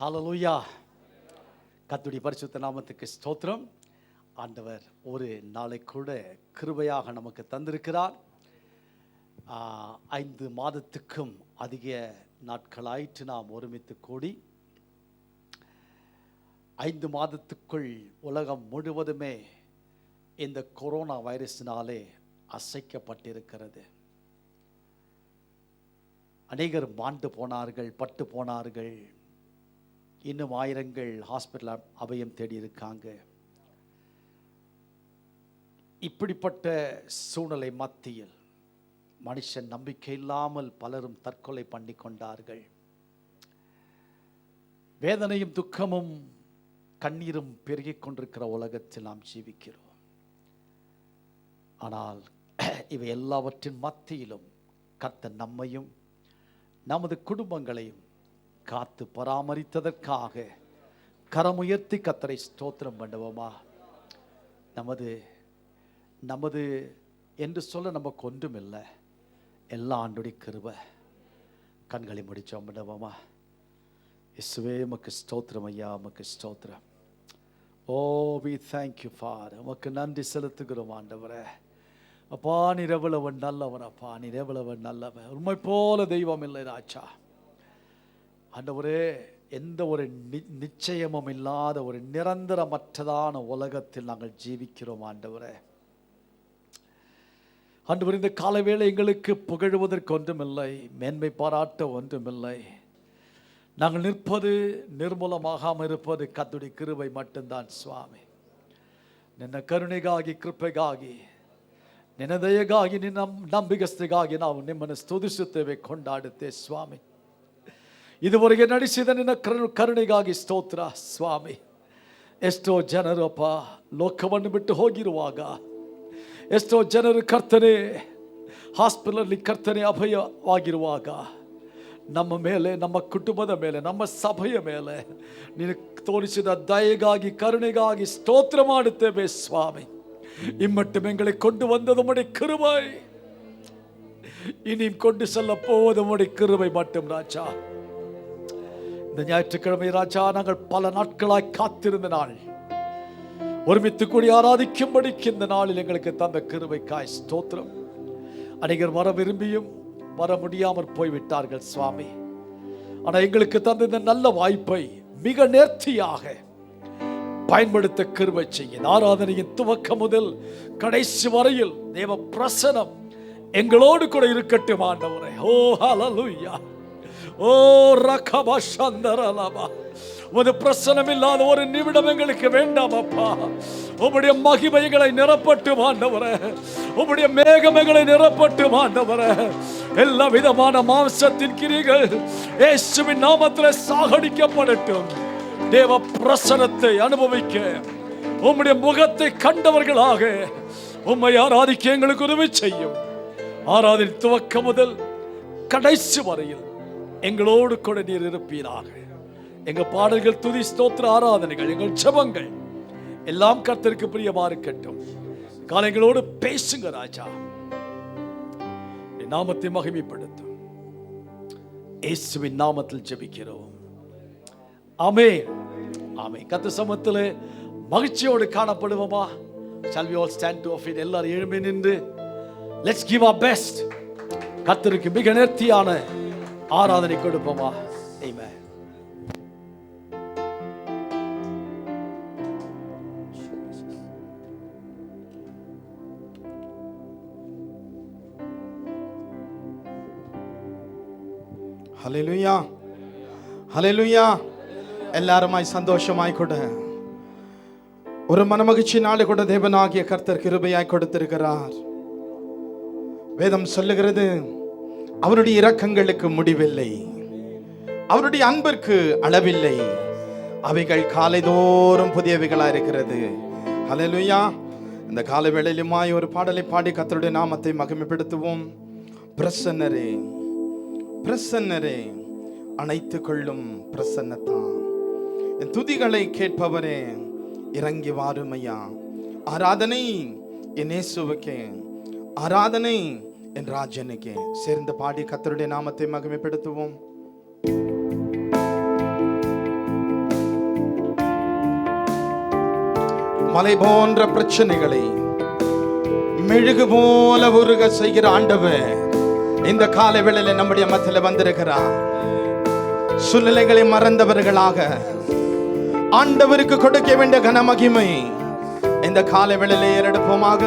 ஹல்லேலூயா. கர்த்தருடைய பரிசுத்த நாமத்துக்கு ஸ்தோத்திரம். ஆண்டவர் ஒரு நாளை கூட கிருபையாக நமக்கு தந்திருக்கிறார். 5 மாதத்துக்கும் அதிக நாட்களாயிற்று நாம் ஒருமித்து கூடி 5 மாதத்துக்குள் உலகம் முழுவதுமே இந்த கொரோனா வைரஸினாலே அசைக்கப்பட்டிருக்கிறது. அநேகர் மாண்டு போனார்கள், பட்டு போனார்கள். இன்னும் ஆயிரங்கள் ஹாஸ்பிட்டல் அபயம் தேடி இருக்காங்க. இப்படிப்பட்ட சூழ்நிலை மத்தியில் மனுஷன் நம்பிக்கை இல்லாமல் பலரும் தற்கொலை பண்ணி கொண்டார்கள். வேதனையும் துக்கமும் கண்ணீரும் பெருகிக் கொண்டிருக்கிற உலகத்தில் நாம் ஜீவிக்கிறோம். ஆனால் இவை எல்லாவற்றின் மத்தியிலும் கர்த்தர் நம்மையும் நமது குடும்பங்களையும் காத்து பராமரித்ததற்காக கரமுயர்த்தி கர்த்தரை ஸ்தோத்திரம் பண்ணுவோமா? நமது என்று சொல்ல நமக்கு ஒன்றுமில்லை, எல்லா ஆண்டுடைய கிருபை. கண்களை முடிச்சோம் பண்ணுவோமா? இயேசுவே உமக்கு ஸ்தோத்திரம் ஐயா, உமக்கு ஸ்தோத்திரம். ஓ வி தேங்க்யூ ஃபார், உமக்கு நன்றி செலுத்துகிறோம் ஆண்டவரே. அப்பா நீர் எவ்வளவு நல்லவன், அப்பா நீர் எவ்வளவு நல்லவன். உண்மை போல தெய்வம் இல்லை ராஜா. ஆண்டவரே, எந்த ஒரு நிச்சயமும் இல்லாத ஒரு நிரந்தரமற்றதான உலகத்தில் நாங்கள் ஜீவிக்கிறோம் ஆண்டவரே. ஆண்டவர், இந்த காலவேளை எங்களுக்கு புகழுவதற்கு ஒன்றுமில்லை, மேன்மை பாராட்ட ஒன்றுமில்லை. நாங்கள் நிற்பது நிர்மூலமாகாமல் இருப்பது கர்த்தருடைய கிருபை மட்டும்தான் சுவாமி. ನಿನ್ನ ಕರುಣೆಗಾಗಿ ಕೃಪೆಗಾಗಿ ನಿನ್ನ ದಯೆಗಾಗಿ ನಿನ್ನ ನಂಬಿಗಸ್ತಿಗಾಗಿ ನಾವು ನಿಮ್ಮನ್ನು ಸ್ತುತಿಸುತ್ತೇವೆ, ಕೊಂಡಾಡುತ್ತೇವೆ ಸ್ವಾಮಿ. ಇದುವರೆಗೆ ನಡೆಸಿದ ನಿನ್ನ ಕರುಣೆಗಾಗಿ ಸ್ತೋತ್ರ ಸ್ವಾಮಿ. ಎಷ್ಟೋ ಜನರು ಅಪ್ಪ ಲೋಕವನ್ನು ಬಿಟ್ಟು ಹೋಗಿರುವಾಗ, ಎಷ್ಟೋ ಜನರು ಕರ್ತನೆ ಹಾಸ್ಪಿಟಲಲ್ಲಿ ಕರ್ತನೆ ಅಭಯವಾಗಿರುವಾಗ ನಮ್ಮ ಮೇಲೆ, ನಮ್ಮ ಕುಟುಂಬದ ಮೇಲೆ, ನಮ್ಮ ಸಭೆಯ ಮೇಲೆ ನೀನು ತೋರಿಸಿದ ದಯೆಗಾಗಿ ಕರುಣೆಗಾಗಿ ಸ್ತೋತ್ರ ಮಾಡುತ್ತೇವೆ ಸ್ವಾಮಿ. இம்மட்டும் எங்களை கொண்டு வந்தது உம்முடைய கிருபை, இனி கொண்டு செல்ல போவது உம்முடைய கிருபை மட்டும் ராஜா. இந்த ஞாயிற்றுக்கிழமை ராஜா நாங்கள் பல நாட்களாய் காத்திருந்த நாள், ஒருமித்து கூடி ஆராதிக்கும்படிக்கு இந்த நாளில் எங்களுக்கு தந்த கிருபைக்காய் ஸ்தோத்திரம். அநேகர் வர விரும்பியும் வர முடியாமற் போய்விட்டார்கள் சுவாமி. ஆனால் எங்களுக்கு தந்த இந்த நல்ல வாய்ப்பை மிக நேர்த்தியாக பயன்படுத்த கிருபை செய்ய. ஆராதனையின் துவக்கம் முதல் கடைசி வரையில் தேவ பிரசனம் எங்களோடு கூட இருக்கட்டும் ஆண்டவரே. ஓ ஹல்லேலூயா. ஓ ரகபஷந்தரலபா. உமது பிரசனம் இல்லாத ஒரு நிமிடம் எங்களுக்கு வேண்டாம் அப்பா. உம்முடைய மகிமைகளை நிரப்பட்டும் ஆண்டவரே. உம்முடைய மேகமைகளை நிரப்பட்டும் ஆண்டவரே. எல்லா விதமான மாம்சத்தின் கிரிகள் இயேசுவின் நாமத்தில் சாகடிக்கப்படட்டும். தேவ பிரசனத்தை அனுபவிக்க, உம்முடைய முகத்தை கண்டவர்களாக உம்மை ஆராதிக்க எங்களுக்கு உதவி செய்யும். ஆராதனை துவக்கம் முதல் கடைசி வரையில் எங்களோடு கூட நீர் இருப்பீராக. எங்கள் பாடல்கள், துதி, ஸ்தோத்திர ஆராதனைகள், எங்கள் ஜெபங்கள் எல்லாம் கர்த்தருக்கு பிரியமா இருக்கட்டும். காலைகளோடு பேசுங்க ராஜா. நாமத்தை மகிமைப்படுத்தும் இயேசுவின் நாமத்தில் ஜெபிக்கிறோம். ஆமென், ஆமென். கர்த்தர் சமூகத்திலே மகிழ்ச்சியோடு காணப்படுவோமா? Shall we all stand to our feet? எல்லாரும் எழும்பி நின்று let's give our best. கர்த்தருக்கு மிக நேர்த்தியான ஆராதனை கொடுப்போமா? ஆமென். ஹல்லேலூயா, ஹல்லேலூயா. எல்லாருமாய் சந்தோஷமாய் கூட ஒரு மனமகிழ்ச்சி நாளை கூட தேவனாகிய கர்த்தர் கிருபையாய் கொடுத்திருக்கிறார். வேதம் சொல்லுகிறது, அவருடைய இரக்கங்களுக்கு முடிவில்லை, அவருடைய அன்பிற்கு அளவில்லை, அவைகள் காலைதோறும் புதியவைகளாக இருக்கிறது. ஹல்லேலூயா. இந்த காலை வேளையிலுமாய் ஒரு பாடலை பாடி கர்த்தருடைய நாமத்தை மகிமைப்படுத்துவோம். பிரசன்னரே, பிரசன்னரே, அணைத்துக் கொள்ளும் பிரசன்னத்தான் என் துதிகளை கேட்பவரே, இறங்கி வாருமையா. ஆராதனை என் இயேசுவுக்கே, ஆராதனை என் ராஜனுக்கே. சேர்ந்து பாடி கர்த்தருடைய நாமத்தை மகிமைப்படுத்துவோம். மலை போன்ற பிரச்சனைகளை மெழுகு போல உருக செய்கிற ஆண்டவர் இந்த காலை வேளையில நம்முடைய மத்தியில வந்திருக்கிறார். சூழ்நிலைகளை மறந்தவர்களாக ஆண்டவருக்கு கொடுக்க வேண்டிய கனமகிமை இந்த காலை வேளையில ஏறெடுப்போமாக.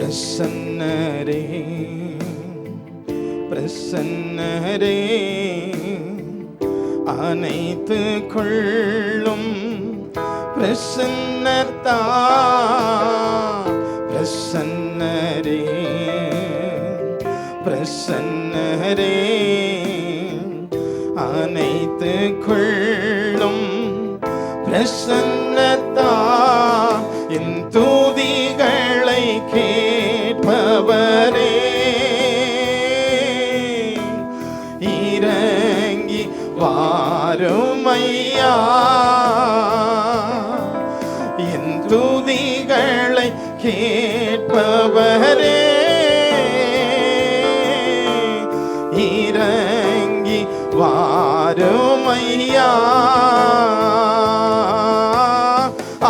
பிரசன்னரே பிரசன்னரே அனைத்து கொள்ளும் பிரசன்னதா பிரசன்னரே பிரசன்னரே அனைத்து கொள்ளும் பிரசன்னதா என் துதிகளை கேட்பவரே இறங்கி வாருமையா என் துதிகளை கேட்பவரே இறங்கி வாருமையா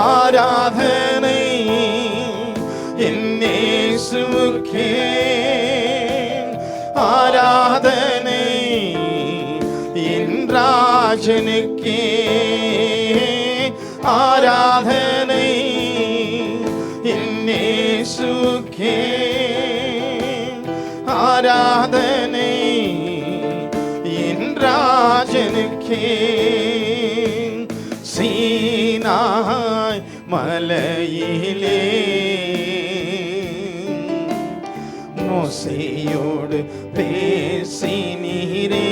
ஆராதனை என் இயேசுவுக்கே ஆராதனை என் ராஜனுக்கே ஆராதனை என் இயேசுவுக்கே ஆராதனை என் ராஜனுக்கே சீனாய் மலையிலே மோசேயோடு பேசினீரே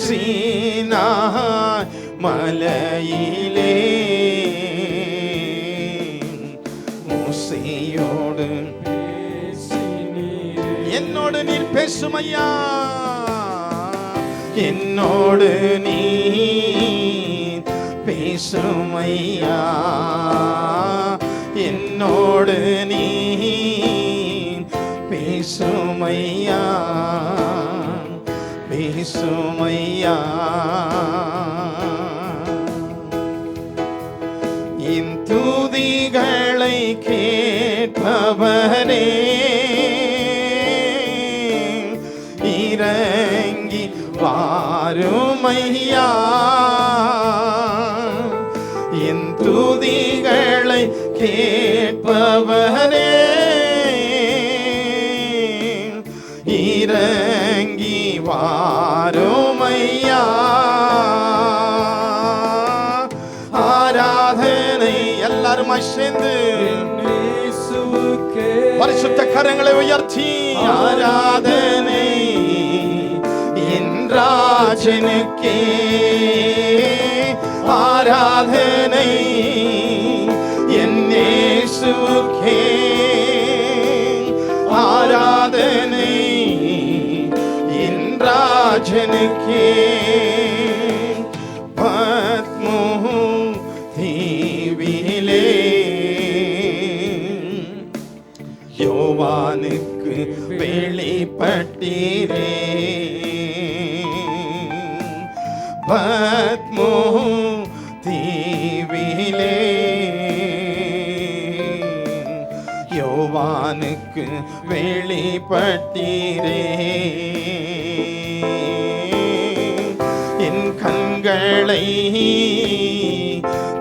சீனாய் மலையிலே மோசேயோடு என்னோடு நீர் பேசுமையா என்னோடு நீ பேசுமையா என்னோடு நீ பேசுமையா பேசுமையா என் துதிகளை கேட்பவரே இறங்கி வாருமையா என் துதிகளை கேட்பவரே இறங்கி வாருமையா ஆராதனை எல்லாரும் சேர்ந்து பரிசுத்த கரங்களை உயர்த்தி ஆராதனை என் ராஜனுக்கே ஆராதனை என் இயேசுவுக்கே ஆராதனை என் ராஜனுக்கே பத்மோ தீவிலே யோவானுக்கு வெளிப்பட்டீரே பத்மோ தீவிலே யோவானுக்கு வெளிப்பட்டீரே என் கண்களை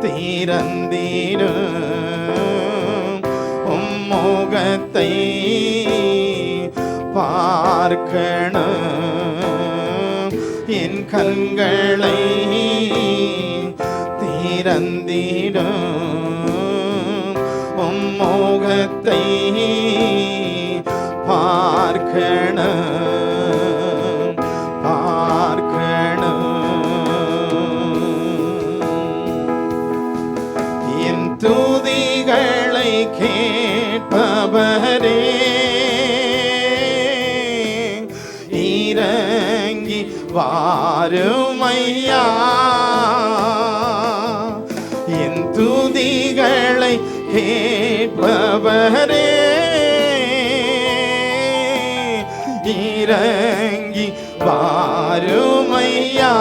திறந்திடும் முகத்தை பார்க்கணும் என் கண்களை திறந்திடும் முகத்தை பார்க்கணும் பார்க்கணும் என் துதிகளை கேட்பவரே இறங்கி வாருமையா என் துதிகளை கேட்பவரே இறங்கி வாருமையா.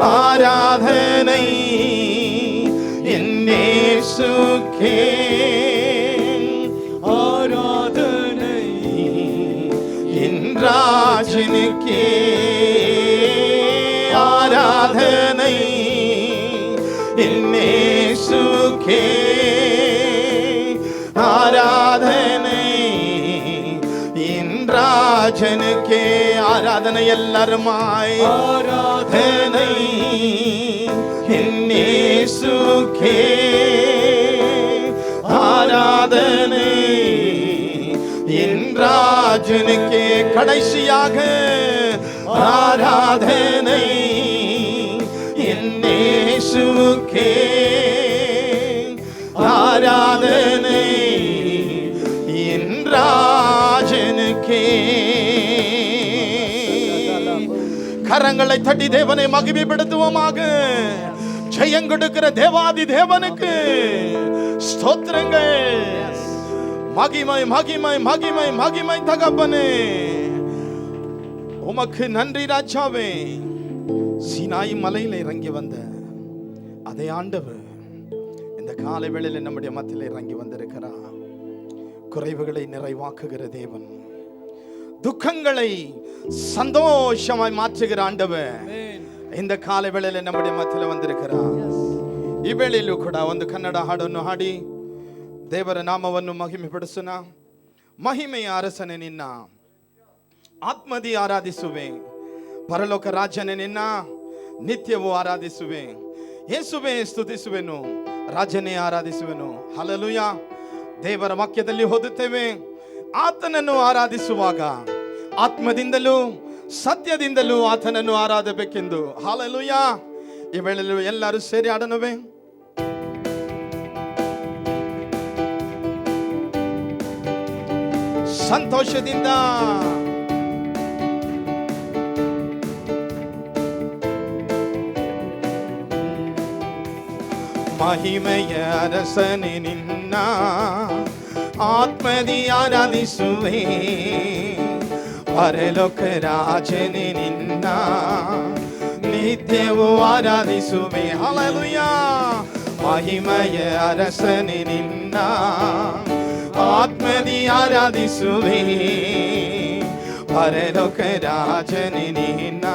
ஆராதனை என் இயேசுக்கே, ஆராதனை என் ராஜனுக்கே, ஆராதனை என் இயேசுக்கே, ஆராதனை என் ராஜனுக்கே. ஆராதனை எல்லாருமாய், ஆராதனை என் இயேசுக்கே, ஆராதனை என் ராஜனுக்கே. கடைசியாக ஆராதனை என் இயேசுக்கே, ஆராதனை என் ராஜனுக்கே. கரங்களை தட்டி தேவனை மகிமைப்படுத்துவோமாக. ஜெயம் கொடுக்கிற தேவாதி தேவனுக்கு ஸ்தோத்திரங்கள். மகிமை மகிமை மகிமை மகிமை தகப்பனே, உமக்கு நன்றி ராஜாவே. சீனாய் மலையில இறங்கி வந்த அதே ஆண்டவர் இந்த காலை வேளையில நம்முடைய மத்தியில் இறங்கி வந்திருக்கிறார். குறைவுகளை நிறைவாக்குகிற தேவன், துக்கங்களை சந்தோஷமாய் மாற்றுகிற ஆண்டவர் இந்த ಕಾಲ ವೇಳೆಯಲ್ಲಿ ನಮ್ಮ ಮಧ್ಯೆ ಬಂದಿರುತ್ತಾರೆ. ಈ ವೇಳೆಯಲ್ಲೂ ಕೂಡ ಒಂದು ಕನ್ನಡ ಹಾಡನ್ನು ಹಾಡಿ ದೇವರ ನಾಮವನ್ನು ಮಹಿಮೆಪಡಿಸೋಣ. ಮಹಿಮೆಯ ಅರಸನೆ ನಿನ್ನ ಆತ್ಮದಿ ಆರಾಧಿಸುವೆ, ಪರಲೋಕ ರಾಜನೇ ನಿನ್ನ ನಿತ್ಯವೂ ಆರಾಧಿಸುವೆ. ಯೇಸುವೆ ಸ್ತುತಿಸುವೆನು, ರಾಜನೇ ಆರಾಧಿಸುವೆನು. ಹಲ್ಲೆಲೂಯಾ. ದೇವರ ವಾಕ್ಯದಲ್ಲಿ ಓದುತ್ತೇವೆ, ಆತನನ್ನು ಆರಾಧಿಸುವಾಗ ಆತ್ಮದಿಂದಲೂ ಸತ್ಯದಿಂದಲೂ ಆತನನ್ನು ಆರಾಧಬೇಕೆಂದು. ಹಲ್ಲೆಲೂಯಾ. ಈ ವೇಳೆಯಲ್ಲೂ ಎಲ್ಲರೂ ಸೇರಿ ಆಡೋಣವೇ? ಸಂತೋಷದಿಂದ ಮಹಿಮೆಯ ಅರಸನೆ ನಿನ್ನ ಆತ್ಮದಿ ಆರಾಧಿಸುವೆ, ಪರಲೋಕ ರಾಜನೆ ನಿನ್ನ ನಿತ್ಯವೂ ಆರಾಧಿಸುವೆ. ಹಲ್ಲೆಲೂಯಾ. ಮಹಿಮೆಯ ಅರಸನೆ ನಿನ್ನ ಆತ್ಮದಿ ಆರಾಧಿಸುವೆ, ಪರಲೋಕ ರಾಜನೆ ನಿನ್ನ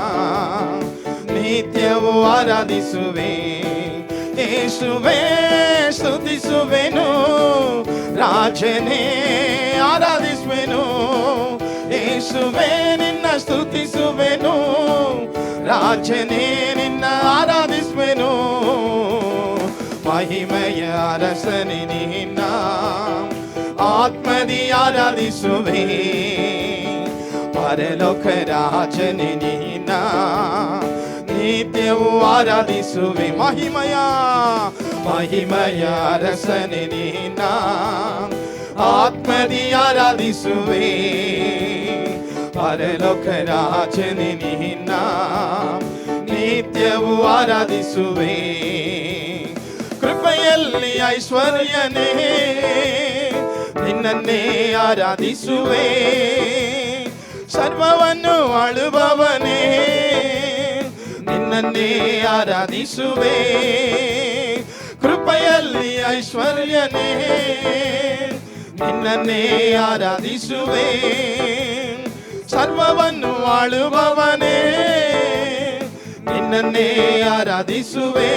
ನಿತ್ಯವೂ ಆರಾಧಿಸುವೆ. ಯೇಸುವೇ ಸ್ತುತಿಸುವೆನು, ರಾಜನೇ ಆರಾಧಿಸುವೆನು. ಯೇಸುವೇ ನಿನ್ನ ಸ್ತುತಿಸುವೆನು, ರಾಜನೇ ನಿನ್ನ ಆರಾಧಿಸುವೆನು. ಮಹಿಮೆಯ ಅರಸನೆ ನಿನ್ನ ಆತ್ಮದಿ ಆರಾಧಿಸುವೆ, ಪರಲೋಕ ರಾಜನೆ ನಿನ್ನ ನಿತ್ಯವೂ ಆರಾಧಿಸುವೆ. ಮಹಿಮೆಯ ಮಹಿಮೆಯ ಅರಸನೆ ನಿನ್ನ ಆತ್ಮದಿ ಆರಾಧಿಸುವೆ, ಪರಲೋಕ ರಾಜನೆ ನಿನ್ನ ನಿತ್ಯವೂ ಆರಾಧಿಸುವೆ. ಕೃಪೆಯಲ್ಲಿ ಐಶ್ವರ್ಯನೇ ನಿನ್ನನ್ನೇ ಆರಾಧಿಸುವೆ, ಸರ್ವವನ್ನು ಆಳುವವನೇ ನಿನ್ನನ್ನೇ ಆರಾಧಿಸುವೆ. ಕೃಪೆಯಲ್ಲಿ ಐಶ್ವರ್ಯನೇ ನಿನ್ನನ್ನೇ ಆರಾಧಿಸುವೆ, ಸರ್ವವನ್ನು ಆಳುವವನೇ ನಿನ್ನನ್ನೇ ಆರಾಧಿಸುವೆ.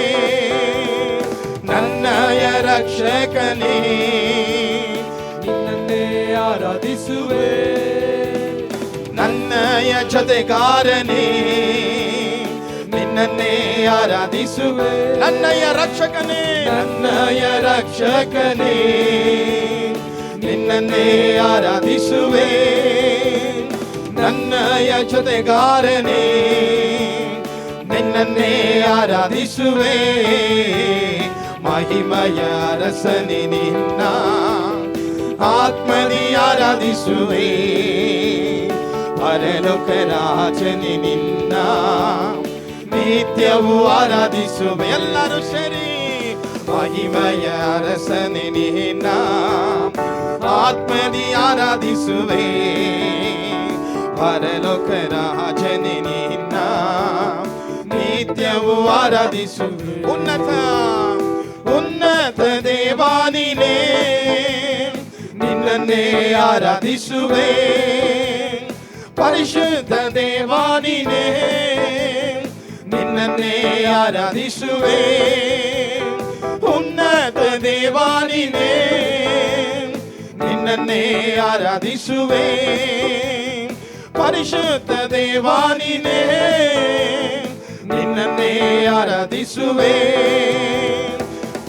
ನನ್ನಯ ರಕ್ಷಕನೇ ನಿನ್ನನ್ನೇ ಆರಾಧಿಸುವೆ, ನನ್ನಯ ಜೊತೆಗಾರನೇ ನಿನ್ನನ್ನೇ ಆರಾಧಿಸುವೆ. ನನ್ನಯ ರಕ್ಷಕನೇ ನನ್ನಯ ರಕ್ಷಕನೇ ನಿನ್ನನ್ನೇ ಆರಾಧಿಸುವೆ. ನನ್ನಯ ಜೊತೆಗಾರನೇ ನಿನ್ನನ್ನೇ ಆರಾಧಿಸುವೆ. ಮಹಿಮೆಯ ಅರಸನೆ ನಿನ್ನ ಆತ್ಮದಿ ಆರಾಧಿಸುವೆ, ಪರಲೋಕ ರಾಜನೆ ನಿನ್ನ ನಿತ್ಯವೂ ಆರಾಧಿಸುವೆ. ಎಲ್ಲರೂ ಸೇರಿ ಮಹಿಮೆಯ ಅರಸನೆ ನಿನ್ನ ಆತ್ಮದಿ ಆರಾಧಿಸುವೆ ಪರಲೋಕ ರಾಜನೇ ನಿನ್ನ ನಿತ್ಯವೂ ಆರಾಧಿಸುವೆ ಉನ್ನತ ಉನ್ನತ ದೇವಾನಿನೇ ನಿನ್ನನ್ನೇ ಆರಾಧಿಸುವೆ ಪರಿಶುದ್ಧ ದೇವಾನಿನೇ ನಿನ್ನನ್ನೇ ಆರಾಧಿಸುವೆ ಉನ್ನತ ದೇವಾನಿನೇ ನಿನ್ನನ್ನೇ ಆರಾಧಿಸುವೆ ಪರಿಶುದ್ಧ ದೇವಾನಿನೇ ನಿನ್ನನ್ನೇ ಆರಾಧಿಸುವೆ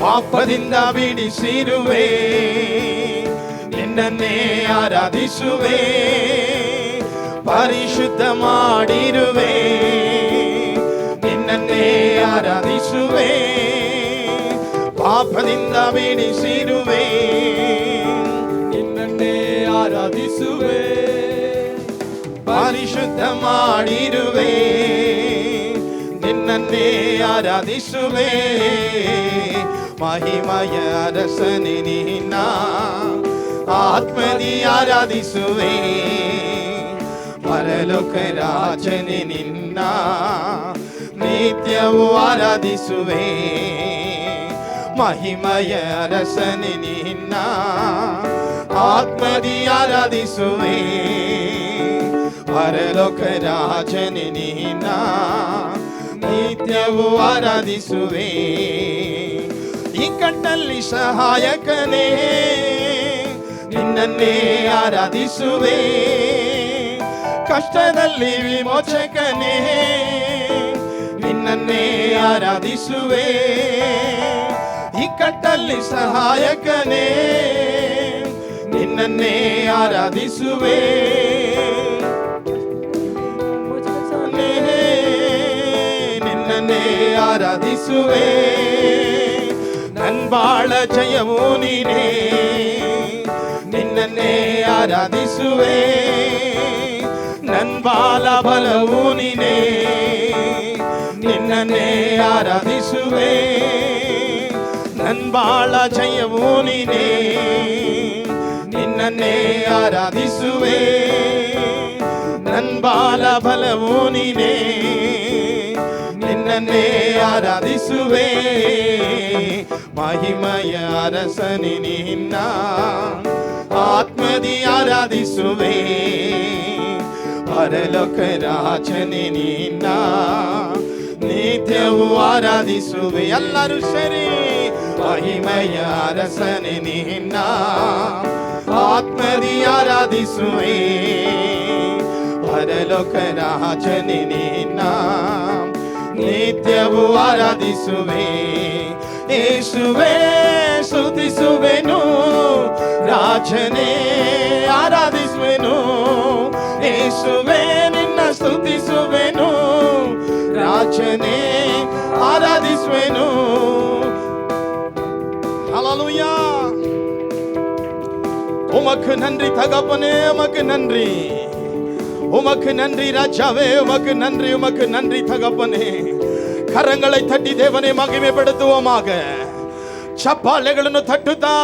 ಪಾಪದಿಂದ ಬಿಡಿಸಿರುವೆ ನಿನ್ನನ್ನೇ ಆರಾಧಿಸುವೆ ಪರಿಶುದ್ಧ ಮಾಡಿರುವೆ ನಿನ್ನನ್ನೇ ಆರಾಧಿಸುವೆ ಪಾಪದಿಂದ ಬಿಡಿಸಿರುವೆ ನಿನ್ನನ್ನೇ ಆರಾಧಿಸುವೆ ಪರಿಶುದ್ಧ ಮಾಡಿರುವೆ ನಿನ್ನನ್ನೇ ಆರಾಧಿಸುವೆ ಮಹಿಮಯ ಅರಸನೇ ನಿನ್ನ ಆತ್ಮದಿ ಆರಾಧಿಸುವೆ ಪರಲೋಕ ರಾಜನೇ ನಿನ್ನ ನಿತ್ಯವೂ ಆರಾಧಿಸುವೆ ಮಹಿಮಯ ಅರಸನೇ ನಿನ್ನ ಆತ್ಮದಿ ಆರಾಧಿಸುವೆ ಪರಲೋಕ ರಾಜನೇ ನಿನ್ನ ನಿತ್ಯವೂ ಆರಾಧಿಸುವೆ ಇಕ್ಕಟ್ಟಲ್ಲಿ ಸಹಾಯಕನೇ ನಿನ್ನನ್ನೇ ಆರಾಧಿಸುವೆ ಕಷ್ಟದಲ್ಲಿ ವಿಮೋಚಕನೇ ನಿನ್ನನ್ನೇ ಆರಾಧಿಸುವೆ ಇಕ್ಕಟ್ಟಲ್ಲಿ ಸಹಾಯಕನೇ ನಿನ್ನನ್ನೇ ಆರಾಧಿಸುವೆ ನಿನ್ನನ್ನೇ ಆರಾಧಿಸುವೆ ನನ್ ಬಾಳ ಜಯವೂ ನೀನೇ ನಿನ್ನನ್ನೇ ಆರಾಧಿಸುವೆ ನನ್ ಬಾಲ ಬಲವೂ ನೀನೇ ನಿನ್ನನ್ನೇ ಆರಾಧಿಸುವೆ ನನ್ ಬಾಳ ಜಯವೂ ನೀನೇ ನಿನ್ನನ್ನೇ ಆರಾಧಿಸುವೆ ನನ್ ಬಾಲ ಬಲವೂ ನೀನೇ ನಿನ್ನನ್ನೇ ಆರಾಧಿಸುವೆ ಮಹಿಮಯ ಅರಸನೇ ನಿನ್ನ ಆತ್ಮದಿ ಆರಾಧಿಸುವೆ ಪರಲೋಕ ರಾಜನೇ ನಿನ್ನ ನಿತ್ಯವೂ ಆರಾಧಿಸುವೆ ಎಲ್ಲರೂ ಸರಿ ಮಹಿಮಯ ಅರಸನೇ ನಿನ್ನ ಆತ್ಮದಿ ಆರಾಧಿಸುವೆ ಪರಲೋಕ ರಾಜನೇ ನಿನ್ನ ನಿತ್ಯವೂ ಆರಾಧಿಸುವೆ ಯೇಸುವೇ ಸ್ತುತಿಸುವೆನು ರಾಜನೇ ಆರಾಧಿಸುವೆನು ಯೇಸುವೇ ನಿನ್ನ ಸ್ತುತಿಸುವೆನು ರಾಜನೇ ಆರಾಧಿಸುವೆನು ஹல்லேலூயா உமக்கு நன்றி தகப்பனே உமக்கு நன்றி உமக்கு நன்றி ராஜாவே உமக்கு நன்றி தகப்பனே கரங்களை தட்டி தேவனை மகிமைப்படுத்துவோமாக ಚಪ್ಪಾಳೆಗಳನ್ನು ತಟ್ಟುತ್ತಾ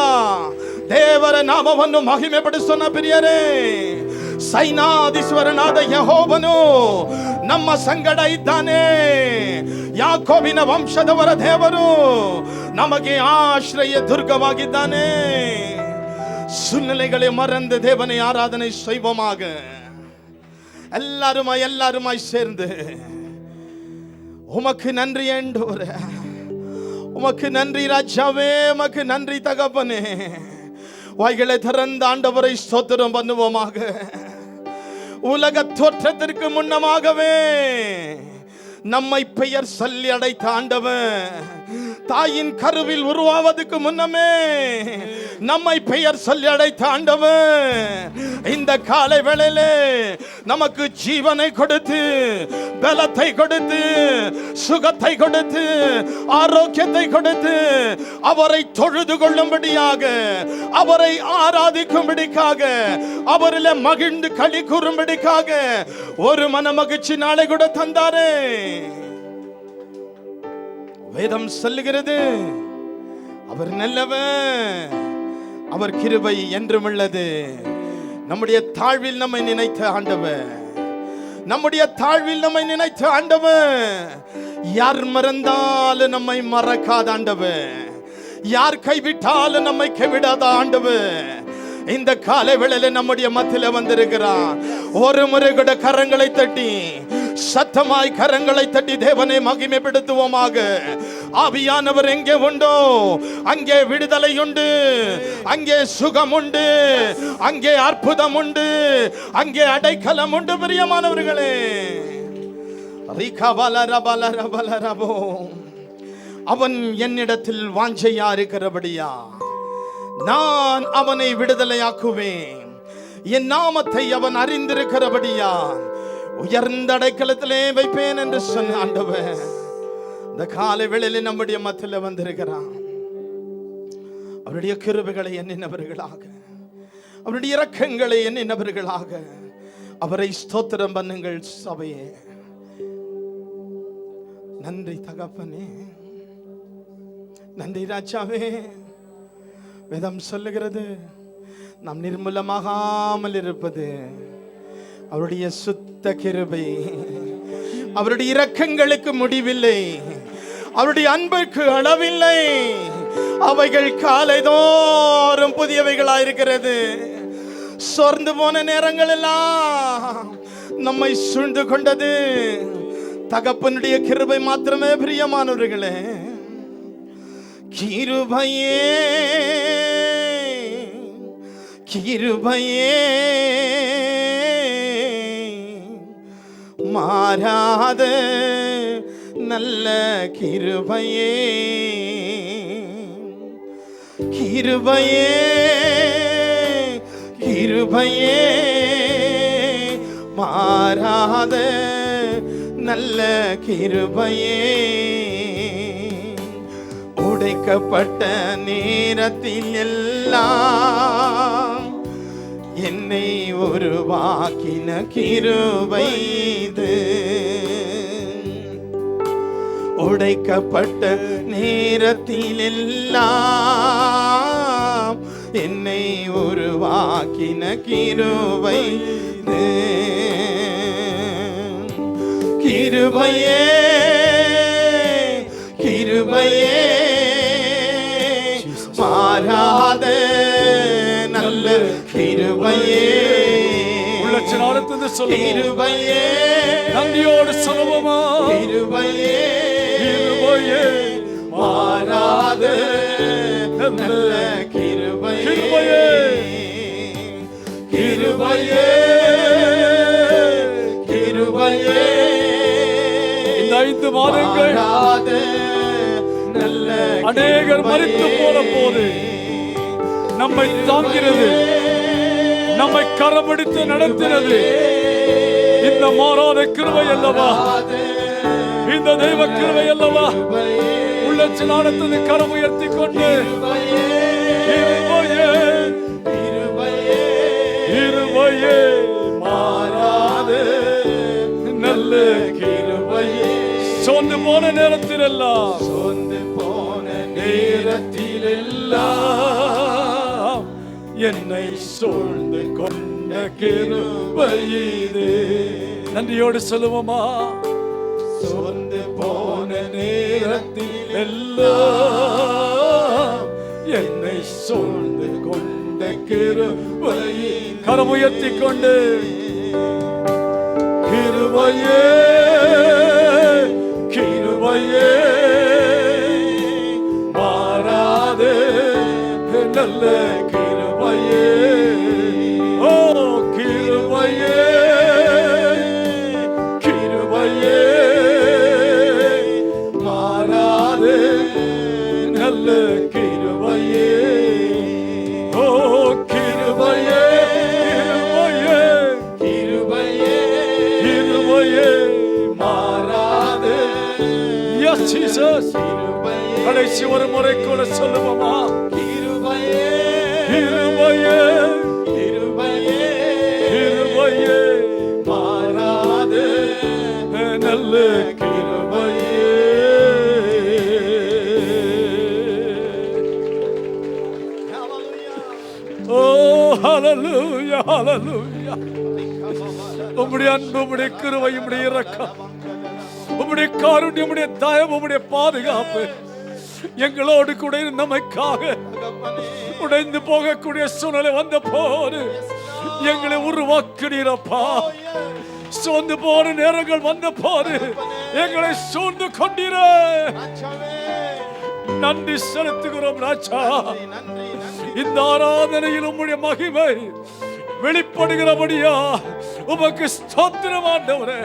ದೇವರ ನಾಮವನ್ನು ಮಹಿಮೆಪಡಿಸೋಣ ಪ್ರಿಯರೇ ಸೈನಾಧೀಶ್ವರನಾದ ಯೆಹೋವನು ನಮ್ಮ ಸಂಗಡ ಇದ್ದಾನೆ ಯಾಕೋಬಿನ ವಂಶದವರ ದೇವರು ನಮಗೆ ಆಶ್ರಯ ದುರ್ಗವಾಗಿದ್ದಾನೆ சூழ்நிலைகளை மறந்து தேவனை ஆராதனை செய்வோமாக எல்லாருமாய் சேர்ந்து உமக்கு நன்றி ஆண்டவரே உமக்கு நன்றி ராஜாவே உமக்கு நன்றி தகப்பனே வாய்களை திறந்த ஆண்டவரை ஸ்தோத்திரம் பண்ணுவோமாக உலக தோற்றத்திற்கு முன்னமாகவே நம்மை பெயர் சொல்லி அடைத்த ஆண்டவன் தாயின் கருவில் உருவாவதுக்கு முன்னமே நம்மை பெயர் சொல்லி அடைத்த ஆண்டவன் இந்த காலை வேளையிலே நமக்கு ஜீவனை கொடுத்து பலத்தை கொடுத்து சுகத்தை கொடுத்து ஆரோக்கியத்தை கொடுத்து அவரை தொழுது கொள்ளும்படியாக அவரை ஆராதிக்கும்படியாக அவரிலே மகிழ்ந்து களி கூறும்படியாக ஒரு மனமகிழ்ச்சி நாளை கூட தந்தாரே வேதம் சொல்லுகிறது அவர் நல்லவர் அவர் கிருபை என்றும் உள்ளது. நம்முடைய தாழ்வில் நம்மை நினைத்த ஆண்டவர், நம்முடைய தாழ்வில் நம்மை நினைத்த ஆண்டவர், யார் மறந்தாலும் நம்மை மறக்காத ஆண்டவர், யார் கைவிட்டாலும் நம்மை கைவிடாத ஆண்டவர் இந்த காலை வேளையில நம்முடைய மத்தியில வந்திருக்கிறார். ஒரு முறை கூட கரங்களை தட்டி, சத்தமாய் கரங்களை தட்டி தேவனை மகிமைப்படுத்துவோமாக. ஆவியானவர் எங்கே உண்டோ அங்கே விடுதலை உண்டு, அங்கே சுகம் உண்டு, அங்கே அற்புதம் உண்டு, அங்கே அடைக்கலம் உண்டு. பிரியமானவர்களே, அவன் என்னிடத்தில் வாஞ்சையா இருக்கிறபடியா நான் அவனை விடுதலையாக்குவேன். என் நாமத்தை அவன் அறிந்திருக்கிறபடியா உயர்ந்த அடைக்கலத்திலே வைப்பேன் என்று சொன்ன ஆண்டவர் இந்த காலை வேளையிலே நம்முடைய மத்தியில வந்திருக்கிறான். அவருடைய கிருபைகளை எண்ணினவர்களாக, அவருடைய இரக்கங்களை எண்ணினவர்களாக அவரை ஸ்தோத்திரம் பண்ணுங்கள் சபையே. நன்றி தகப்பனே, நன்றி ராஜாவே. வேதம் சொல்லுகிறது, நாம் நிர்மூலமாகாமல் இருப்பது அவருடைய சுத்த கிருபை. அவருடைய இரக்கங்களுக்கு முடிவில்லை, அவருடைய அன்புக்கு அளவில்லை. அவைகள் காலைதோறும் புதியவைகளாயிருக்கிறது. சோர்ந்து போன நேரங்கள் எல்லாம் நம்மை சூழ்ந்து கொண்டது தகப்பனுடைய கிருபை மாத்திரமே. பிரியமானவர்களே, கிருபையே கிருபையே மாறாத நல்ல கிருபையே, கிருபையே கிருபையே மாறாத நல்ல கிருபையே. உடைக்கப்பட்ட நேரத்தில் எல்லாம் என்னை உருவாக்கின கிருபை இது. உடைக்கப்பட்ட நேரத்தில் எல்லாம் என்னை உருவாக்கின கிருபை இது. கிருபையே கிருபையே மாறாத நல்ல கிருபையே. உள்ளச்சனாலத்து சொல்லுவோம், கிருபையே நன்றியோடு சொல்லுவோமா. கிருபையே கிருபையே மாறாத நல்ல கிருபையே. கிருபையே கிருபையே இந்த 5 மாதங்கள் நல்ல அநேகர் மரித்து போன போது நம்மை தாங்கினது, நம்மை கரம்பிடித்து நடத்தினது இந்த மாறாத கிருபை அல்லவா, இந்த தெய்வ கிருபை அல்லவா. உள்ளச்சனாலத்து கரம் உயர்த்தி கொண்டு கிருபையே கிருபையே மாறாத நல்ல கிருபையே. சோர்ந்து போன நேரத்தில் எல்லாம், சோர்ந்து போன நேரத்தில் எல்லாம் என்னை சூழ்ந்து கொண்ட கிருபை இது. நன்றியோடு சொல்லுவோமா. சோர்ந்து போன நேரத்தில் எல்லாம் என்னை சூழ்ந்து கொண்ட கிருபை. கரம் உயர்த்தி கொண்டு கிருபையே கிருபையே மாறாத நல்ல கிருபையே. ஓ கிருபையே கிருபையே மாறாத நல்ல கிருபையே. ஓ கிருபையே கிருபையே கிருபையே மாறாத. Yes Jesus. கடைசி ஒரு முறை கூட சொல்லுவோமா. கிருபையே கிருபையே கிருபையே கிருபையே மாறாத நல்ல கிருபையே. ஹalleluya ஹalleluya. உம்முடைய அன்பு, உம்முடைய கிருபை, உம்முடைய இரக்கம், உம்முடைய காருண்யம், உம்முடைய தயவு, உம்முடைய பாதுகாப்பு எங்களோடு கூட நமக்காக உடைந்து போகக்கூடிய சூழ்நிலை வந்த போது எங்களை உருவாக்கினீரப்பா. சோர்ந்து போன நேரங்கள் வந்த போது எங்களை சூழ்ந்து கொண்டீர. நன்றி செலுத்துகிறோம் ராஜா. இந்த ஆராதனையில் உம்முடைய மகிமை வெளிப்படுகிறபடியா உமக்கு ஸ்தோத்திரம் ஆண்டவரே.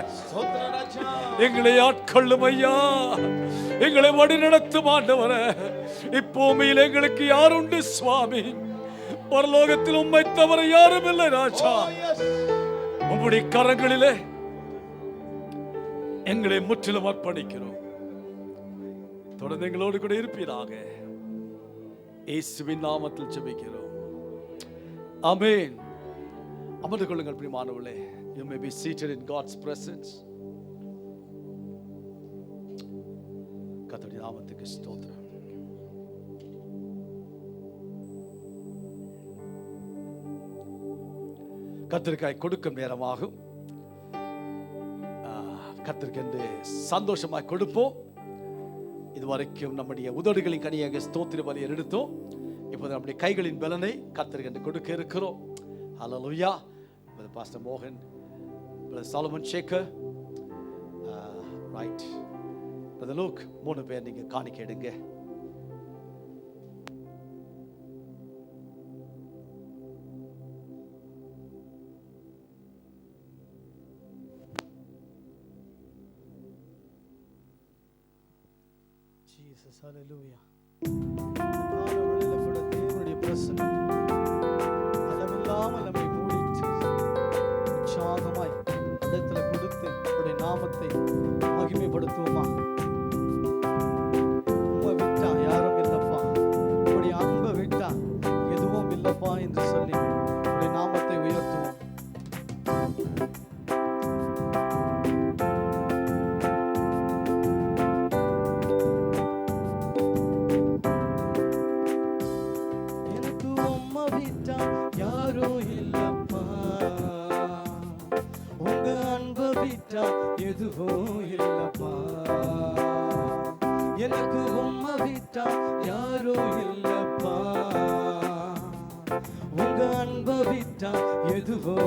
எங்களை ஆட்கொள்ளும் ஐயா, எங்களை வழிநடத்தும் ஆண்டவரே. இப்பூமியில் எங்களுக்கு யாருண்டு சுவாமி? பரலோகத்தில் உம்மை தவிர யாரும் இல்லை ராஜா. உம்முடைய கரங்களிலே எங்களை முற்றிலும் அர்ப்பணிக்கிறோம். தொடர்ந்து எங்களோடு கூட இருப்பீராக. இயேசுவின் நாமத்தில் ஜெபிக்கிறோம். ஆமென். அமர்ந்து கொள்ளுங்கள் பிரியமானவர்களே. You may be seated in God's presence. கர்த்தருடைய நாமத்துக்கு ஸ்தோத்திரம். கர்த்தருக்காய் கொடுக்கும் நேரமாகும். கர்த்தருக்கு சந்தோஷமாய் கொடுப்போம். இதுவரைக்கும் நம்முடைய உதடுகளின் கனியாக ஸ்தோத்திர பலியை எடுத்தோம். இப்போது நம்முடைய கைகளின் பலனை கர்த்தருக்கு கொடுக்க இருக்கிறோம். ஹல்லேலூயா. Brother Pastor Mohan, Brother Solomon Shaker, right, Brother Luke, 3 பேர் நீங்க காணிக்கை எடுங்க. Jesus, hallelujah. தேவனுடைய பிரசன்னம் அளவில்லாமல் நம்மை மூடிட்டு உற்சாகமாய் இடத்துல கொடுத்து அவருடைய நாமத்தை மகிமைப்படுத்துவோமா? உம்மை விட்டா யாரும் இல்லப்பா, உடைய அன்பை விட்டா எதுவும் இல்லப்பா என்று சொல்லி உடைய நாமத்தை உயர்த்துவோம். எதுவும் இல்லப்பா, எனக்கு உம்மை விட்டா யாரோ இல்லப்பா. உங்க அன்பை விட்டா எதுவோ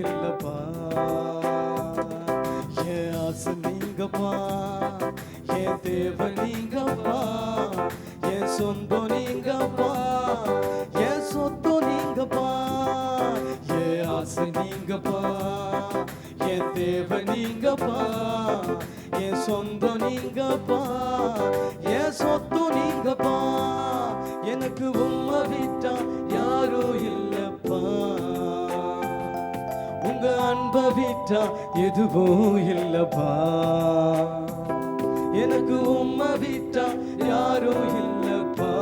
இல்லப்பா. என் ஆசை நீங்கப்பா, என் தேவை நீங்கப்பா, என் சொந்தம் நீங்கப்பா, என் சொத்து நீங்கப்பா. என் ஆசை நீங்கப்பா, என் தேவை நீங்கப்பா, என் சொந்தம் நீங்கப்பா, என் சொத்து நீங்கப்பா. எனக்கு உம்மை விட்டா யாரும் இல்லப்பா. உங்க அன்பை விட்டா எதுவும் இல்லப்பா. எனக்கு உம்மை விட்டா யாரும் இல்லப்பா.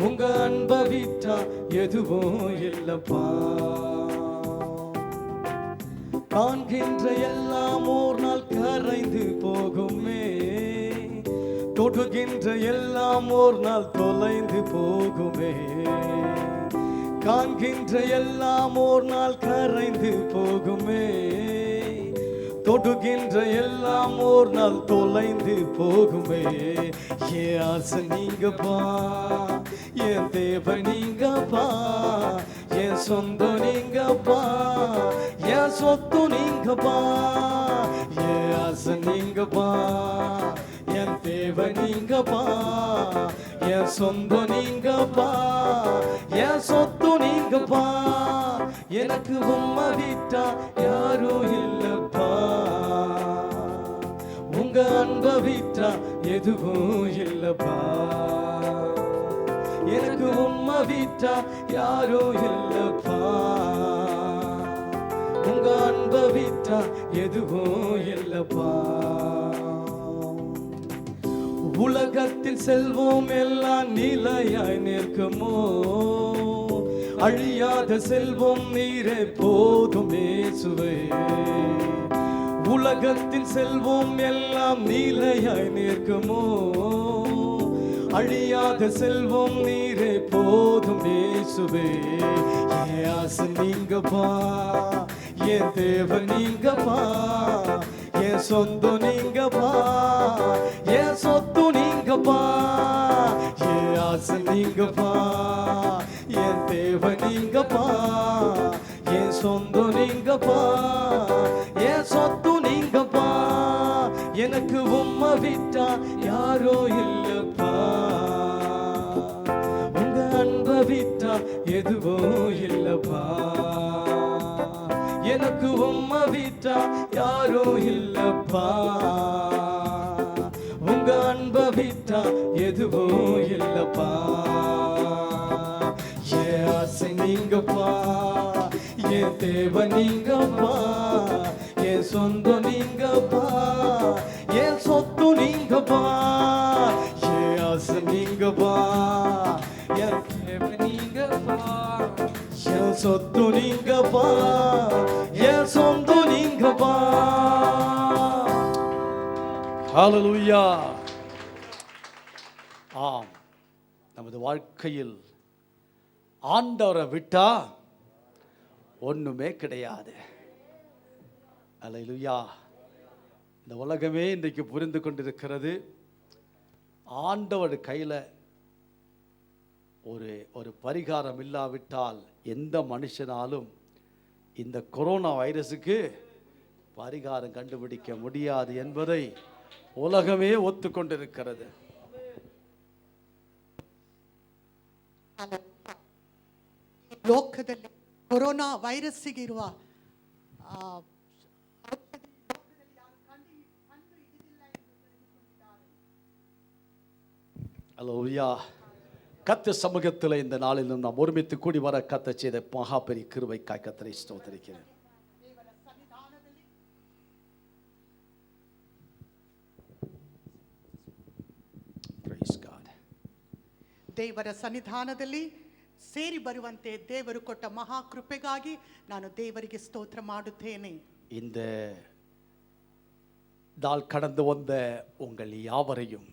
உங்க அன்பை விட்டா எதுவும் இல்லப்பா. காண்கின்ற எல்லாம் ஓர் நாள் கரைந்து போகுமே, தொடுகின்ற எல்லாம் ஓர் நாள் தொலைந்து போகுமே. காண்கின்ற எல்லாம் ஓர் நாள் கரைந்து போகுமே, தொடுகின்ற எல்லாம் ஓர் நாள் தொலைந்து போகுமே. என் ஆசை நீங்கப்பா, என் தேவை நீங்கப்பா, என் சொந்தம் நீங்கப்பா, என் சொத்து நீங்கப்பா. என் ஆசை நீங்கப்பா, என் தேவை நீங்கப்பா, என் சொந்தம் நீங்கப்பா, என் சொத்து நீங்கப்பா. எனக்கு உம்மை விட்டா யாரும் இல்லப்பா. உங்க அன்பை விட்டா எதுவும் இல்லப்பா. எனக்கு உம்மை விட்டா யாரும் இல்லப்பா. உங்க அன்பை விட்டா எதுவும் இல்லப்பா. உலகத்தில் செல்வம் எல்லாம் நிலையாய் நிற்குமோ, அழியாத செல்வம் நீரே போதும் இயேசுவே. உலகத்தில் செல்வம் எல்லாம் நிலையாய் நிற்குமோ, அழியாத செல்வம் நீரே போதும் இயேசுவே என் ஆசை நீங்கப்பா என் தேவன் நீங்கப்பா என் சொந்தம் நீங்கப்பா என் சொத்து நீங்கப்பா என் ஆசை நீங்கப்பா என் தேவன் நீங்கப்பா என் சொந்தம் நீங்கப்பா என் சொத்து நீங்கப்பா எனக்கு உம்மை விட்டா யாரோ இல்லப்பா உங்க அன்பை விட்டா எதுவோ இல்லப்பா எனக்கு உம்மை விட்டா யாரோ இல்லப்பா உங்க அன்பை விட்டா எதுவோ இல்லப்பா என் ஆசை நீங்கப்பா என் தேவை நீங்கப்பா என் சொந்தம் நீங்கப்பா என் சொத்து நீங்கப்பா என் ஆசை நீங்கப்பா என் தேவை நீங்கப்பா என் சொத்து நீங்கப்பா என் சொந்தம் நீங்கப்பா. ஹalleluya. ஆம், நமது வாழ்க்கையில் ஆண்டவரை விட்டா ஒண்ணுமே கிடையாது. ஹalleluya. இந்த உலகமே இன்றைக்கு புரிந்து கொண்டிருக்கிறது, ஆண்டவர் கையில் ஒரு பரிகாரம் இல்லாவிட்டால் எந்த மனுஷனாலும் இந்த கொரோனா வைரஸுக்கு பரிகாரம் கண்டுபிடிக்க முடியாது என்பதை உலகமே ஒத்துக்கொண்டிருக்கிறது. ಲೋಕದಲ್ಲಿ ಕೊರೋನಾ ವೈರಸ್ಸಿಗೆ ಇರುವ அல்லேலூயா. கர்த்தர் சமூகத்தில் இந்த நாளிலும் நாம் ஒருமித்து கூடி வர கர்த்தர் செய்த மகா பெரிய கிருபைக்காய் கர்த்தரை ஸ்தோத்திரிக்கிறேன். Praise God. ದೇವರ ಸನ್ನಿಧಾನದಲ್ಲಿ ಸೇರಿ ಬರುವಂತೆ ದೇವರು ಕೊಟ್ಟ ಮಹಾ ಕೃಪೆಗಾಗಿ ನಾನು ದೇವರಿಗೆ ಸ್ತೋತ್ರ ಮಾಡುತ್ತೇನೆ. இந்த நாள் கடந்து வந்த உங்கள் யாவரையும்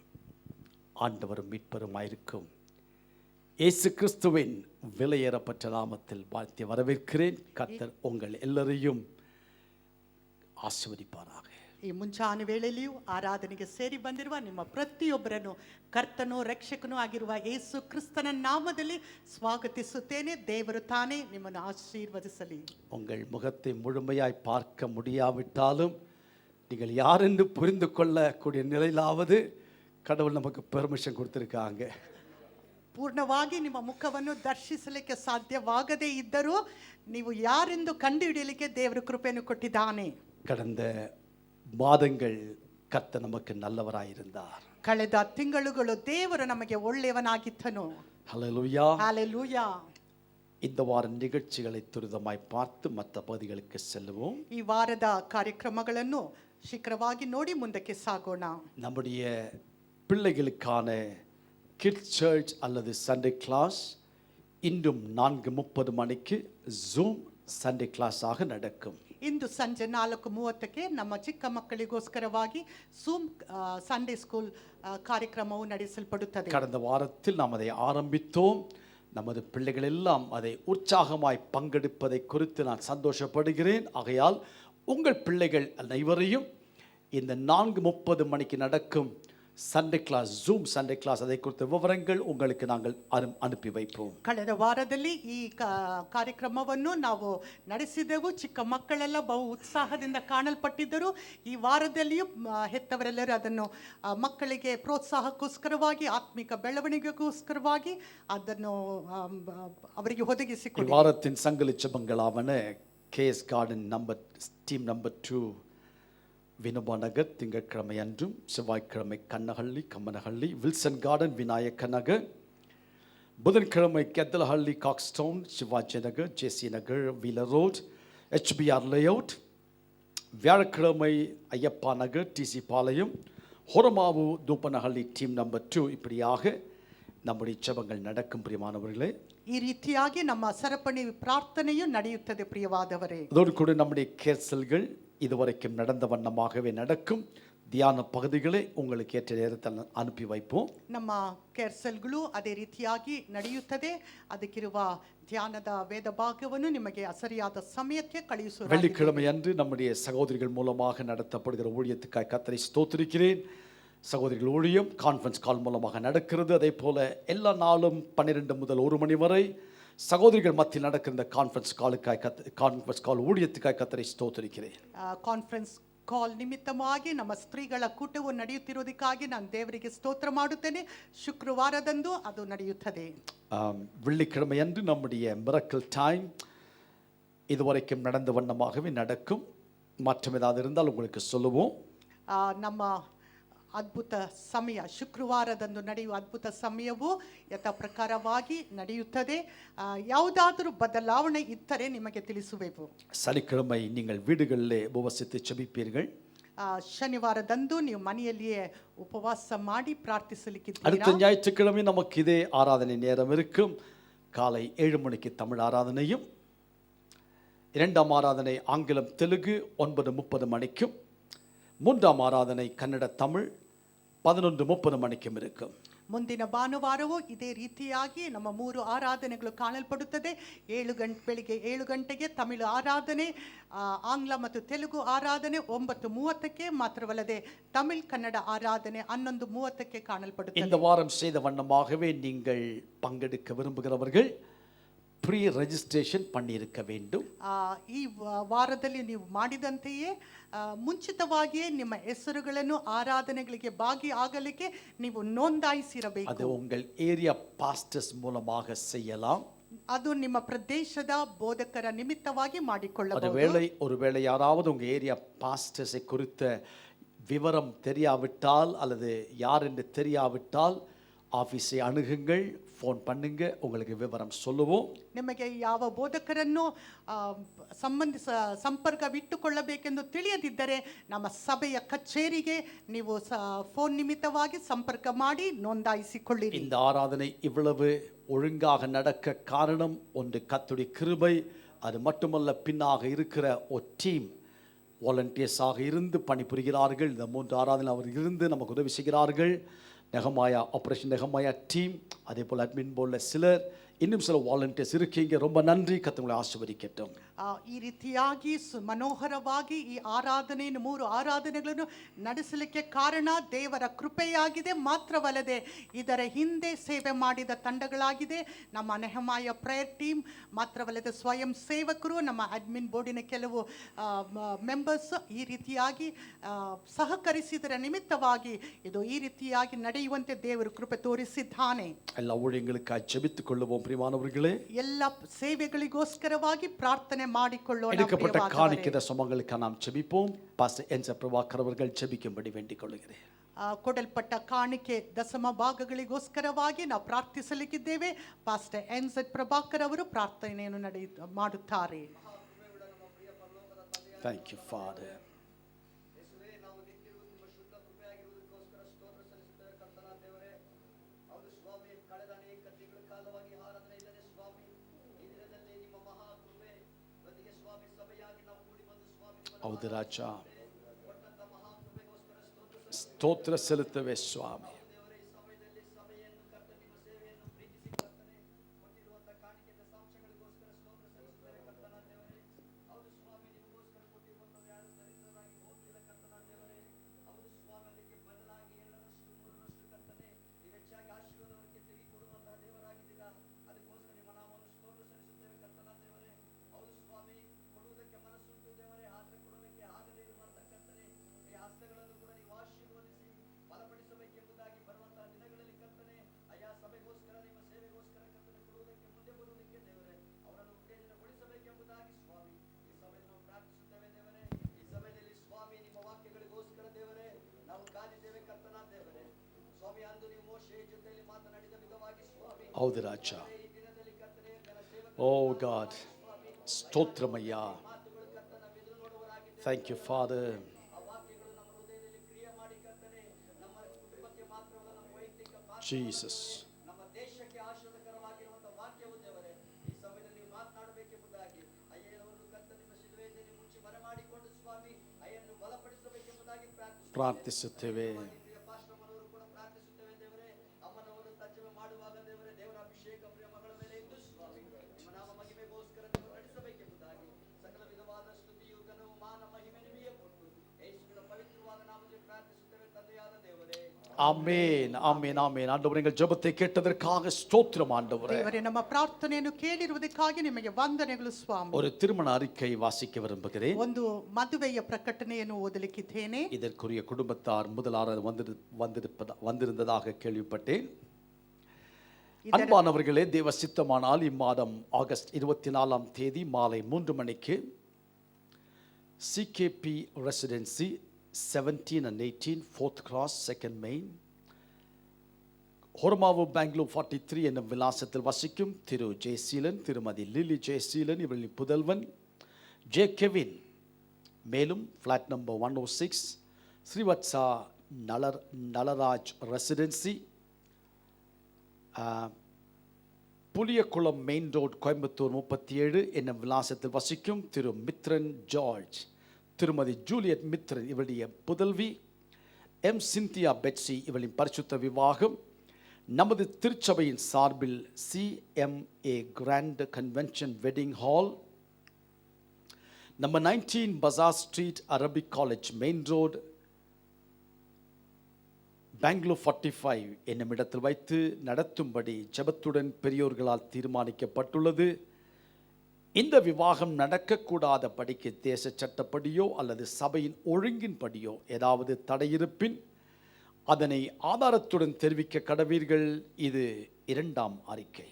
ஆண்டவரும் மீட்பருமாயிருக்கும் இயேசு கிறிஸ்துவின் விலையேறப்பட்ட நாமத்தில் வாழ்த்தி வரவேற்கிறேன். கர்த்தர் உங்கள் எல்லாரையும் ஆசீர்வதிப்பாராக. ಈ ಮುಂಚಾನೆ ವೇಳೆಯಲ್ಲಿಯೂ ಆರಾಧನೆಗೆ ಸೇರಿ ಬಂದಿರುವ ನಿಮ್ಮ ಪ್ರತಿಯೊಬ್ಬರನ್ನು ಕರ್ತನೂ ರಕ್ಷಕನೂ ಆಗಿರುವ ಯೇಸು ಕ್ರಿಸ್ತನ ನಾಮದಲ್ಲಿ ಸ್ವಾಗತಿಸುತ್ತೇನೆ. ದೇವರು ತಾನೇ ನಿಮ್ಮನ್ನು ಆಶೀರ್ವದಿಸಲಿ. உங்கள் முகத்தை முழுமையாய் பார்க்க முடியாவிட்டாலும் நீங்கள் யார் என்று புரிந்து கொள்ளக்கூடிய நிலையிலாவது கடவுள் நமக்கு பெர்மிஷன் கொடுத்திருக்காங்க. ಪೂರ್ಣವಾಗಿ ನಿಮ್ಮ ಮುಖವನ್ನು ದರ್ಶಿಸಲಿಕ್ಕೆ ಸಾಧ್ಯವಾಗದೇ ಇದ್ದರೂ ನೀವು ಯಾರೆಂದು ಕಂಡುಹಿಡಿಯಲಿಕ್ಕೆ ದೇವರು ಕೃಪೆಯನ್ನು ಕೊಟ್ಟಿದ್ದಾನೆ. கடந்த மாதங்கள் கர்த்தர் நமக்கு நல்லவராயிருந்தார். ಕಳೆದ ತಿಂಗಳುಗಳು ದೇವರು ನಮಗೆ ಒಳ್ಳೆಯವನಾಗಿದ್ದನು. ஹல்லேலூயா. ஹalleluya. இந்த வார நிகழ்ச்சிகளை துரிதமாய் பார்த்து மற்ற பகுதிகளுக்கு செல்லுவோம். ಈ ವಾರದ ಕಾರ್ಯಕ್ರಮಗಳನ್ನು ಶೀಘ್ರವಾಗಿ ನೋಡಿ ಮುಂದಕ್ಕೆ ಸಾಗೋಣ. நம்முடைய பிள்ளைகளுக்கான கிட்ஸ் சர்ச் அல்லது சண்டே கிளாஸ் இன்றும் 4:30 மணிக்கு ஜூம் சண்டே கிளாஸாக நடக்கும். ಇಂದು ಸಂಜೆ 4:30ಕ್ಕೆ ನಮ್ಮ ಚಿಕ್ಕ ಮಕ್ಕಳಿಗೋಸ್ಕರವಾಗಿ ಸೂಮ್ ಸಂಡೇ ಸ್ಕೂಲ್ ಕಾರ್ಯಕ್ರಮವು ನಡೆಸಲ್ಪಡುತ್ತದೆ. கடந்த வாரத்தில் நாம் அதை ஆரம்பித்தோம். நமது பிள்ளைகள் எல்லாம் அதை உற்சாகமாய் பங்கெடுப்பதை குறித்து நான் சந்தோஷப்படுகிறேன். ஆகையால் உங்கள் பிள்ளைகள் அனைவரையும் இந்த 4:30 மணிக்கு நடக்கும் Sunday class, Zoom Sunday class, அதை குறித்த விவரங்கள் உங்களுக்கு நாங்கள் அனுப்பி வைப்போம். ಕಳೆದ ವಾರದಲ್ಲಿ ಈ ಕಾರ್ಯಕ್ರಮವನ್ನು ನಾವು ನಡೆಸಿದೆವು. ಚಿಕ್ಕ ಮಕ್ಕಳೆಲ್ಲ ಬಹು ಉತ್ಸಾಹದಿಂದ ಕಾಣಲ್ಪಟ್ಟಿದ್ದರು. ಈ ವಾರದಲ್ಲಿಯೂ ಹೆತ್ತವರೆಲ್ಲರೂ ಅದನ್ನು ಮಕ್ಕಳಿಗೆ ಪ್ರೋತ್ಸಾಹಕ್ಕೋಸ್ಕರವಾಗಿ, ಆತ್ಮಿಕ ಬೆಳವಣಿಗೆಗೋಸ್ಕರವಾಗಿ ಅದನ್ನು ಅವರಿಗೆ ಒದಗಿಸಿಕೊಡಿ. வாரத்தின் சங்கிலி ஜெபங்களாவன KS garden team number 2 Vinoba Nagar திங்கட்கிழமை அன்றும், செவ்வாய்க்கிழமை கண்ணஹள்ளி கம்மனஹள்ளி வில்சன் கார்டன் விநாயக்க நகர், புதன்கிழமை கெத்தலஹள்ளி காக்ஸ்டவுன் சிவாஜி நகர் ஜேசி நகர் வீலர் ரோட் HBR லேஅவுட், வியாழக்கிழமை ஐயப்பா நகர் டிசி பாளையம் ஹொரமாவு தூப்பனஹள்ளி டீம் நம்பர் 2. இப்படியாக நம்முடைய ஜெபங்கள் நடக்கும் பிரியமானவர்களே. ಈ ರೀತಿಯಾಗಿ ನಮ್ಮ ಸರಪಣಿ ಪ್ರಾರ್ಥನೆಯು ನಡೆಯುತ್ತದೆ ಪ್ರಿಯವಾದವರೇ. அதோடு கூட நம்முடைய கேர்சல்கள் இதுவரைக்கும் நடந்த வண்ணமாகவே நடக்கும். தியான பகுதிகளை உங்களுக்கு ஏற்ற நேரத்தில் அனுப்பி வைப்போம். ನಮ್ಮ ಕೆರ್ಸಲ್ಗಳು ಅದೇ ರೀತಿಯಾಗಿ ನಡೆಯುತ್ತದೆ. ಅದಕ್ಕಿರುವ ಧ್ಯಾನದ ವೇದ ಭಾಗವನ್ನು ನಿಮಗೆ ಸರಿಯಾದ ಸಮಯಕ್ಕೆ ಕಳುಹಿಸುವ வெள்ளிக்கிழமை அன்று நம்முடைய சகோதரிகள் மூலமாக நடத்தப்படுகிற ஊழியத்துக்காய் கர்த்தரை ஸ்தோத்திரிக்கிறேன். சகோதரிகள் ஊழியம் கான்ஃபரன்ஸ் கால் மூலமாக நடக்கிறது. அதே போல எல்லா நாளும் 12 முதல் 1 மணி வரை சகோதரிகள் மத்தியில் நடக்கிற இந்த கான்ஃபரன்ஸ் கால் ஊழியத்துக்காய் கர்த்தரை ஸ்தோத்திரிக்கிறேன். ಕಾನ್ಫರೆನ್ಸ್ ಕಾಲ್ ನಿಮಿತ್ತವಾಗಿ ನಮ್ಮ ಸ್ತ್ರೀಗಳ ಕೂಟವು ನಡೆಯುತ್ತಿರುವುದಕ್ಕಾಗಿ ನಾನು ದೇವರಿಗೆ ಸ್ತೋತ್ರ ಮಾಡುತ್ತೇನೆ. ಶುಕ್ರವಾರದಂದು ಅದು ನಡೆಯುತ್ತದೆ. வெள்ளிக்கிழமை அன்று நம்முடைய மிரக்கல் டைம் இதுவரைக்கும் நடந்த வண்ணமாகவே நடக்கும். மாற்றம் ஏதாவது இருந்தால் உங்களுக்கு சொல்லுவோம். ನಮ್ಮ ಅದ್ಭುತ ಸಮಯ ಶುಕ್ರವಾರದಂದು ನಡೆಯುವ ಅದ್ಭುತ ಸಮಯವು ಯಥ ಪ್ರಕಾರವಾಗಿ ನಡೆಯುತ್ತದೆ. ಯಾವುದಾದರೂ ಬದಲಾವಣೆ ಇದ್ದರೆ ನಿಮಗೆ ತಿಳಿಸುವೆವು. சனிக்கிழமை நீங்கள் வீடுகளிலே உபவசித்து ஜெபிப்பீர்கள். ಶನಿವಾರದಂದು ನೀವು ಮನೆಯಲ್ಲಿಯೇ ಉಪವಾಸ ಮಾಡಿ ಪ್ರಾರ್ಥಿಸಲಿಕ್ಕಿದ್ದೀರಾ. அடுத்த ஞாயிற்றுக்கிழமை நமக்கு இதே ஆராதனை நேரம் இருக்கும். காலை 7 மணிக்கு தமிழ் ஆராதனையும், 2ஆம் ஆராதனை ஆங்கிலம் தெலுங்கு 9:30 மணிக்கும், 3ஆம் ஆராதனை கன்னட தமிழ் 11:30 மணிக்கும் இருக்கும். ಮುಂದಿನ ಭಾನುವಾರವೂ ಇದೇ ರೀತಿಯಾಗಿ ನಮ್ಮ 3 ಆರಾಧನೆಗಳು ಕಾಣಲ್ಪಡುತ್ತದೆ. ಬೆಳಿಗ್ಗೆ 7 ಗಂಟೆಗೆ ತಮಿಳು ಆರಾಧನೆ, ಆಂಗ್ಲ ಮತ್ತು ತೆಲುಗು ಆರಾಧನೆ 9:30ಕ್ಕೆ, ಮಾತ್ರವಲ್ಲದೆ ತಮಿಳ್ ಕನ್ನಡ ಆರಾಧನೆ 11:30ಕ್ಕೆ ಕಾಣಲ್ಪಡುತ್ತದೆ. இந்த வாரம் செய்த வண்ணமாகவே நீங்கள் பங்கெடுக்க விரும்புகிறவர்கள் ப்ரீ ரெஜிஸ்ட்ரேஷன் பண்ணியிருக்க வேண்டும். ಈ ವಾರದಲ್ಲಿ ನೀವು ಮಾಡಿದಂತೆಯೇ ಮುಂಚಿತವಾಗಿಯೇ ನಿಮ್ಮ ಹೆಸರುಗಳನ್ನು ಆರಾಧನೆಗಳಿಗೆ ಭಾಗಿಯಾಗಲಿಕ್ಕೆ ನೀವು ನೋಂದಾಯಿಸಿರಬೇಕು. அது உங்கள் ஏரியா பாஸ்டர்ஸ் மூலமாக செய்யலாம். ಅದು ನಿಮ್ಮ ಪ್ರದೇಶದ ಬೋಧಕರ ನಿಮಿತ್ತವಾಗಿ ಮಾಡಿಕೊಳ್ಳಬಹುದು. ஒருவேளை யாராவது உங்க ஏரியா பாஸ்டர்ஸை குறித்த விவரம் தெரியாவிட்டால் அல்லது யார் என்று தெரியாவிட்டால் ஆஃபீஸை அணுகுங்கள், ஃபோன் பண்ணுங்க, உங்களுக்கு விவரம் சொல்லுவோம். ನಿಮಗೆ ಯಾವ ಬೋಧಕರನ್ನು ಸಂಪರ್ಕವಿಟ್ಟುಕೊಳ್ಳಬೇಕೆಂದು ತಿಳಿಯದಿದ್ದರೆ ನಮ್ಮ ಸಭೆಯ ಕಚೇರಿಗೆ ನೀವು ಫೋನ್ ನಿಮಿತ್ತವಾಗಿ ಸಂಪರ್ಕ ಮಾಡಿ ನೋಂದಾಯಿಸಿಕೊಳ್ಳಿರಿ. இந்த ஆராதனை இவ்வளவு ஒழுங்காக நடக்க காரணம் ஒன்று கர்த்தருடைய கிருபை. அது மட்டுமல்ல, பின்னாக இருக்கிற ஒரு டீம் வாலண்டியர்ஸாக இருந்து பணிபுரிகிறார்கள். இந்த 3 ஆராதனை அவர் இருந்து நமக்கு உதவி செய்கிறார்கள். நெகமாயா, ஆபரேஷன் நெகமாயா டீம், அதே போல் அட்மின் போர்டில் சிலர், இன்னும் சில வாலண்டியர்ஸ் இருக்கீங்க. ரொம்ப நன்றி. கர்த்தர் உங்களை ஆசீர்வதிக்கட்டும். ಈ ರೀತಿಯಾಗಿ ಮನೋಹರವಾಗಿ ಈ ಆರಾಧನೆಯನ್ನು 3 ಆರಾಧನೆಗಳನ್ನು ನಡೆಸಲಿಕ್ಕೆ ಕಾರಣ ದೇವರ ಕೃಪೆಯಾಗಿದೆ. ಮಾತ್ರವಲ್ಲದೆ ಇದರ ಹಿಂದೆ ಸೇವೆ ಮಾಡಿದ ತಂಡಗಳಾಗಿದೆ. ನಮ್ಮ ನೆಹಮಾಯ ಪ್ರೇಯರ್ ಟೀಮ್, ಮಾತ್ರವಲ್ಲದೆ ಸ್ವಯಂ ಸೇವಕರು, ನಮ್ಮ ಅಡ್ಮಿನ್ ಬೋರ್ಡಿನ ಕೆಲವು ಮೆಂಬರ್ಸ್ ಈ ರೀತಿಯಾಗಿ ಸಹಕರಿಸಿದರ ನಿಮಿತ್ತವಾಗಿ ಇದು ಈ ರೀತಿಯಾಗಿ ನಡೆಯುವಂತೆ ದೇವರು ಕೃಪೆ ತೋರಿಸಿದ್ದಾನೆ. எல்லா ஊழியங்களுக்காக ஜெபித்துக் கொள்ளுவோம் பிரியமானவர்களே. ಎಲ್ಲ ಸೇವೆಗಳಿಗೋಸ್ಕರವಾಗಿ ಪ್ರಾರ್ಥನೆ ಮಾಡಿಕೊಳ್ಳೋಣ. எடுக்கப்பட்ட காணிக்கைத சுமங்களுக்காக நாம் ஜெபிப்போம். பாஸ்டர் என்ச பிரபாகர் அவர்கள் ஜெபிக்கும்படி வேண்டிக் கொள்கிறேன். ಕೊಡಲ್ಪಟ್ಟ ಕಾಣಿಕೆ ದಶಮ ಭಾಗಗಳಿಗೋಸ್ಕರವಾಗಿ ನಾವು ಪ್ರಾರ್ಥಿಸಲಿಕ್ಕಿದ್ದೇವೆ. ಪಾಸ್ಟರ್ ಎನ್.ಝೆಡ್ ಪ್ರಭಾಕರ್ ಅವರು ಪ್ರಾರ್ಥನೆಯನ್ನು ಮಾಡುತ್ತಾರೆ. Thank you, Father. ಹೌದು ರಾಜ, ಸ್ತೋತ್ರ ಸಲ್ಲುತ್ತವೆ ಸ್ವಾಮಿ. ಹೌದು ರಾಜ. ಓ ಗಾಡ್, ಸ್ತೋತ್ರಮಯ್ಯ. Thank you father. ಜೀಸಸ್. ನಮ್ಮ ದೇಶಕ್ಕೆ ಆಶೀರ್ವಾದಕರವಾಗಿರುವಂತಹ ವಾಕ್ಯವು ದೇವರೇ ಈ ಸಮಯದಲ್ಲಿ ಮಾತನಾಡಬೇಕೆಂಬುದಾಗಿ ಅಯ್ಯನವರು ಕರ್ತನಿಗೆ ಶಿಲುಬೆಯಲ್ಲಿ ಮುಚ್ಚಿ ಬರಮಾಡಿಕೊಂಡು ಸ್ವಾಮಿ ಅಯ್ಯನ್ನು ಬಲಪಡಿಸಬೇಕೆಂಬುದಾಗಿ ಪ್ರಾರ್ಥಿಸುತ್ತೇವೆ. ಪ್ರಾರ್ಥಿಸುತ್ತೇವೆ. ಪಾಸ್ಟರ್ಮನವರು ಕೂಡ ಪ್ರಾರ್ಥಿಸುತ್ತೇವೆ ದೇವರೇ. ಅಮ್ಮನವರು ತಜ್ಜಮೆ ಮಾಡುವಾಗ ದೇವರೇ ದೇವರ ಅಭಿಷೇಕ ಪ್ರಿಯ ಮಗಳ ಮೇಲೆ ಇದ್ದು ಸ್ವಾಮಿ ನಿಮ್ಮ ನಾಮ ಮಹಿಮೆಗೋಸ್ಕರ ದೇವರು ನಡೆಸಬೇಕೆಂಬುದಾಗಿ ಸಕಲ ವಿಧವಾದ ಸ್ತುತಿಯು ಘನವು ಮಾನ ಮಹಿಮೆ ನಿಮಗೆ ಕೊಟ್ಟು ಯೇಸುವಿನ ಪವಿತ್ರವಾದ ನಾಮದಲ್ಲಿ ಪ್ರಾರ್ಥಿಸುತ್ತೇವೆ ತಂದೆಯಾದ ದೇವರೇ. ஆமென், ஆமென், ஆமென். ஆண்டவரே, எங்கள் ஜெபத்தை கேட்டதற்காக ஸ்தோத்திரம் ஆண்டவரே. ದೇವರೇ, ನಮ್ಮ ಪ್ರಾರ್ಥನೆಯನ್ನು ಕೇಳಿರುವುದಕ್ಕಾಗಿ ನಿಮಗೆ ವಂದನೆಗಳು ಸ್ವಾಮಿ. ஒரு திருமண அறிக்கை வாசிக்க விரும்புகிறேன். ಒಂದು ಮದುವೆಯ ಪ್ರಕಟಣೆಯನ್ನು ಓದಲಿಕ್ಕಿದ್ದೇನೆ. இதற்குரிய குடும்பத்தார் முதலாவது வந்திருந்ததாக கேள்விப்பட்டேன். அன்பானவர்களே, தேவ சித்தமானால் இம்மாதம் ஆகஸ்ட் 24ஆம் தேதி மாலை 3 மணிக்கு CKB residency 17 and 18 4th Cross 2nd Main Hormavu Bangalore 43 என்னும் விலாசத்தில் வசிக்கும் திரு ஜெயசீலன், திருமதி லிலி ஜெயசீலன் இவர்களின் புதல்வன் ஜே கெவின், மேலும் flat number 106 Srivatsa Nalraj residency, Puliyakulam main road Coimbatore 37 என்னும் விலாசத்தில் வசிக்கும் திரு மித்ரன் ஜார்ஜ், திருமதி ஜூலியட் மித்ரன் இவருடைய புதல்வி எம் சிந்தியா பெட்சி இவளின் பரிசுத்த விவாகம் நமது திருச்சபையின் சார்பில் CMA grand convention wedding hall, number 19 bazaar street, Arabic college main road, Bangalore 45 என்னும் இடத்தில் வைத்து நடத்தும்படி ஜெபத்துடன் பெரியோர்களால் தீர்மானிக்கப்பட்டுள்ளது. இந்த விவாகம் நடக்கக்கூடாத படிக்கு தேச சட்டப்படியோ அல்லது சபையின் ஒழுங்கின்படியோ ஏதாவது தடையிருப்பின் அதனை ஆதாரத்துடன் தெரிவிக்க கடவீர்கள். இது 2ஆம் அறிக்கை.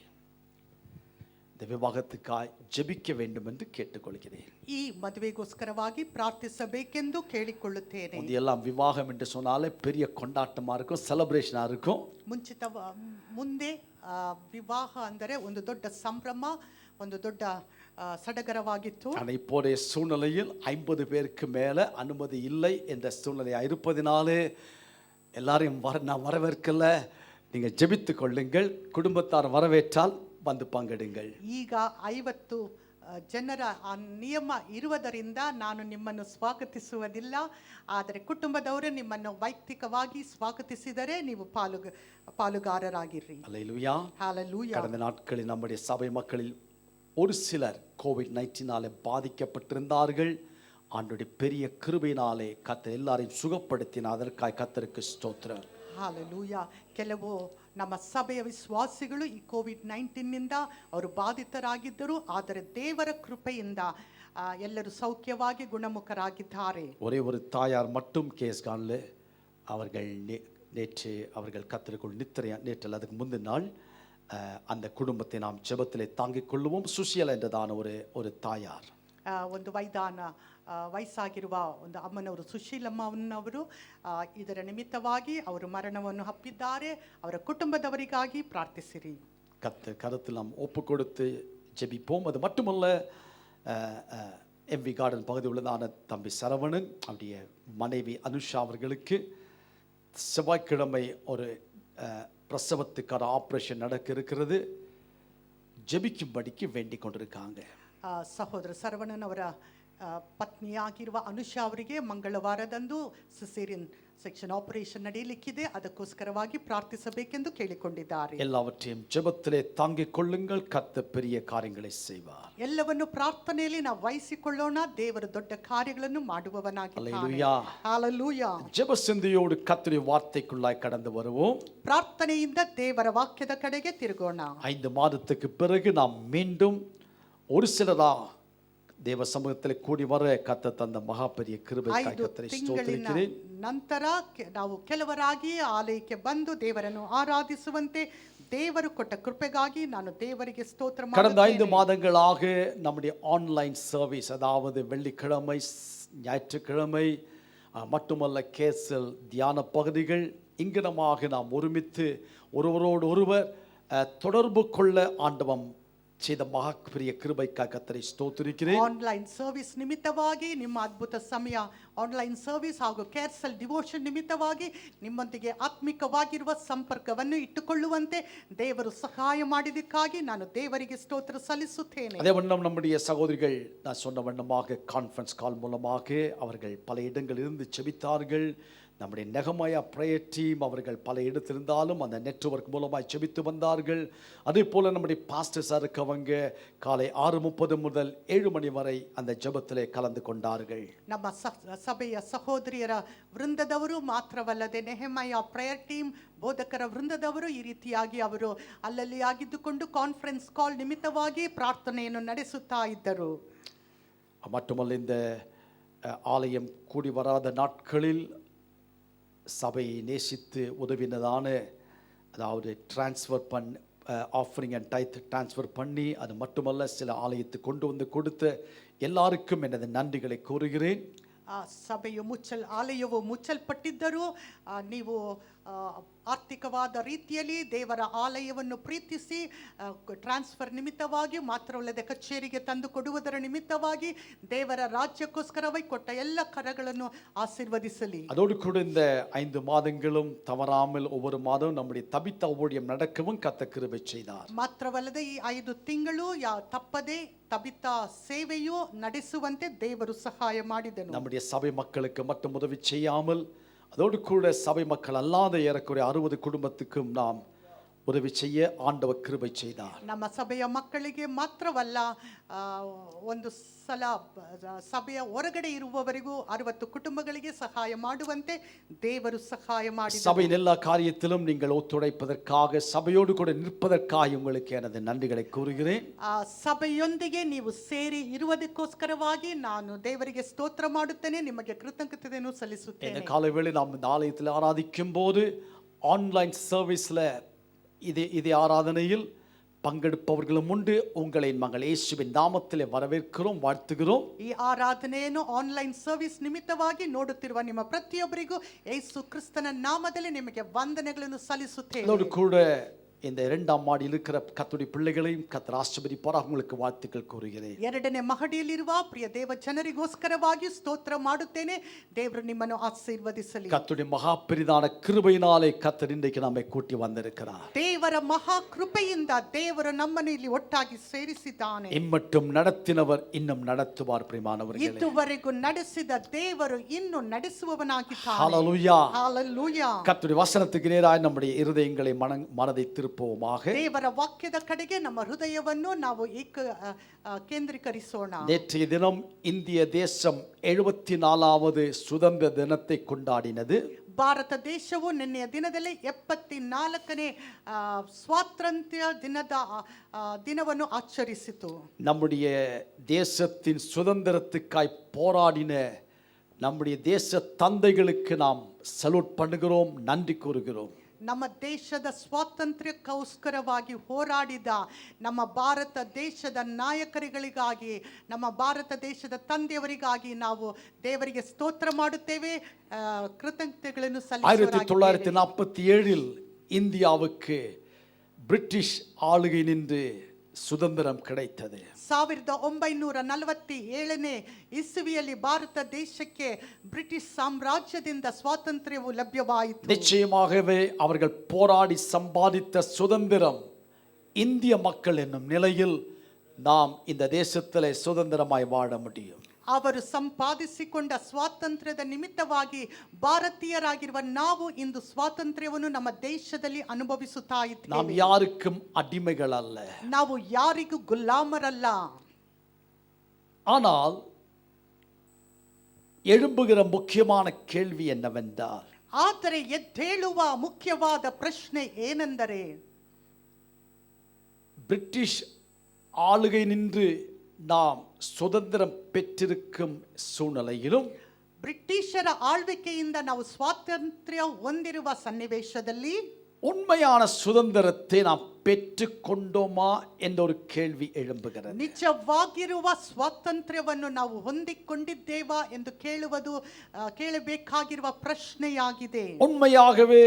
இந்த விவாகத்துக்காய் ஜெபிக்க வேண்டும் என்று கேட்டுக்கொள்கிறேன். ಈ ಮದುವೆಗೋಸ್ಕರವಾಗಿ ಪ್ರಾರ್ಥಿಸಬೇಕೆಂದು ಕೇಳಿಕೊಳ್ಳುತ್ತೇನೆ. இதெல்லாம் விவாகம் என்று சொன்னாலே பெரிய கொண்டாட்டமா இருக்கும், செலிப்ரேஷனா இருக்கும். ಮುಂದೆ ವಿವಾಹ ಅಂದರೆ ಒಂದು ದೊಡ್ಡ ಸಂಭ್ರಮ, ಒಂದು ದೊಡ್ಡ சடகரவாகிತ್ತು. ஆனால் இப்போதைய சூழ்நிலையில் 50 பேருக்கு மேலே அனுமதி இல்லை என்ற சூழ்நிலையாக இருப்பதினாலே எல்லாரையும் நான் வரவேற்கல. நீங்கள் ஜெபித்து கொள்ளுங்கள். குடும்பத்தார் வரவேற்றால் வந்து பங்கெடுங்கள். ಈಗ 50 ಜನರ ನಿಯಮ ಇರುವುದರಿಂದ ನಾನು ನಿಮ್ಮನ್ನು ಸ್ವಾಗತಿಸುವುದಿಲ್ಲ. ಆದರೆ ಕುಟುಂಬದವರು ನಿಮ್ಮನ್ನು ವೈಯಕ್ತಿಕವಾಗಿ ಸ್ವಾಗತಿಸಿದರೆ ನೀವು ಪಾಲುಗಾರರಾಗಿರ್ರಿ. அல்லேலூயா. ஹalleluya. கடந்த நாட்களில் நம்முடைய சபை மக்களில் ஒரு சிலர் கோவிட்-19 பாதிக்கப்பட்டிருந்தார்கள். ஆண்டுடைய பெரிய கிருபையினாலே கர்த்தர் எல்லாரையும் சுகப்படுத்தின. அதற்காக கர்த்தருக்கு ஸ்தோத்திரம். ಹಾಲೆಲೂಯಾ. ಕೆಲವು ನಮ್ಮ ಸಭೆಯ ವಿಶ್ವಾಸಿಗಳು ಈ ಕೋವಿಡ್-19 ಅವರು ಬಾಧಿತರಾಗಿದ್ದರು. ಆದರೆ ದೇವರ ಕೃಪೆಯಿಂದ ಎಲ್ಲರೂ ಸೌಖ್ಯವಾಗಿ ಗುಣಮುಖರಾಗಿದ್ದಾರೆ. ஒரே ஒரு தாயார் மட்டும் கேஸ் காணல. அவர்கள் நேற்று அவர்கள் கர்த்தருக்குள் நேற்று அதுக்கு முந்தின நாள் அந்த குடும்பத்தை நாம் ஜெபத்திலே தாங்கிக் கொள்ளுவோம். சுஷியல் என்றதான ஒரு தாயார், ಒಂದು ವಯಸ್ಸಾಗಿರುವ ಒಂದು ಅಮ್ಮನವರು ಸುಶೀಲಮ್ಮನವರು ಇದರ ನಿಮಿತ್ತವಾಗಿ ಅವರು ಮರಣವನ್ನು ಅಪ್ಪಿದ್ದಾರೆ. ಅವರ ಕುಟುಂಬದವರಿಗಾಗಿ ಪ್ರಾರ್ಥಿಸಿರಿ. கருத்தில் நாம் ஒப்பு கொடுத்து ஜெபிப்போம். அது மட்டுமல்ல, MV கார்டன் பகுதி உள்ளதான தம்பி சரவணன் அவருடைய மனைவி அனுஷா அவர்களுக்கு செவ்வாய்க்கிழமை ஒரு பிரசவத்துக்கான ஆப்ரேஷன் நடக்க இருக்கிறது. ஜெபிக்கும்படிக்கு வேண்டிக் கொண்டிருக்காங்க. ಸಹೋದರ ಸರವಣನ್ ಅವರ ಪತ್ನಿಯಾಗಿರುವ ಅನುಷಾ ಅವರಿಗೆ ಮಂಗಳವಾರದಂದು ಸಿಸೇರಿಯನ್ ಸೆಕ್ಷನ್ ಆಪರೇಷನ್ ನಡೆಯಲಿಕ್ಕಿದೆ. ಅದಕ್ಕೋಸ್ಕರವಾಗಿ ಪ್ರಾರ್ಥಿಸಬೇಕೆಂದು ಕೇಳಿಕೊಂಡಿದ್ದಾರೆ. எல்லாவற்றையும் ஜெபத்திலே தாங்கிக் கொள்ளுங்கள். கர்த்தர் பெரிய காரியங்களை செய்வார். ಎಲ್ಲವನ್ನು ಪ್ರಾರ್ಥನೆಯಲ್ಲಿ ನಾವು ವಹಿಸಿಕೊಳ್ಳೋಣ. ದೇವರು ದೊಡ್ಡ ಕಾರ್ಯಗಳನ್ನು ಮಾಡುವವನಾಗಿದ್ದಾನೆ. அல்லேலூயா. ஹalleluya. ஜெப சிந்தையோடு கர்த்தருடைய வார்த்தைக்குள்ளாய் கடந்து வருவோம். ಪ್ರಾರ್ಥನೆಯಿಂದ ದೇವರ ವಾಕ್ಯದ ಕಡೆಗೆ ತಿರುಗೋಣ. 5 மாதத்துக்கு பிறகு நாம் மீண்டும் ஒரு சிலரா தேவ சமூகத்தில் கூடி வர கர்த்தர் தந்த மகா பெரிய கிருபைக்காக கர்த்தரை ஸ்தோத்திரிக்கிறேன். ನಂತರ ನಾವು ಕೆಲವರಾಗಿ ಆಲಯಕ್ಕೆ ಬಂದು ದೇವರನ್ನು ಆರಾಧಿಸುವಂತೆ ದೇವರು ಕೊಟ್ಟ ಕೃಪೆಗಾಗಿ ನಾನು ದೇವರಿಗೆ ಸ್ತೋತ್ರ கடந்த 5 ಮಾಡುತ್ತೇನೆ. மாதங்களாக நம்முடைய ஆன்லைன் சர்வீஸ், அதாவது வெள்ளிக்கிழமை, ஞாயிற்றுக்கிழமை மட்டுமல்ல, கேசல் தியான பகுதிகள் இங்கிடமாக நாம் ஒருமித்து ஒருவரோடு ஒருவர் தொடர்பு கொள்ள ஆண்டவம் செய்த மகா பெரிய கிருபைக்காக கர்த்தரை ஸ்தோத்திரிக்கிறேன். ಆನ್ಲೈನ್ ಸರ್ವಿಸ್ ನಿಮಿತ್ತವಾಗಿ ನಿಮ್ಮ ಅದ್ಭುತ ಸಮಯ, ಆನ್ಲೈನ್ ಸರ್ವಿಸ್ ಹಾಗೂ ಕೇರ್ಸಲ್ ಡಿವೋಷನ್ ನಿಮಿತ್ತವಾಗಿ ನಿಮ್ಮೊಂದಿಗೆ ಆತ್ಮಿಕವಾಗಿರುವ ಸಂಪರ್ಕವನ್ನು ಇಟ್ಟುಕೊಳ್ಳುವಂತೆ ದೇವರು ಸಹಾಯ ಮಾಡಿದಕ್ಕಾಗಿ ನಾನು ದೇವರಿಗೆ ಸ್ತೋತ್ರ ಸಲ್ಲಿಸುತ್ತೇನೆ. அதே வண்ணம் நம்முடைய சகோதரிகள் நான் சொன்ன வண்ணமாக கான்ஃபரன்ஸ் கால் மூலமாக அவர்கள் பல இடங்களில் இருந்து ஜெபித்தார்கள். நம்முடைய நெகமாயா பிரேயர் டீம் அவர்கள் பல இடத்திலிருந்தாலும் அந்த நெட்வொர்க் மூலமாய் ஜெபித்து வந்தார்கள். அதே போல் நம்முடைய பாஸ்டர்ஸ் இருக்கவங்க காலை 6:30 முதல் 7 மணி வரை அந்த ஜெபத்திலே கலந்து கொண்டார்கள். ನಮ್ಮ ಸಭೆಯ ಸಹೋದರಿಯರ ವೃಂದದವರು ಮಾತ್ರವಲ್ಲದೆ ನೆಹೆಮಾಯ ಪ್ರೇಯರ್ ಟೀಮ್ ಬೋಧಕರ ವೃಂದದವರು ಈ ರೀತಿಯಾಗಿ ಅವರು ಅಲ್ಲಲ್ಲಿ ಆಗಿದ್ದುಕೊಂಡು ಕಾನ್ಫರೆನ್ಸ್ ಕಾಲ್ ನಿಮಿತ್ತವಾಗಿ ಪ್ರಾರ್ಥನೆಯನ್ನು ನಡೆಸುತ್ತಾ ಇದ್ದರು. மட்டுமல்ல, இந்த ஆலயம் கூடி வராத நாட்களில் சபையை நேசித்து உதவினதான, அதாவது transfer offering and tithe transfer பண்ணி, அது மட்டுமல்ல சில ஆலயத்துக்கு கொண்டு வந்து கொடுத்த எல்லாருக்கும் எனது நன்றிகளை கூறுகிறேன். ಸಭೆಯು ಆಲಯವು ಮುಚ್ಚಲ್ಪಟ್ಟಿದ್ದರೂ ನೀವು ಆರ್ಥಿಕವಾದ ರೀತಿಯಲ್ಲಿ ದೇವರ ಆಲಯವನ್ನು ಪ್ರೀತಿಸಿ ಟ್ರಾನ್ಸ್ಫರ್ ನಿಮಿತ್ತವಾಗಿ ಮಾತ್ರವಲ್ಲದೆ ಕಚೇರಿಗೆ ತಂದು ಕೊಡುವುದರ ನಿಮಿತ್ತವಾಗಿ ದೇವರ ರಾಜ್ಯಕ್ಕೋಸ್ಕರವಾಗಿ ಕೊಟ್ಟ ಎಲ್ಲ ಕರಗಳನ್ನು ಆಶೀರ್ವದಿಸಲಿ. அதோடு கூட இந்த 5 மாதங்களும் தவறாமல் ஒவ்வொரு மாதம் நம்முடைய தபித்தா ஊழியம் நடக்கவும் கர்த்தர் கிருபை செய்தார். ಮಾತ್ರವಲ್ಲದೆ ಈ 5 ತಿಂಗಳು ತಪ್ಪದೆ ತಬಿತಾ ಸೇವೆಯು ನಡೆಸುವಂತೆ ದೇವರು ಸಹಾಯ ಮಾಡಿದನು. நம்முடைய சபை மக்களுக்கு மட்டும் உதவி செய்யாமல் அதோடு கூட சபை மக்கள் அல்லாத ஏறக்குறைய 60 குடும்பத்துக்கும் நாம் உதவி செய்ய ஆண்டவர் கிருபை செய்தார். ನಮ್ಮ ಸಭೆಯ ಮಕ್ಕಳಿಗೆ ಮಾತ್ರವಲ್ಲ, ಒಂದು ಸಲ ಸಭೆಯ ಹೊರಗಡೆ ಇರುವವರಿಗೂ 60 ಕುಟುಂಬಗಳಿಗೆ ಸಹಾಯ ಮಾಡುವಂತೆ ದೇವರು ಸಹಾಯ ಮಾಡಿದರು. சபையின் எல்லா காரியத்திலும் நீங்கள் ஒத்துழைப்பதற்காக, சபையோடு கூட நிற்பதற்காக உங்களுக்கு எனது நன்றிகளை கூறுகிறேன். ಸಭೆಯೊಂದಿಗೆ ನೀವು ಸೇರಿ ಇರುವುದಕ್ಕೋಸ್ಕರವಾಗಿ ನಾನು ದೇವರಿಗೆ ಸ್ತೋತ್ರ ಮಾಡುತ್ತೇನೆ, ನಿಮಗೆ ಕೃತಜ್ಞತೆಯನ್ನು இந்த ಸಲ್ಲಿಸುತ್ತೇನೆ. காலைவேளை நாம் இந்த ஆலயத்தில் ஆராதிக்கும் போது ஆன்லைன் சர்வீஸில் இதே ஆராதனையில் பங்கெடுப்பவர்களும் உண்டு. உங்களை மகள் இயேசுவின் நாமத்திலே வரவேற்கிறோம், வாழ்த்துகிறோம். ಈ ಆರಾಧನೆಯನ್ನು ಆನ್ಲೈನ್ ಸರ್ವಿಸ್ ನಿಮಿತ್ತವಾಗಿ ನೋಡುತ್ತಿರುವ ನಿಮ್ಮ ಪ್ರತಿಯೊಬ್ಬರಿಗೂ ಯೇಸು ಕ್ರಿಸ್ತನ ನಾಮದಲ್ಲಿ ನಿಮಗೆ ವಂದನೆಗಳನ್ನು ಸಲ್ಲಿಸುತ್ತೇನೆ. அதோடு கூட இந்த 2ஆம் மாடியில் இருக்கிற கர்த்தருடைய பிள்ளைகளையும் கர்த்தர் ஆசீர்வதிப்பாராக உங்களுக்கு வாழ்த்துக்கள் கூறுகிறேன். 2ನೇ ಮಹಡಿಯಲ್ಲಿರುವ ಪ್ರಿಯ ದೇವ ಜನರಿಗೋಸ್ಕರವಾಗಿ ಸ್ತೋತ್ರ ಮಾಡುತ್ತೇನೆ. ದೇವರು ನಿಮ್ಮನ್ನು ಆಶೀರ್ವದಿಸಲಿ. கர்த்தருடைய மகா பெரிதான கிருபையினாலே கர்த்தர் இன்றைக்கு நம்மை கூட்டி வந்திருக்கிறார். ದೇವರ ಮಹಾ ಕೃಪೆಯಿಂದ ದೇವರು ನಮ್ಮನ್ನು ಇಲ್ಲಿ ಒಟ್ಟಾಗಿ ಸೇರಿಸಿದ್ದಾನೆ. இம்மட்டும் நடத்தினவர் இன்னும் நடத்துவார். பிரியமானவர்களே, ಇದುವರೆಗೂ ನಡೆಸಿದ ದೇವರು ಇನ್ನು ನಡೆಸುವವನಾಗಿದ್ದಾನೆ. ஹல்லேலூயா. ಹಲ್ಲೆಲೂಯಾ. கர்த்தருடைய வசனத்துக்கு நேராக நம்முடைய இருதயங்களை மனதை திருப்புவோமாக. ದೇವರ ವಾಕ್ಯದ ಕಡೆಗೆ ನಮ್ಮ ಹೃದಯವನ್ನು ನಾವು ಕೇಂದ್ರೀಕರಿಸೋಣ. நேற்றைய தினம் இந்திய தேசம் 74வது சுதந்திர தினத்தை கொண்டாடினது. ಭಾರತ ದೇಶವು ನಿನ್ನೆಯ ದಿನದಲ್ಲಿ 74ನೇ ಸ್ವಾತಂತ್ರ್ಯ ದಿನವನ್ನು ಆಚರಿಸಿತು. நம்முடைய தேசத்தின் சுதந்திரத்துக்காய் போராடின நம்முடைய தேச தந்தைகளுக்கு நாம் சல்யூட் பண்ணுகிறோம், நன்றி கூறுகிறோம். ನಮ್ಮ ದೇಶದ ಸ್ವಾತಂತ್ರ್ಯಕ್ಕೋಸ್ಕರವಾಗಿ ಹೋರಾಡಿದ ನಮ್ಮ ಭಾರತ ದೇಶದ ನಾಯಕರುಗಳಿಗಾಗಿ, ನಮ್ಮ ಭಾರತ ದೇಶದ ತಂದೆಯವರಿಗಾಗಿ ನಾವು ದೇವರಿಗೆ ಸ್ತೋತ್ರ ಮಾಡುತ್ತೇವೆ, ಕೃತಜ್ಞತೆಗಳನ್ನು ಸಲ್ಲಿಸುತ್ತೇವೆ. 1947 இந்தியாவுக்கு பிரிட்டிஷ் ஆளுகை நின்று சுதந்திரம் கிடைத்தது. 1947ನೇ ಇಸವಿಯಲ್ಲಿ ಭಾರತ ದೇಶಕ್ಕೆ ಬ್ರಿಟಿಷ್ ಸಾಮ್ರಾಜ್ಯದಿಂದ ಸ್ವಾತಂತ್ರ್ಯವು ಲಭ್ಯವಾಯಿತು. நிச்சயமாகவே அவர்கள் போராடி சம்பாதித்த சுதந்திரம் இந்திய மக்கள் என்னும் நிலையில் நாம் இந்த தேசத்திலே சுதந்திரமாய் வாழ முடியும். ಅವರು ಸಂಪಾದಿಸಿಕೊಂಡ ಸ್ವಾತಂತ್ರ್ಯದ ನಿಮಿತ್ತವಾಗಿ ಭಾರತೀಯರಾಗಿರುವ ನಾವು ಇಂದು ಸ್ವಾತಂತ್ರ್ಯವನ್ನು ನಮ್ಮ ದೇಶದಲ್ಲಿ ಅನುಭವಿಸುತ್ತಾ நாம் ಇದ್ದೇವೆ. யாருக்கும் அடிமைகள் அல்ல. ನಾವು ಯಾರಿಗೂ ಗುಲಾಮರಲ್ಲ. ஆனால் எழும்புகிற முக்கியமான கேள்வி என்னவென்றால், ಆದರೆ ಎದ್ದೇಳುವ ಮುಖ್ಯವಾದ ಪ್ರಶ್ನೆ ಏನೆಂದರೆ, பிரிட்டிஷ் ஆளுகை நின்று நாம் சுதந்திரம் பெற்றிருக்கும் சூழ்நிலையிலும் ಬ್ರಿಟಿಷರ ಆಳ್ವಿಕೆಯಿಂದ ನಾವು ಸ್ವಾತಂತ್ರ್ಯ ಹೊಂದಿರುವ ಸನ್ನಿವೇಶದಲ್ಲಿ உண்மையான சுதந்திரத்தை நாம் பெற்றுக்கொண்டோமா என்ற ஒரு கேள்வி எழும்புகிறது. ನಿಜವಾಗಿರುವ ಸ್ವಾತಂತ್ರ್ಯವನ್ನು ನಾವು ಹೊಂದಿಕೊಂಡಿದ್ದೇವಾ ಎಂದು ಕೇಳಬೇಕಾಗಿರುವ ಪ್ರಶ್ನೆಯಾಗಿದೆ. உண்மையாகவே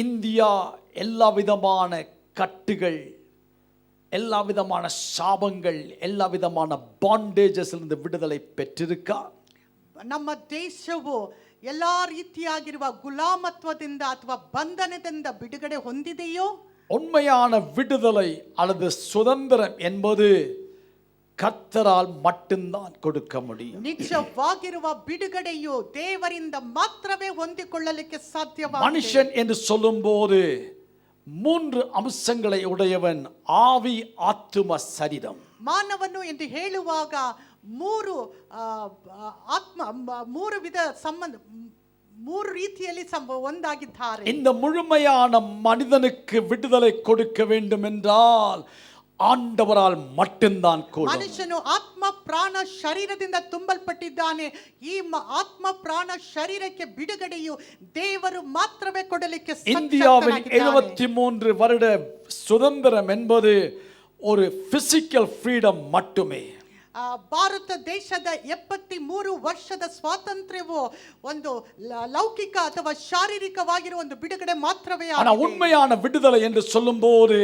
இந்தியா எல்லா விதமான கட்டுகள், எல்லா விதமான சாபங்கள், எல்லா விதமான பாண்டேஜஸ் இருந்து விடுதலை பெற்றிருக்கா? ನಮ್ಮ ದೇಶವು ಎಲ್ಲಾ ರೀತಿಯಾಗಿರುವ ಗುಲಾಮತ್ವದಿಂದ ಅಥವಾ ಬಂಧನದಿಂದ ಬಿಡುಗಡೆ ಹೊಂದಿದೆಯೋ? உண்மையான விடுதலை அல்லது சுதந்திரம் என்பது கர்த்தரால் மட்டும்தான் கொடுக்க முடியும். ನಿಜವಾಗಿರುವ ಬಿಡುಗಡೆಯು ದೇವರಿಂದ ಮಾತ್ರವೇ ಹೊಂದಿಕೊಳ್ಳಲಿಕ್ಕೆ ಸಾಧ್ಯವಾಗಿದೆ. மனுஷன் என்று சொல்லும்போது 3 அம்சங்களை உடையவன்: ஆவி, ஆத்தும, சரீரம். ಮಾನವನು ಎಂದು ಹೇಳುವಾಗ ಮೂರು ವಿಧ ಸಂಬಂಧ, 3 ರೀತಿಯಲ್ಲಿ ಒಂದಾಗಿದ್ದಾರೆ. இந்த முழுமையான மனிதனுக்கு விடுதலை கொடுக்க வேண்டும் என்றால் ஆண்டவரால் மட்டும்தான் கூடும். ಮನುಷ್ಯನು ಆತ್ಮ ಪ್ರಾಣ ಶರೀರದಿಂದ ತುಂಬಲ್ಪಟ್ಟಿದ್ದಾನೆ. ಈ ಆತ್ಮ ಪ್ರಾಣ ಶರೀರಕ್ಕೆ ಬಿಡುಗಡೆಯು ದೇವರು ಮಾತ್ರವೇ ಕೊಡಲಿಕ್ಕೆ இந்தியாவின் 73 வருட சுதந்திரம் என்பது ஒரு பிசிக்கல் ஃப்ரீடம் மட்டுமே. ಭಾರತ ದೇಶದ 73 ವರ್ಷದ ಸ್ವಾತಂತ್ರ್ಯವು ಒಂದು ಲೌಕಿಕ ಅಥವಾ ಶಾರೀರಿಕವಾಗಿರುವ ಒಂದು ಬಿಡುಗಡೆ ಮಾತ್ರವೇ. ஆனா உண்மையான விடுதலை என்று சொல்லும்போது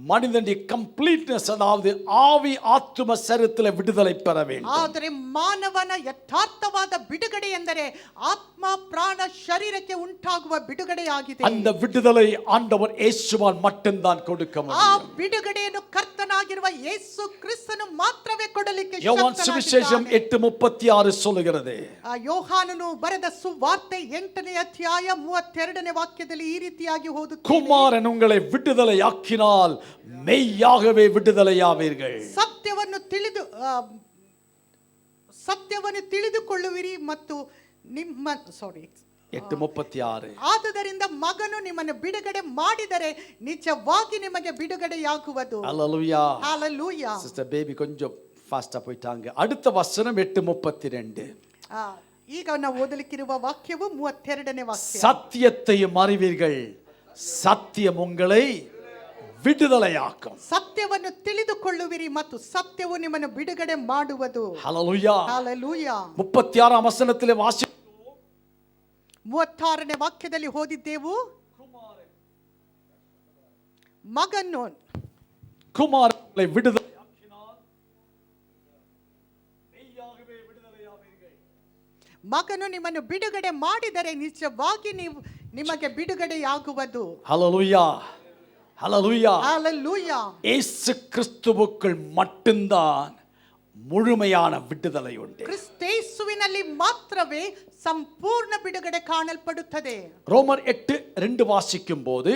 மனிதனுடைய கம்ப்ளீட்னஸ், அதாவது ஆவி, ஆத்தும, சரீரத்தில் விடுதலை பெற வேண்டும். ಆದರೆ ಮಾನವನ ಯಥಾರ್ಥವಾದ ಬಿಡುಗಡೆ ಎಂದರೆ ಆತ್ಮ ಪ್ರಾಣ ಶರೀರಕ್ಕೆ ಉಂಟಾಗುವ ಬಿಡುಗಡೆಯಾಗಿದೆ. அந்த விடுதலை ஆண்டவர் இயேசுவால் மட்டும்தான் கொடுக்க ಆ முடியும். ಬಿಡುಗಡೆಯನ್ನು ಕರ್ತನಾಗಿರುವ ಯೇಸು ಕ್ರಿಸ್ತನು ಮಾತ್ರವೇ ಕೊಡಲಿಕ್ಕೆ யோவான் சுவிசேஷம் 8:36 சொல்லுகிறது. ಯೋಹಾನನು ಬರೆದ ಸುವಾರ್ತೆ 8ನೇ ಅಧ್ಯಾಯ 32ನೇ ವಾಕ್ಯದಲ್ಲಿ ಈ ರೀತಿಯಾಗಿ ಓದುತ್ತೇವೆ. குமாரன் உங்களை விடுதலையாக்கினால் மெய்யாகவே விடுதலையாவீர்கள். ಸತ್ಯವನ್ನು ತಿಳಿದುಕೊಳ್ಳುವಿರಿ ಮತ್ತು ನಿಮ್ಮ 8:36. ಆದುದರಿಂದ ಮಗನು ನಿಮ್ಮನ್ನು ಬಿಡುಗಡೆ ಮಾಡಿದರೆ ನಿಜವಾಗಿ ನಿಮಗೆ ಬಿಡುಗಡೆಯಾಗುವುದು. ஹல்லேலூயா. ஹalleluya. சிஸ்டர் பேபி கொஞ்சம் ஃபாஸ்டா போயிட்டாங்க. அடுத்த வசனம் 8:32. ಈಗ ನಾವು ಓದಲಿಕ್ಕಿರುವ ವಾಕ್ಯವು 32ನೇ ವಾಕ್ಯ. சத்தியத்தையும் அறிவீர்கள், சத்தியம் உங்களை விடுதலையாக்கும். ಸತ್ಯವನ್ನು ತಿಳಿದುಕೊಳ್ಳುವಿರಿ ಮತ್ತು ಸತ್ಯವು ನಿಮ್ಮನ್ನು ಬಿಡುಗಡೆ ಮಾಡುವುದು. ஹல்லேலூயா. ಹalleluya. 36 வசனத்திலே வாசி 36ನೇ ವಾಕ್ಯದಲ್ಲಿ ಓದಿದ್ದೆವು. ಮಗನು குமாரனை விடுதலையாக்கினால் மெய்யாகவே விடுதலையாவீர்கள். ಮಗನು ನಿಮ್ಮನ್ನು ಬಿಡುಗಡೆ ಮಾಡಿದರೆ ನಿಜವಾಗಿ ನಿಮಗೆ ಬಿಡುಗಡೆಯಾಗುವುದು. ஹல்லேலூயா. ஹல்லேலூயா. ஹalleluya. இயேசு கிறிஸ்துவுக்குள் மட்டும்தான் முழுமையான விடுதலை உண்டு. ಕ್ರಿಸ್ತೇಸುವಿನಲ್ಲಿ ಮಾತ್ರವೇ ಸಂಪೂರ್ಣ ಬಿಡುಗಡೆ ಕಾಣಲ್ಪಡುತ್ತದೆ. ரோமர் 8:2 வாசிக்கும் போது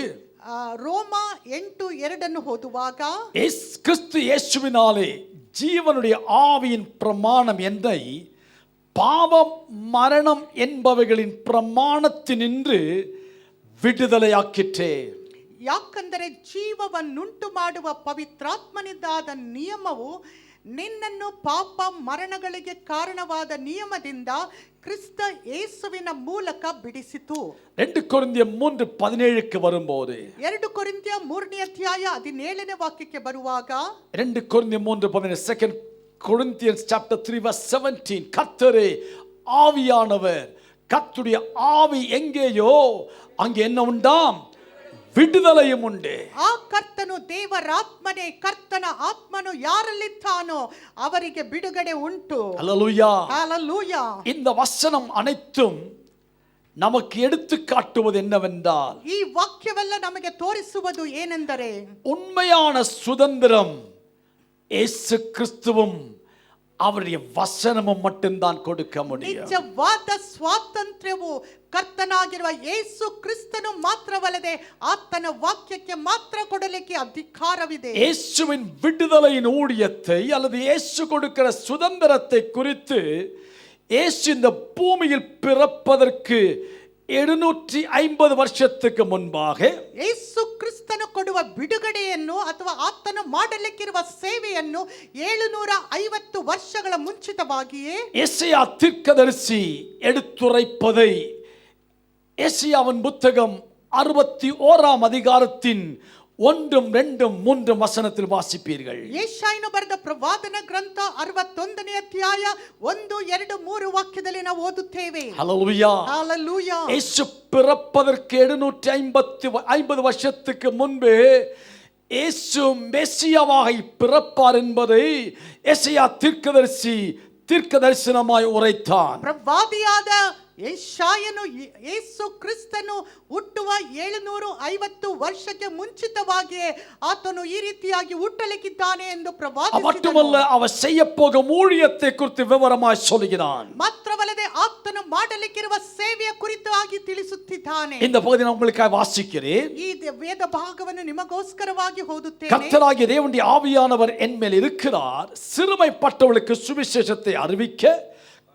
ರೋಮ 8:2 ಓದುವಾಗ கிறிஸ்து இயேசுவினாலே ஜீவனுடைய ஆவியின் பிரமாணம் என்னை பாவம் மரணம் என்பவைகளின் பிரமாணத்தினின்று விடுதலையாக்கிற்றே. ಯಾಕಂದರೆ ಜೀವವನ್ನುಂಟು ಮಾಡುವ ಪವಿತ್ರಾತ್ಮನಿಂದಾದ ನಿಯಮವು ನಿನ್ನನ್ನು ಪಾಪ ಮರಣಗಳಿಗೆ ಕಾರಣವಾದ ನಿಯಮದಿಂದ ಕ್ರಿಸ್ತ ಯೇಸುವಿನ ಮೂಲಕ ಬಿಡಿಸಿತು. 2 கொரிந்தியர் 3:17 வரும்போது 2 ಕೊರಿಂಥ್ಯ 3ನೇ ಅಧ್ಯಾಯ 17ನೇ ವಾಕ್ಯಕ್ಕೆ ಬರುವಾಗ 2 கொரிந்தியர் 3:17 2 Corinthians chapter 3 verse 17 கர்த்தரே ஆவியானவர். கர்த்தருடைய ஆவி எங்கேயோ அங்கே என்ன உண்டாம்? விடுதலையும் உண்டு. ಆ ಕರ್ತನು ದೇವರಾತ್ಮನೇ, ಕರ್ತನ ಆತ್ಮನು ಯಾರಲ್ಲಿದ್ದಾನೋ ಅವರಿಗೆ ಬಿಡುಗಡೆ ಉಂಟು. ஹல்லேலூயா. ஹalleluya. இந்த வசனம் அனைத்தும் நமக்கு எடுத்து காட்டுவது என்னவென்றால், ಈ ವಾಕ್ಯವೆಲ್ಲ ನಮಗೆ ತೋರಿಸುವುದು ಏನೆಂದರೆ உண்மையான சுதந்திரம் இயேசு கிறிஸ்துவும் அவருடைய வசனமும் மட்டும்தான் கொடுக்க முடியும். ನಿಜವಾದ ಸ್ವಾತಂತ್ರ್ಯವು ಕರ್ತನಾಗಿರುವ ಯೇಸು ಕ್ರಿಸ್ತನು ಮಾತ್ರವಲ್ಲದೆ ಆತನ ವಾಕ್ಯಕ್ಕೆ ಮಾತ್ರ ಕೊಡಲಿಕ್ಕೆ ಅಧಿಕಾರವಿದೆ. இயேசுவின் விடுதலையின் ஊழியத்தை அல்லது இயேசு கொடுக்கிற சுதந்திரத்தை குறித்து இயேசு இந்த பூமியில் பிறப்பதற்கு 750 வருஷத்துக்கு முன்பாக ಯೇಸು ಕ್ರಿಸ್ತನು ಕೊಡುವ ಬಿಡುಗಡೆಯನ್ನು ಅಥವಾ ಆತನು ಮಾಡಲಿಕ್ಕಿರುವ ಸೇವೆಯನ್ನು 750 ವರ್ಷಗಳ ಮುಂಚಿತವಾಗಿಯೇ எசேயா தீர்க்கதரிசி எடுத்துரைப்பதை எசேயாவின் புத்தகம் 61ஆம் அதிகாரத்தின் 1, 2, 3 வசனத்தில் வாசிப்பீர்கள். ಯೆಶಾಯನು ಬರೆದ ಪ್ರವಾದನ ಗ್ರಂಥ 61ನೇ ಅಧ್ಯಾಯ 1, 2, 3 ವಾಕ್ಯದಲ್ಲಿ ನಾವು ಓದುತ್ತೇವೆ. ஹல்லேலூயா. ஹalleluya. இயேசு பிறப்பதற்கு 750 வருஷத்துக்கு முன்பு இயேசு மெசியாவாக பிறப்பார் என்பதை எசேயா தீர்க்கதரிசி தீர்க்க தரிசனமாய் உரைத்தான். ಪ್ರವಾದಿಯಾದ ಯೆಶಾಯನು ಯೇಸು ಕ್ರಿಸ್ತನು ಹುಟ್ಟುವ 750 ವರ್ಷಕ್ಕೆ ಮುಂಚಿತವಾಗಿಯೇ ಆತನು ಈ ರೀತಿಯಾಗಿ ಹುಟ್ಟಲಿಕ್ಕಿದ್ದಾನೆ ಎಂದು ಪ್ರವಾದಿಸಿದನು. மட்டுமல்ல, அவர் செய்ய போகும் ஊழியத்தை குறித்து விவரமாய் சொல்கிறான். ಮಾತ್ರವಲ್ಲದೆ ಆತನು ಮಾಡಲಿಕ್ಕಿರುವ ಸೇವೆಯ ಕುರಿತಾಗಿ ತಿಳಿಸುತ್ತಿದ್ದಾನೆ. இந்த பகுதியை நான் உங்களுக்காக வாசிக்கிறேன். ಈ ವೇದ ಭಾಗವನ್ನು ನಿಮಗೋಸ್ಕರವಾಗಿ ಓದುತ್ತೇನೆ. கர்த்தராகிய தேவனுடைய ஆவியானவர் என் மேல் இருக்கிறார், சிறுமைப்பட்டவர்களுக்கு சுவிசேஷத்தை அறிவிக்க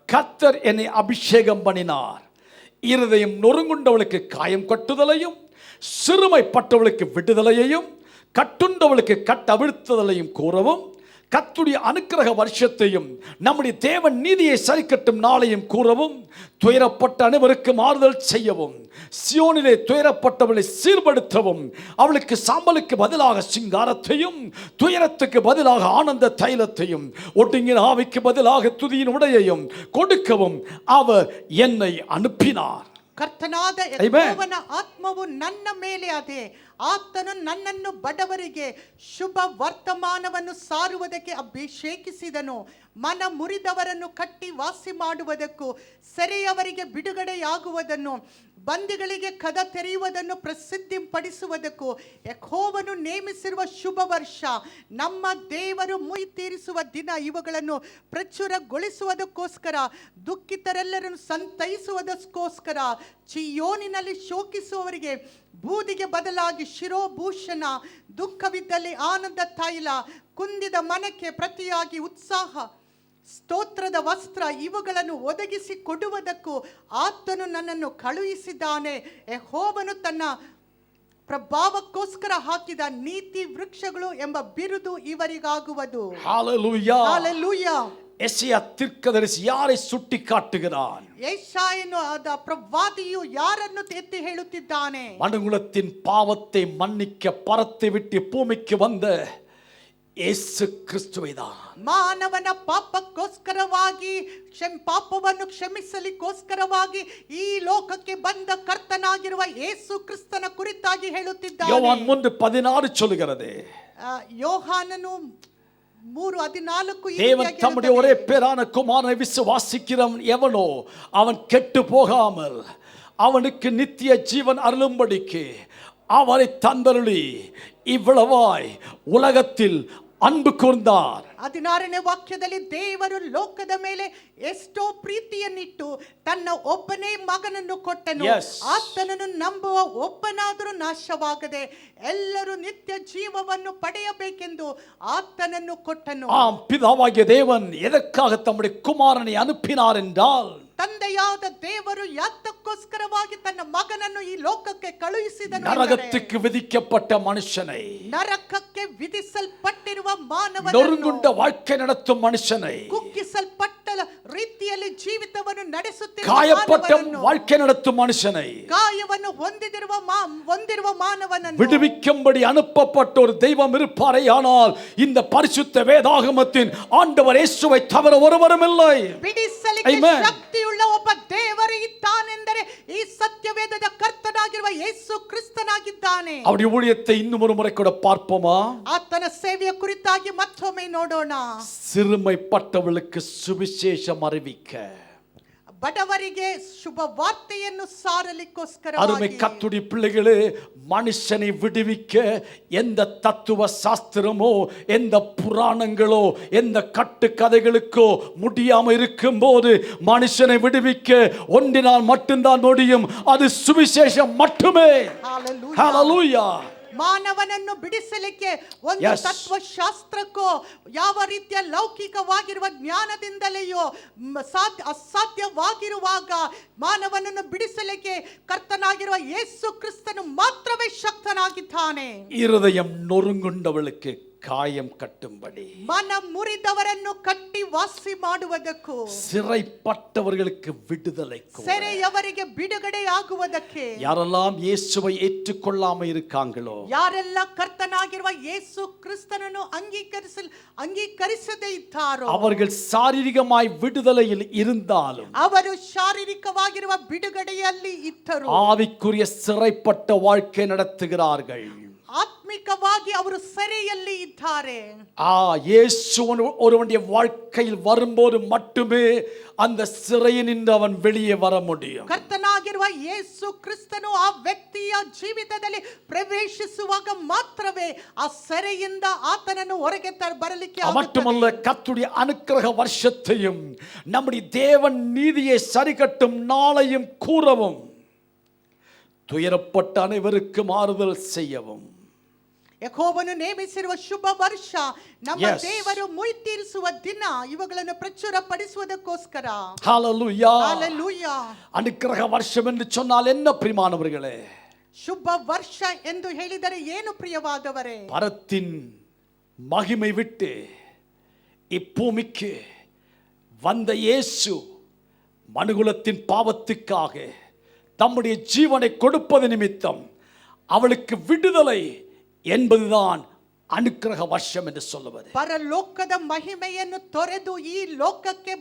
கர்த்தர் என்னை அபிஷேகம் பண்ணினார். இருதயம் நொறுங்குண்டவளுக்கு காயம் கட்டுதலையும், சிறுமைப்பட்டவளுக்கு விடுதலையையும், கட்டுண்டவளுக்கு கட்டவிழ்த்துதலையும் கூறவும், கர்த்தருடைய அனுக்கிரக வருஷத்தையும் நம்முடைய தேவன் நீதியை சரிக்கட்டும் நாளையும் கூறவும், துயரப்பட்ட அனைவருக்கும் ஆறுதல் செய்யவும், சியோனிலே துயரப்பட்டவளை சீர்படுத்தவும், அவளுக்கு சாம்பலுக்கு பதிலாக சிங்காரத்தையும், துயரத்துக்கு பதிலாக ஆனந்த தைலத்தையும், ஒடுங்கின ஆவிக்கு பதிலாக துதியின் உடையையும் கொடுக்கவும் அவர் என்னை அனுப்பினார். ಕರ್ತನಾದ ಯೆಹೋವನ ಆತ್ಮವು ನನ್ನ ಮೇಲೆ ಅದೇ. ಆತನು ನನ್ನನ್ನು ಬಡವರಿಗೆ ಶುಭ ವರ್ತಮಾನವನ್ನು ಸಾರುವುದಕ್ಕೆ ಅಭಿಷೇಕಿಸಿದನು. ಮನ ಮುರಿದವರನ್ನು ಕಟ್ಟಿ ವಾಸಿ ಮಾಡುವುದಕ್ಕೂ, ಸೆರೆಯವರಿಗೆ ಬಿಡುಗಡೆಯಾಗುವುದನ್ನು, ಬಂದಿಗಳಿಗೆ ಕದ ತೆರೆಯುವುದನ್ನು ಪ್ರಸಿದ್ಧಿಪಡಿಸುವುದಕ್ಕೂ ಯೆಹೋವನು ನೇಮಿಸಿರುವ ಶುಭ ವರ್ಷ, ನಮ್ಮ ದೇವರು ಮುಯಿ ತೀರಿಸುವ ದಿನ, ಇವುಗಳನ್ನು ಪ್ರಚುರಗೊಳಿಸುವುದಕ್ಕೋಸ್ಕರ, ದುಃಖಿತರೆಲ್ಲರನ್ನು ಸಂತೈಸುವುದಕ್ಕೋಸ್ಕರ, ಚಿಯೋನಿನಲ್ಲಿ ಶೋಕಿಸುವವರಿಗೆ ಬೂದಿಗೆ ಬದಲಾಗಿ ಶಿರೋಭೂಷಣ, ದುಃಖವಿದ್ದಲ್ಲಿ ಆನಂದ ತೈಲ, ಕುಂದಿದ ಮನಕ್ಕೆ ಪ್ರತಿಯಾಗಿ ಉತ್ಸಾಹ, ಸ್ತೋತ್ರದ ವಸ್ತ್ರ, ಇವುಗಳನ್ನು ಒದಗಿಸಿ ಕೊಡುವುದಕ್ಕೂ ಆತನು ನನ್ನನ್ನು ಕಳುಹಿಸಿದ್ದಾನೆ. ಯೆಹೋವನು ತನ್ನ ಪ್ರಭಾವಕ್ಕೋಸ್ಕರ ಹಾಕಿದ ನೀತಿ ವೃಕ್ಷಗಳು ಎಂಬ ಬಿರುದು ಇವರಿಗಾಗುವುದು. ஹல்லேலூயா. ಹಲ್ಲೆಲೂಯಾ. எசேயா தீர்க்கதரிசி யாரை சுட்டி காட்டுகிறான்? ಯೆಶಾಯನು ಆದ ಪ್ರವಾದಿಯು ಯಾರನ್ನು ಎತ್ತಿ ಹೇಳುತ್ತಿದ್ದಾನೆ? மனுகுலத்தின் பாவத்தை மன்னிக்க பரத்தை விட்டு பூமிக்கு வந்த ಯೇಸು ಕ್ರಿಸ್ತುವೇ தான். ಮಾನವನ ಪಾಪಕ್ಕೋಸ್ಕರವಾಗಿ ಪಾಪವನ್ನು ಕ್ಷಮಿಸಲಿಕ್ಕೋಸ್ಕರವಾಗಿ ಈ ಲೋಕಕ್ಕೆ ಬಂದ ಕರ್ತನಾಗಿರುವ ಯೇಸು ಕ್ರಿಸ್ತನ ಕುರಿತಾಗಿ ಹೇಳುತ್ತಿದ್ದಾನೆ. யோவான் 3:16 சொல்கிறது, ಯೋಹಾನನು 3:14 தேவன் தம்முடைய ஒரே பேரான குமாரனை விசுவாசிக்கிறவன் எவனோ அவன் கெட்டு போகாமல் அவனுக்கு நித்திய ஜீவன் அருளும்படிக்கு அவரை தந்தருளி இவ்வளவாய் உலகத்தில் அன்பு கூர்ந்தார். 16ನೇ ವಾಕ್ಯದಲ್ಲಿ ದೇವರು ಲೋಕದ ಮೇಲೆ ಎಷ್ಟೋ ಪ್ರೀತಿಯನ್ನಿಟ್ಟು ತನ್ನ ಒಬ್ಬನೇ ಮಗನನ್ನು ಕೊಟ್ಟನು. ಆತನನ್ನು ನಂಬುವ ಒಬ್ಬನಾದರೂ ನಾಶವಾಗದೆ ಎಲ್ಲರೂ ನಿತ್ಯ ಜೀವವನ್ನು ಪಡೆಯಬೇಕೆಂದು ಆತನನ್ನು ಕೊಟ್ಟನು. ஆம், பிதாவாகிய தேவன் எதற்காக தம்முடைய குமாரனை அனுப்பினார் என்றால், ತಂದೆಯಾದ ದೇವರು ಯಾತಕ್ಕೋಸ್ಕರವಾಗಿ ತನ್ನ ಮಗನನ್ನು ಈ ಲೋಕಕ್ಕೆ ಕಳುಹಿಸಿದನು. நரகத்துக்கு விதிக்கப்பட்ட மனுஷனை, ನರಕಕ್ಕೆ ವಿಧಿಸಲ್ಪಟ್ಟಿರುವ ಮಾನವನನ್ನು, நொறுங்குண்ட வாழ்க்கை நடத்தும் மனுஷனை, ಕುಗ್ಗಿಸಲ್ಪಟ್ಟ ರೀತಿಯಲ್ಲಿ ಜೀವಿತವನ್ನು ನಡೆಸುತ್ತಿರುವ காயப்பட்ட ಮಾನವನನ್ನು, வாழ்க்கை நடத்தும் மனுஷனை ಗಾಯವನ್ನು ಹೊಂದಿರುವ ಮಾನವನನ್ನು விடுவிக்கும்படி அனுப்பப்பட்ட ஒரு தெய்வம் இருப்பாரே, ஆனால் இந்த பரிசுத்த வேதாகமத்தின் ஆண்டவர் இயேசுவை தவிர ஒருவரும் இல்லை. ಬಿಡಿಸಲಿಕ್ಕೆ ಶಕ್ತಿಯುಳ್ಳ ಒಬ್ಬ ದೇವರು ಇದ್ದಾನೆಂದರೆ ಈ ಸತ್ಯವೇದದ ಕರ್ತನಾಗಿರುವ ಯೇಸು ಕ್ರಿಸ್ತನಾಗಿದ್ದಾನೆ. அவருடைய ஊழியத்தை இன்னும் ஒரு முறை கூட பார்ப்போமா? ಆತನ ಸೇವೆಯ ಕುರಿತಾಗಿ ಮತ್ತೊಮ್ಮೆ ನೋಡೋಣ. சிறுமைப்பட்டவர்களுக்கு சுவிசேஷம் அறிவிக்க, ಬಡವರಿಗೆ ಶುಭ ವಾರ್ತೆಯನ್ನು ಸಾರಲಿಕ್ಕೋಸ್ಕರ, அருமை கர்த்தருடைய பிள்ளைகளே, மனுஷனை விடுவிக்க எந்த தத்துவ சாஸ்திரமோ, எந்த புராணங்களோ, எந்த கட்டுக்கதைகளுக்கோ முடியாம இருக்கும் போது மனுஷனை விடுவிக்க ஒன்றினால் மட்டும்தான் முடியும், அது சுவிசேஷம் மட்டுமே. ஹல்லேலூயா. ಮಾನವನನ್ನು ಬಿಡಿಸಲಿಕ್ಕೆ ಒಂದು ತತ್ವಶಾಸ್ತ್ರಕ್ಕೋ ಯಾವ ರೀತಿಯ ಲೌಕಿಕವಾಗಿರುವ ಜ್ಞಾನದಿಂದಲೆಯೋ ಅಸಾಧ್ಯವಾಗಿರುವಾಗ ಮಾನವನನ್ನು ಬಿಡಿಸಲಿಕ್ಕೆ ಕರ್ತನಾಗಿರುವ ಯೇಸು ಕ್ರಿಸ್ತನು ಮಾತ್ರವೇ ಶಕ್ತನಾಗಿದ್ದಾನೆ. இருதயம் நொறுங்குண்டவளுக்கு காயம் கட்டும்படி, ಮನ ಮುರಿದವರನ್ನು ಕಟ್ಟಿ ವಾಸಿ ಮಾಡುವುದಕ್ಕೂ, சிறைப்பட்டவர்களுக்கு விடுதலைக்கும், ಸೆರೆಯವರಿಗೆ ಬಿಡುಗಡೆಯಾಗುವುದಕ್ಕೆ, யாரெல்லாம் இயேசுவை ஏற்றுக்கொள்ளாம இருக்காங்களோ, ಯಾರೆಲ್ಲ ಕರ್ತನಾಗಿರುವ ಯೇಸು ಕ್ರಿಸ್ತನನ್ನು ಅಂಗೀಕರಿಸದೇ ಇದ್ದಾರೋ, அவர்கள் சாரீரிகமாய் விடுதலையில் இருந்தாலும் ಅವರು ಶಾರೀರಿಕವಾಗಿರುವ ಬಿಡುಗಡೆಯಲ್ಲಿ ಇದ್ದರು, ஆவிக்குரிய சிறைப்பட்ட வாழ்க்கை நடத்துகிறார்கள். ಆತ್ಮಿಕ ಆತ್ಮಿಕವಾಗಿ ಅವರು ಸೆರೆಯಲ್ಲಿ ಇದ್ದಾರೆ. இயேசு ஒருவனுடைய வாழ்க்கையில் வரும்போது மட்டுமே அந்த சிறையினின்று அவன் வெளியே வர முடியும். ಕರ್ತನಾಗಿರುವ ಯೇಸು ಕ್ರಿಸ್ತನು ಆ ವ್ಯಕ್ತಿಯ ಜೀವಿತದಲ್ಲಿ ಪ್ರವೇಶಿಸುವಾಗ ಮಾತ್ರವೇ ಆ ಸೆರೆಯಿಂದ ಆತನನ್ನು ಹೊರಗೆ ಬರಲಿಕ್ಕೆ ಆಗುತ್ತದೆ. மட்டுமல்ல, கர்த்தருடைய அனுக்கிரக வருஷத்தையும் நம்முடைய தேவன் நீதியை சரிகட்டும் நாளையும் கூறவும், துயரப்பட்ட அனைவருக்கும் ஆறுதல் செய்யவும், ಯೆಹೋವನು ನೇಮಿಸಿರುವ ಶುಭ ವರ್ಷ, ನಮ್ಮ ದೇವರು ಮುಯ್ಯಿ ತೀರಿಸುವ ದಿನ, ಇವುಗಳನ್ನು ಪ್ರಚುರಪಡಿಸುವುದಕ್ಕೋಸ್ಕರ. ஹalleluya. ஹalleluya. அனுக்கிரக வருஷம் என்று சொன்னால் என்ன பிரியமானவர்களே? ಶುಭ ವರ್ಷ ಎಂದು ಹೇಳಿದರೆ ಏನು ಪ್ರಿಯವಾದವರೇ? பரத்தின் மகிமை விட்டு இப்பூமிக்கு வந்த இயேசு மனுகுலத்தின் பாவத்துக்காக தம்முடைய ஜீவனை கொடுப்பது நிமித்தம் அவளுக்கு விடுதலை என்பதுதான் ಅನುಗ್ರಹ ವರ್ಷಂ ಎಂದು சொல்லுவது. ಪರಲೋಕದ ಮಹಿಮೆಯನ್ನು ತೊರೆದು ಈ ಲೋಕಕ್ಕೆ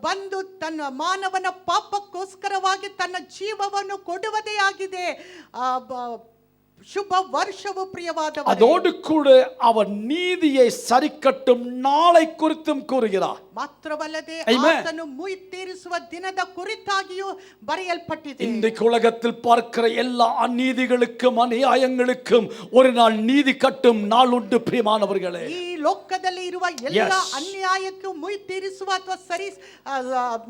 ಬಂದು ತನ್ನ ಮಾನವನ ಪಾಪಕ್ಕೋಸ್ಕರವಾಗಿ ತನ್ನ ಜೀವವನ್ನು ಕೊಡುವುದೇ ಆಗಿದೆ ಶುಭ ವರ್ಷವು ಪ್ರಿಯವಾದವರೇ. அதோடு கூட அவர் நீதியை சரிக்கட்டும் நாளை குறித்தும் கூறுகிறார். ಮಾತ್ರವಲ್ಲದೆ ಆತನು ಮುಯ್ಯಿ ತೀರಿಸುವ ದಿನದ ಕುರಿತಾಗಿಯೂ ಬರೆಯಲ್ಪಟ್ಟಿದೆ. இன்றைக்கு உலகத்தில் பார்க்கிற எல்லா அநீதிகளுக்கும் அநியாயங்களுக்கும் ஒரு நாள் நீதி கட்டும் நாள் உண்டு பிரியமானவர்களே. ಈ ಲೋಕದಲ್ಲಿ ಇರುವ ಎಲ್ಲ ಅನ್ಯಾಯಕ್ಕೂ ಮುಯ್ಯಿ ತೀರಿಸುವ ಅಥವಾ ಸರಿ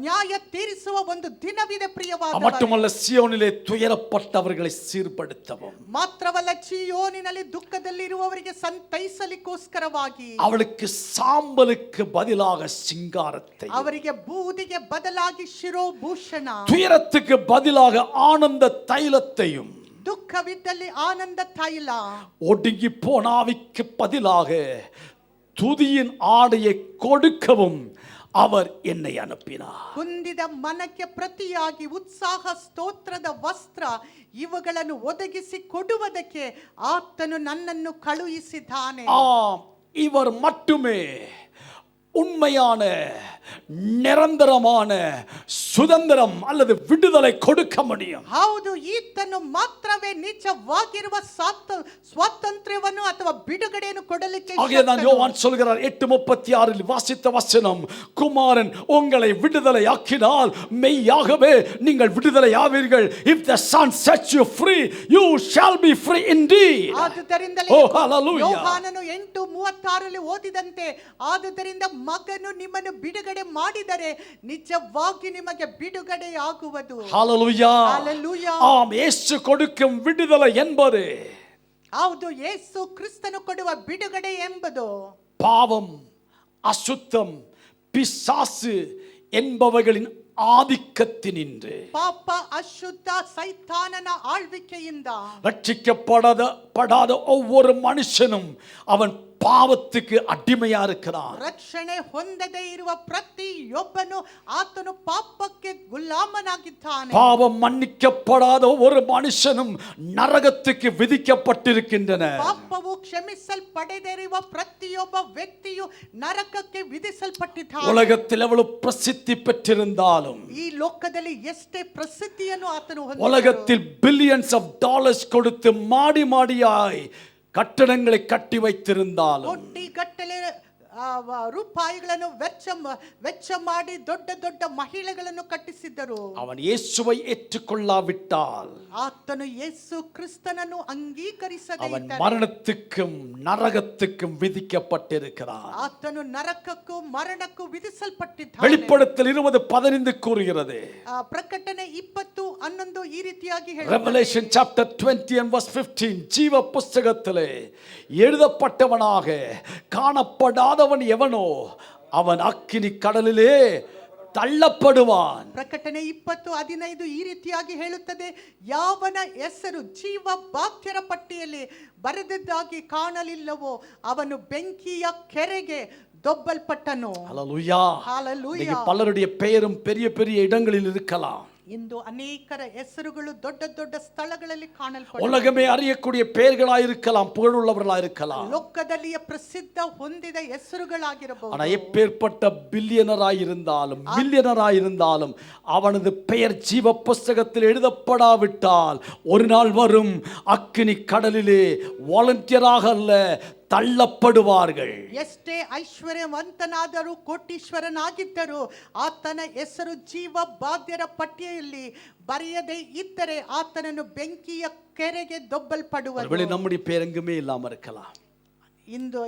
ನ್ಯಾಯ ತೀರಿಸುವ ಒಂದು ದಿನವಿದೆ ಪ್ರಿಯವಾದವರೇ. மட்டுமல்ல, ಸಿಯೋನಿலே துயரப்பட்டவர்களை சீர்படுத்தவும், ಮಾತ್ರವಲ್ಲ ಚೀಯೋನಿನಲ್ಲಿ ದುಃಖದಲ್ಲಿರುವವರಿಗೆ ಸಂತೈಸಲಿಕ್ಕೋಸ್ಕರವಾಗಿ, அவளுக்கு சாம்பலுக்கு பதிலாக சிங்காரத்தை, ಅವರಿಗೆ ಬೂದಿಗೆ ಬದಲಾಗಿ ಶಿರೋಭೂಷಣ, துயரத்துக்கு பதிலாக ஆனந்த தைலத்தையும், ದುಃಖವಿದ್ದಲ್ಲಿ ಆನಂದ ತೈಲ, ஒடுங்கி போன ஆவிக்கு பதிலாக துதியின் ஆடையை கொடுக்கவும் அவர் என்னை அனுப்பினார். ಕುಂದಿದ ಮನಕ್ಕೆ ಪ್ರತಿಯಾಗಿ ಉತ್ಸಾಹ ಸ್ತೋತ್ರದ ವಸ್ತ್ರ ಇವುಗಳನ್ನು ಒದಗಿಸಿ ಕೊಡುವುದಕ್ಕೆ ಆತನು ನನ್ನನ್ನು ಕಳುಹಿಸಿದ್ದಾನೆ. இவர் மட்டுமே உண்மையான நிரந்தரமான சுதந்திரம் அல்லது விடுதலை கொடுக்க முடியும். ಹೌದು, ಈತನು ಮಾತ್ರವೇ ನಿಜವಾಗಿರುವ ಸ್ವಾತಂತ್ರ್ಯವನ್ನು ಅಥವಾ ಬಿಡುಗಡೆಯನ್ನು ಕೊಡಲಿಕ್ಕೆ. ஆகையால் யோவான் சொல்கிறார் 8:36 வாசித்த வசனம், குமாரன் உங்களை விடுதலை ஆக்கினால் மெய்யாகவே நீங்கள் விடுதலை ஆவீர்கள். If the son sets you free, you shall be free indeed. ಆದುದರಿಂದಲೇ ಯೋಹಾನನು 8:36 ಓದಿದಂತೆ, ಆದುದರಿಂದ ಮಗನು ನಿಮ್ಮನ್ನು ಬಿಡುಗಡೆ ಮಾಡಿದರೆ ನಿಜವಾಗಿ ನಿಮಗೆ ಬಿಡುಗಡೆ ಆಗುವುದು. ஹalleluya. ஹalleluya. ஆம், இயேசு கொடுக்கும் விடுதலை என்பது, ಹೌದು, ಯೇಸು ಕ್ರಿಸ್ತನು ಕೊಡುವ ಬಿಡುಗಡೆ ಎಂಬುದು பாவம், அசுத்தம், பிசாசு என்பவைகளின் ஆதிக்கத்தினின்று, ಪಾಪ, ಅಶುದ್ಧ, ಸೈತಾನನ ಆಳ್ವಿಕೆಯಿಂದ ரட்சிக்கப்படாத ஒவ்வொரு மனுஷனும் அவன் பாவத்துக்கு அடிமையா இருக்கிறான். ರಕ್ಷಣೆ ಹೊಂದದೇ ಇರುವ ಪ್ರತಿಯೊಬ್ಬನು ಆತನು ಪಾಪಕ್ಕೆ ಗುಲಾಮನಾಗಿದ್ದಾನೆ. பாவம் மன்னிக்கப்படாத ஒரு மனுஷனும் நரகத்துக்கு விதிக்கப்பட்டிருக்கின்றன. ಪಾಪವು ಕ್ಷಮಿಸಲ್ಪಡದಿರುವ ಪ್ರತಿಯೊಬ್ಬ ವ್ಯಕ್ತಿಯು ನರಕಕ್ಕೆ ವಿಧಿಸಲ್ಪಟ್ಟಿದ್ದಾನೆ. உலகத்தில் எவ்வளவு பிரசித்தி பெற்றிருந்தாலும், ಈ ಲೋಕದಲ್ಲಿ ಎಷ್ಟೇ ಪ್ರಸಿದ್ಧಿಯನ್ನು ಆತನು ಹೊಂದಿದ್ದರೂ, உலகத்தில் பில்லியன்ஸ் ஆஃப் டாலர்ஸ் கொடுத்து மாடி மாடியாய் கட்டடங்களை கட்டி வைத்திருந்தாலும், ಕೋಟಿ ಗಟ್ಟಲೆ ರೂಪಾಯಿಗಳನ್ನು ವೆಚ್ಚ ಮಾಡಿ ದೊಡ್ಡ ದೊಡ್ಡ ಮಹಿಳೆಗಳನ್ನು ಕಟ್ಟಿಸಿದ್ದರು, அவன் இயேசுவை ஏற்றுக்கொள்ளாவிட்டால் ಆತನು ಯೇಸು ಕ್ರಿಸ್ತನನ್ನು ಅಂಗೀಕರಿಸದೆ அவன் ಇದ್ದರೆ மரணத்துக்கும் நரகத்துக்கும் விதிக்கப்பட்டிருக்கிறான். ಆತನು ನರಕಕ್ಕೂ ಮರಣಕ್ಕೂ ವಿಧಿಸಲ್ಪಟ್ಟಿದ್ದಾನೆ. வெளிப்படுத்தல் 20:15 கூறுகிறது. ಪ್ರಕಟಣೆ 20:11 ಈ ರೀತಿಯಾಗಿ Revelation chapter 20 and verse 15, ஜீவ புஸ்தகத்திலே எழுதப்பட்டவனாக காணப்படாதவன் எவனோ அவன் அக்கினி கடலிலே ತಳ್ಳப்படுவான். ಪ್ರಕಟಣೆ 20:15 ಈ ರೀತಿಯಾಗಿ ಹೇಳುತ್ತದೆ, ಯಾವನ ಹೆಸರು ಜೀವ ಬಾಧ್ಯರ ಪಟ್ಟಿಯಲ್ಲಿ ಬರೆದಿದ್ದಾಗಿ ಕಾಣಲಿಲ್ಲವೋ ಅವನು ಬೆಂಕಿಯ ಕೆರೆಗೆ ದೊಬ್ಬಲ್ಪಟ್ಟನು. ஹalleluya. ஹalleluya. இன்னைக்கு பலருடைய பெயரும் பெரிய பெரிய இடங்களில் இருக்கலாம். ಇಂದು ಅನೇಕರ ಹೆಸರುಗಳು ದೊಡ್ಡ ದೊಡ್ಡ ಸ್ಥಳಗಳಲ್ಲಿ ಕಾಣಲ್ಪಡುತ್ತವೆ. உலகமே அறியக்கூடிய பெயர்களாய் இருக்கலாம், புகழுள்ளவர்களாய் இருக்கலாம். ಲೋಕದಲ್ಲಿಯ ಪ್ರಸಿದ್ಧ ಹೊಂದಿದ ಹೆಸರುಗಳಾಗಿರಬಹುದು. ஆனா எப்பேற்பட்ட பில்லியனராய் இருந்தாலும் மில்லியனராய் இருந்தாலும் அவனது பெயர் ஜீவ புஸ்தகத்தில் எழுதப்படாவிட்டால் ஒரு நாள் வரும் அக்கினி கடலிலே வாலண்டியராக அல்ல தள்ளப்படுவார்கள். ಎಷ್ಟೇ ಐಶ್ವರ್ಯವಂತನಾದರೂ ಕೋಟೀಶ್ವರನಾಗಿದ್ದರೂ ಆತನ ಹೆಸರು ಜೀವ ಬಾಧ್ಯರ ಪಟ್ಟಿಯಲ್ಲಿ ಬರೆಯದೇ ಇದ್ದರೆ ಆತನನ್ನು ಬೆಂಕಿಯ ಕೆರೆಗೆ ದೊಬ್ಬಲ್ಪಡುವರು. ஒருவேளை நம்முடைய பேர் எங்குமே இல்லாம இருக்கலாம். ಇಂದು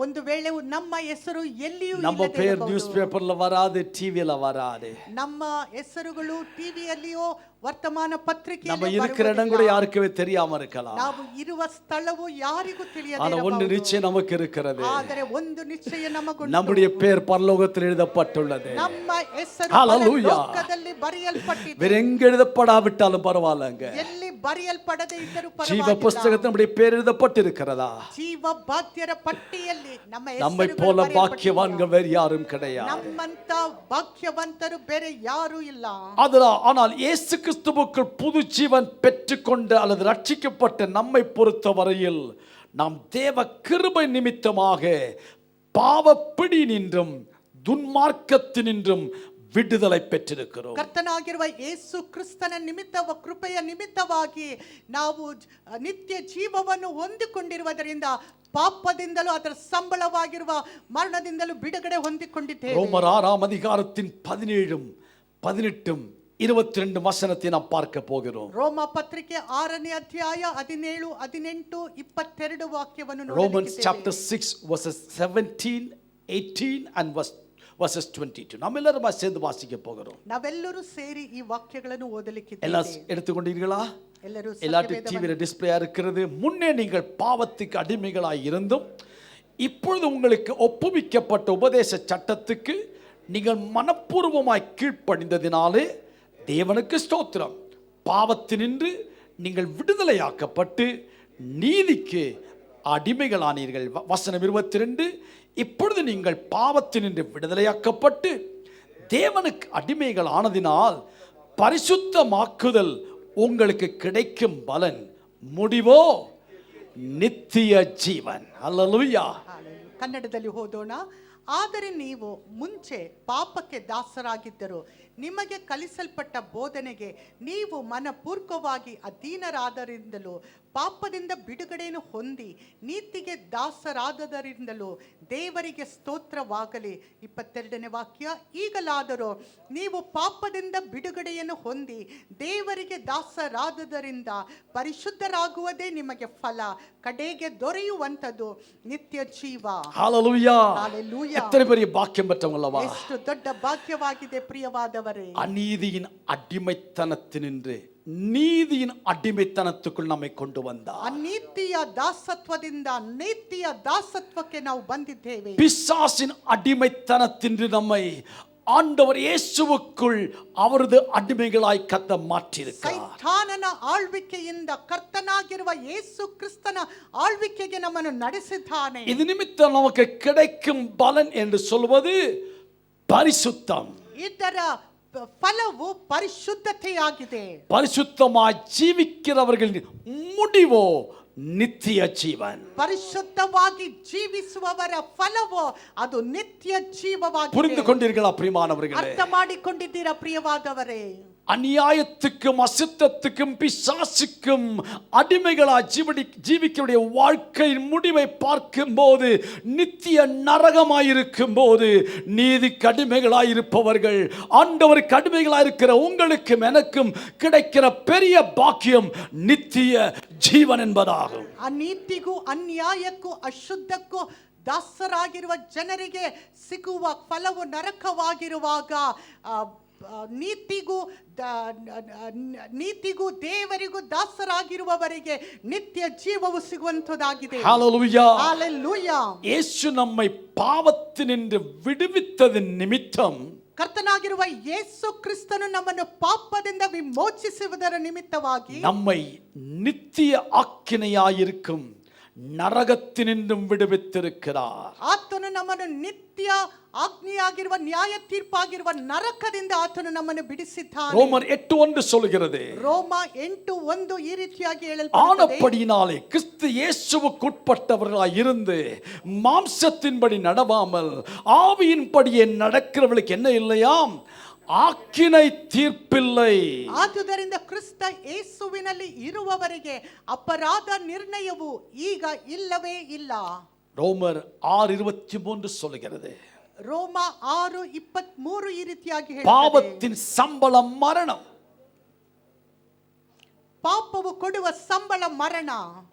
ಒಂದು ವೇಳೆ ನಮ್ಮ ಹೆಸರು ಎಲ್ಲಿಯೂ நம்ம ಇಲ್ಲದೆ பேர் ಇರಬಹುದು. நியூஸ் பேப்பர்ல வராது, டிவில வராது. ನಮ್ಮ ಹೆಸರುಗಳು ಟಿವಿಯಲ್ಲಿಯೋ ವರ್ತಮಾನ ಪತ್ರಿಕೆಯಲ್ಲಿ நம்ம இருக்கிற இடம் கூட யாருக்குமே தெரியாம இருக்கலாம். ನಾವು ಇರುವ ಸ್ಥಳವು ಯಾರಿಗೂ ತಿಳಿಯದೆ ஆனா ஒன்று ಇರಬಹುದು. நிச்சயம் நமக்கு இருக்கிறது, ಆದರೆ ಒಂದು ನಿಶ್ಚಯ ನಮಗುಂಟು. நம்முடைய பேர் பரலோகத்தில் எழுதப்பட்டுள்ளது. ನಮ್ಮ ಹೆಸರು Hallelujah. ಲೋಕದಲ್ಲಿ ಬರೆಯಲ್ಪಟ್ಟಿದೆ. வேற எங்க எழுதப்படாவிட்டாலும் பரவாயில்லங்க, ಎಲ್ಲಿ ಬರೆಯಲ್ಪಡದೆ ಇದ್ದರೂ ஜீவ ಪರವಾಗಿಲ್ಲ. புஸ்தகத்தில் நம்முடைய பேர் எழுதப்பட்டிருக்கிறதா? ಜೀವ ಬಾಧ್ಯರ ಪಟ್ಟಿಯಲ್ಲಿ ನಮ್ಮ நம்மை ಹೆಸರುಗಳು போல ಬರೆಯಲ್ಪಟ್ಟಿದೆ. பாக்கியவான்கள் வேறு யாரும் கிடையாது. ನಮ್ಮಂತ ಭಾಗ್ಯವಂತರು ಬೇರೆ ಯಾರೂ ಇಲ್ಲ. ஆனால் இயேசு கிறிஸ்துவுக்குள் புது ஜீவன் பெற்றுக்கொண்ட அல்லது ரட்சிக்கப்பட்ட நம்மை பொறுத்தவரையில் நாம் தேவ கிருபை நிமித்தமாக பாவப்பிடி நின்றும் துன்மார்க்கத்தினின்றும் விடுதலை பெற்றிருக்கிறோம். ಕರ್ತನಾಗಿರುವ ಯೇಸು ಕ್ರಿಸ್ತನ ನಿಮಿತ್ತವ ಕೃಪೆಯ ನಿಮಿತ್ತವಾಗಿ ನಾವು ನಿತ್ಯ ಜೀವವನ್ನು ಹೊಂದಿಕೊಂಡಿರುವುದರಿಂದ ಪಾಪದಿಂದಲೂ ಅದರ ಸಂಬಳವಾಗಿರುವ ಮರಣದಿಂದಲೂ ಬಿಡುಗಡೆ ಹೊಂದಿಕೊಂಡಿದ್ದೇವೆ. ரோமர் 6ஆம் அதிகாரத்தின் 17, 18, 22 வசனத்தை நாம் பார்க்க போகிறோம். ರೋಮ ಪತ್ರಿಕೆ 6ನೇ ಅಧ್ಯಾಯ 17, 18, 22 ವಾಕ್ಯವನ್ನು Romans ನೋಡಲಿದ್ದೇವೆ. chapter 6 verses 17, 18 and verses 22. நாம் எல்லாரும் சேர்ந்து வாசிக்க போகிறோம். ನಾವೆಲ್ಲರೂ ಸೇರಿ ಈ ವಾಕ್ಯಗಳನ್ನು ಓದಲಿಕ್ಕಿದ್ದೇವೆ. எல்லாம் எடுத்துக்கொண்டீர்களா? ಎಲ್ಲರೂ எல்லாத்தையும் டிவியில டிஸ்பிளேயா இருக்கிறது. முன்னே நீங்கள் பாவத்துக்கு அடிமைகளாய் இருந்தும் இப்பொழுது உங்களுக்கு ஒப்புவிக்கப்பட்ட உபதேச சட்டத்துக்கு நீங்கள் மனப்பூர்வமாய் கீழ்ப்படிந்ததினாலே தேவனுக்கு ஸ்தோத்திரம். பாவத்தினின்று நீங்கள் விடுதலையாக்கப்பட்டு நீதிக்கு அடிமைகளானீர்கள். வசனம் 22, இப்பொழுது நீங்கள் பாவத்தினின்று விடுதலையாக்கப்பட்டு தேவனுக்கு அடிமைகள் ஆனதினால் பரிசுத்தமாக்குதல் உங்களுக்கு கிடைக்கும் பலன் முடிவோ நித்திய ஜீவன். அல்லேலூயா. ಕನ್ನಡದಲ್ಲಿ ಓದೋಣ. ಆದರೆ ನೀವು ಮುಂಚೆ ಪಾಪಕ್ಕೆ ದಾಸರಾಗಿದ್ದರು, ನಿಮಗೆ ಕಲಿಸಲ್ಪಟ್ಟ ಬೋಧನೆಗೆ ನೀವು ಮನಪೂರ್ವಕವಾಗಿ ಅಧೀನರಾದರಿಂದಲೂ ಪಾಪದಿಂದ ಬಿಡುಗಡೆಯನ್ನು ಹೊಂದಿ ನೀತಿಗೆ ದಾಸರಾದದರಿಂದಲೂ ದೇವರಿಗೆ ಸ್ತೋತ್ರವಾಗಲಿ. 22ನೇ ವಾಕ್ಯ. ಈಗಲಾದರೂ ನೀವು ಪಾಪದಿಂದ ಬಿಡುಗಡೆಯನ್ನು ಹೊಂದಿ ದೇವರಿಗೆ ದಾಸರಾದದರಿಂದ ಪರಿಶುದ್ಧರಾಗುವುದೇ ನಿಮಗೆ ಫಲ, ಕಡೆಗೆ ದೊರೆಯುವಂಥದ್ದು ನಿತ್ಯ ಜೀವ. ஹalleluya. Hallelujah. எத்தனை பெரிய பாக்கியம் பெற்றவங்களவா? ಎಷ್ಟು ದೊಡ್ಡ ಭಾಗ್ಯವಾಗಿದೆ ಪ್ರಿಯವಾದವರೇ. அநீதியின் அடிமைத்தனத்தினின்று நீதியின் அடிமைத்தனத்துக்குள் நம்மை கொண்டு வந்தார். ಅನೀತಿಯ ದಾಸತ್ವದಿಂದ ನೀತಿಯ ದಾಸತ್ವಕ್ಕೆ ನಾವು ಬಂದಿದ್ದೇವೆ. பிசாசின் அடிமைத்தனத்தின்று நம்மை ஆண்டவர் இயேசுவுக்குள் அவரது அடிமைகளாய் கத்த மாற்றியிருக்கிறார். ಸೈತಾನನ ಆಳ್ವಿಕೆಯಿಂದ ಕರ್ತನಾಗಿರುವ ಯೇಸು ಕ್ರಿಸ್ತನ ಆಳ್ವಿಕೆಗೆ ನಮ್ಮನ್ನು ನಡೆಸಿದ್ದಾನೆ. இது நிமித்தம் நமக்கு கிடைக்கும் பலன் என்று சொல்வது பரிசுத்தம். ಇದರ ಫಲವು ಪರಿಶುದ್ಧತೆಯಾಗಿದೆ. பரிசுத்தமாய் ஜீவிக்கிறவர்களின் முடிவோ நித்திய ஜீவன். ಪರಿಶುದ್ಧವಾಗಿ ಜೀವಿಸುವವರ ಫಲವೋ ಅದು ನಿತ್ಯ ಜೀವವಾಗಿದೆ. புரிந்து கொண்டீர்களா பிரியமானவர்களே? ಅರ್ಥ ಮಾಡಿಕೊಂಡಿದ್ದೀರಾ ಪ್ರಿಯವಾದವರೇ? அநியாயத்துக்கும் அசுத்தத்துக்கும் பிசாசுக்கும் அடிமைகளாய் ஜீவிக்கக்கூடிய வாழ்க்கையின் முடிவை பார்க்கும் போது நித்திய நரகமாயிருக்கும் போது நீதிக்கு அடிமைகளாயிருப்பவர்கள் ஆண்டவருக்கு அடிமைகளாயிருக்கிற உங்களுக்கும் எனக்கும் கிடைக்கிற பெரிய பாக்கியம் நித்திய ஜீவன் என்பதாகும். ಅನೀತಿಗೂ ಅನ್ಯಾಯಕ್ಕೂ ಅಶುದ್ಧಕ್ಕೂ ದಾಸರಾಗಿರುವ ಜನರಿಗೆ ಸಿಗುವ ಫಲವು ನರಕವಾಗಿರುವಾಗ ನೀತಿಗೂ ದೇವರಿಗೂ ದಾಸರಾಗಿರುವವರಿಗೆ ನಿತ್ಯ ಜೀವವು ಸಿಗುವಂತದಾಗಿದೆ. ஹalleluya. ஹalleluya. இயேசு நம்மை பாவத்தினின்று விடுவித்ததின் நிமித்தம் ಕರ್ತನಾಗಿರುವ ಯೇಸು ಕ್ರಿಸ್ತನು ನಮ್ಮನ್ನು ಪಾಪದಿಂದ ವಿಮೋಚಿಸುವುದರ ನಿಮಿತ್ತವಾಗಿ நம்மை நித்திய ஆக்கினையாயிருக்கும் நரகத்தினின்றும் விடுவித்திருக்கிறார். ಆತನು ನಮ್ಮನ್ನು ನಿತ್ಯ ಆಜ್ಞೆಯಾಗಿರುವ ನ್ಯಾಯ ತೀರ್ಪಾಗಿರುವ ನರಕದಿಂದ ಆತನು ನಮ್ಮನ್ನು ಬಿಡಿಸಿದ್ದಾನೆ. ரோமர் 8:1 சொல்கிறது, ರೋಮ 8:1 ಈ ರೀತಿಯಾಗಿ ಹೇಳಲ್ಪಡುತ್ತದೆ, ஆனபடியினாலே கிறிஸ்து இயேசுவுக்குட்பட்டவர்களாய் இருந்து மாம்சத்தின்படி நடவாமல் ஆவியின்படியே நடக்கிறவர்களுக்கு என்ன இல்லையாம், ஆக்கினை தீர்ப்பில்லை. ಆದುದರಿಂದ ಕ್ರಿಸ್ತ ಯೇಸುವಿನಲ್ಲಿ ಇರುವವರಿಗೆ ಅಪರಾಧ ನಿರ್ಣಯವು ಈಗ ಇಲ್ಲವೇ ಇಲ್ಲ. ரோமர் 6:23 சொல்கிறது, ರೋಮ 6:23 ಈ ರೀತಿಯಾಗಿ ಹೇಳುತ್ತದೆ, பாவத்தின் சம்பளம் மரணம், ಪಾಪವು ಕೊಡುವ ಸಂಬಳ ಮರಣ,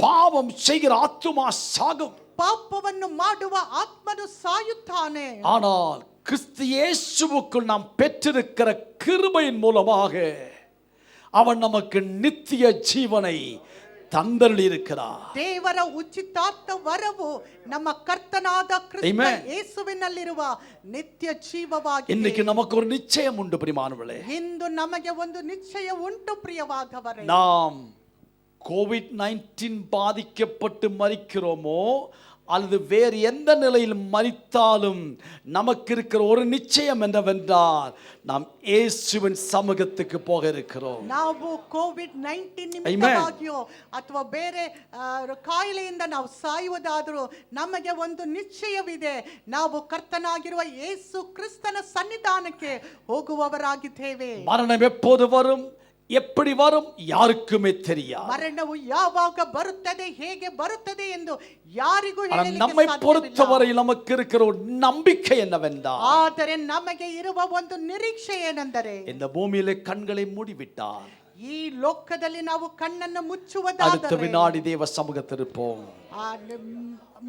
பாவம் செய்கிற ஆத்துமா சாகும், ಪಾಪವನ್ನು ಮಾಡುವ ಆತ್ಮನು ಸಾಯುತ್ತಾನೆ. ஆனால் கிறிஸ்து இயேசுவுக்குள் நாம் பெற்றிருக்கிற கிருபையின் மூலமாக அவன் நமக்கு நித்திய ஜீவனை தந்தருளியிருக்கிறார். ದೇವರ ಉಚಿತಾರ್ಥ ವರವು ನಮ್ಮ ಕರ್ತನಾದ ಕ್ರಿಸ್ತ ಯೇಸುವಿನಲ್ಲಿರುವ ನಿತ್ಯ ಜೀವವಾಗಿದೆ. இன்னைக்கு நமக்கு ஒரு நிச்சயம் உண்டு பிரியமானவர்களே. ಇಂದು ನಮಗೆ ಒಂದು ನಿಶ್ಚಯ ಉಂಟು ಪ್ರಿಯವಾದವರೇ. நாம் கோவிட்-19 பாதிக்கப்பட்டு மரிக்கிறோமோ அல்லது வேறு எந்த நிலையில் மரித்தாலும் நமக்கு இருக்கிற ஒரு நிச்சயம் என்னவென்றால் நாம் இயேசுவின் சமூகத்துக்கு போக இருக்கிறோம். ನಾವು ಕೋವಿಡ್-19 ನಿಮಿತ್ತವಾಗಿಯೋ ಅಥವಾ ಬೇರೆ ಕಾಯಿಲೆಯಿಂದ ನಾವು ಸಾಯುವುದಾದರೂ ನಮಗೆ ಒಂದು ನಿಶ್ಚಯವಿದೆ, ನಾವು ಕರ್ತನಾಗಿರುವ ಯೇಸು ಕ್ರಿಸ್ತನ ಸನ್ನಿಧಾನಕ್ಕೆ ಹೋಗುವವರಾಗಿದ್ದೇವೆ. மரணம் எப்போது வரும், எப்படி வரும் யாருக்குமே தெரியாது. ಮರಣವು ಯಾವಾಗ ಬರುತ್ತದೆ, ಹೇಗೆ ಬರುತ್ತದೆ ಎಂದು ಯಾರಿಗೂ நம்மை ಹೇಳಲಿಕ್ಕೆ பொறுத்தவரை நமக்கு இருக்கிற ஒரு நம்பிக்கை என்னவென்றால், ಆದರೆ ನಮಗೆ ಇರುವ ಒಂದು ನಿರೀಕ್ಷೆ ಏನೆಂದರೆ, இந்த பூமியிலே கண்களை மூடிவிட்டார், ಈ ಲೋಕದಲ್ಲಿ ನಾವು ಕಣ್ಣನ್ನು அடுத்த ಮುಚ್ಚುವುದಾದರೆ வினாடி தேவ சமூகத்தில் இருப்போம்.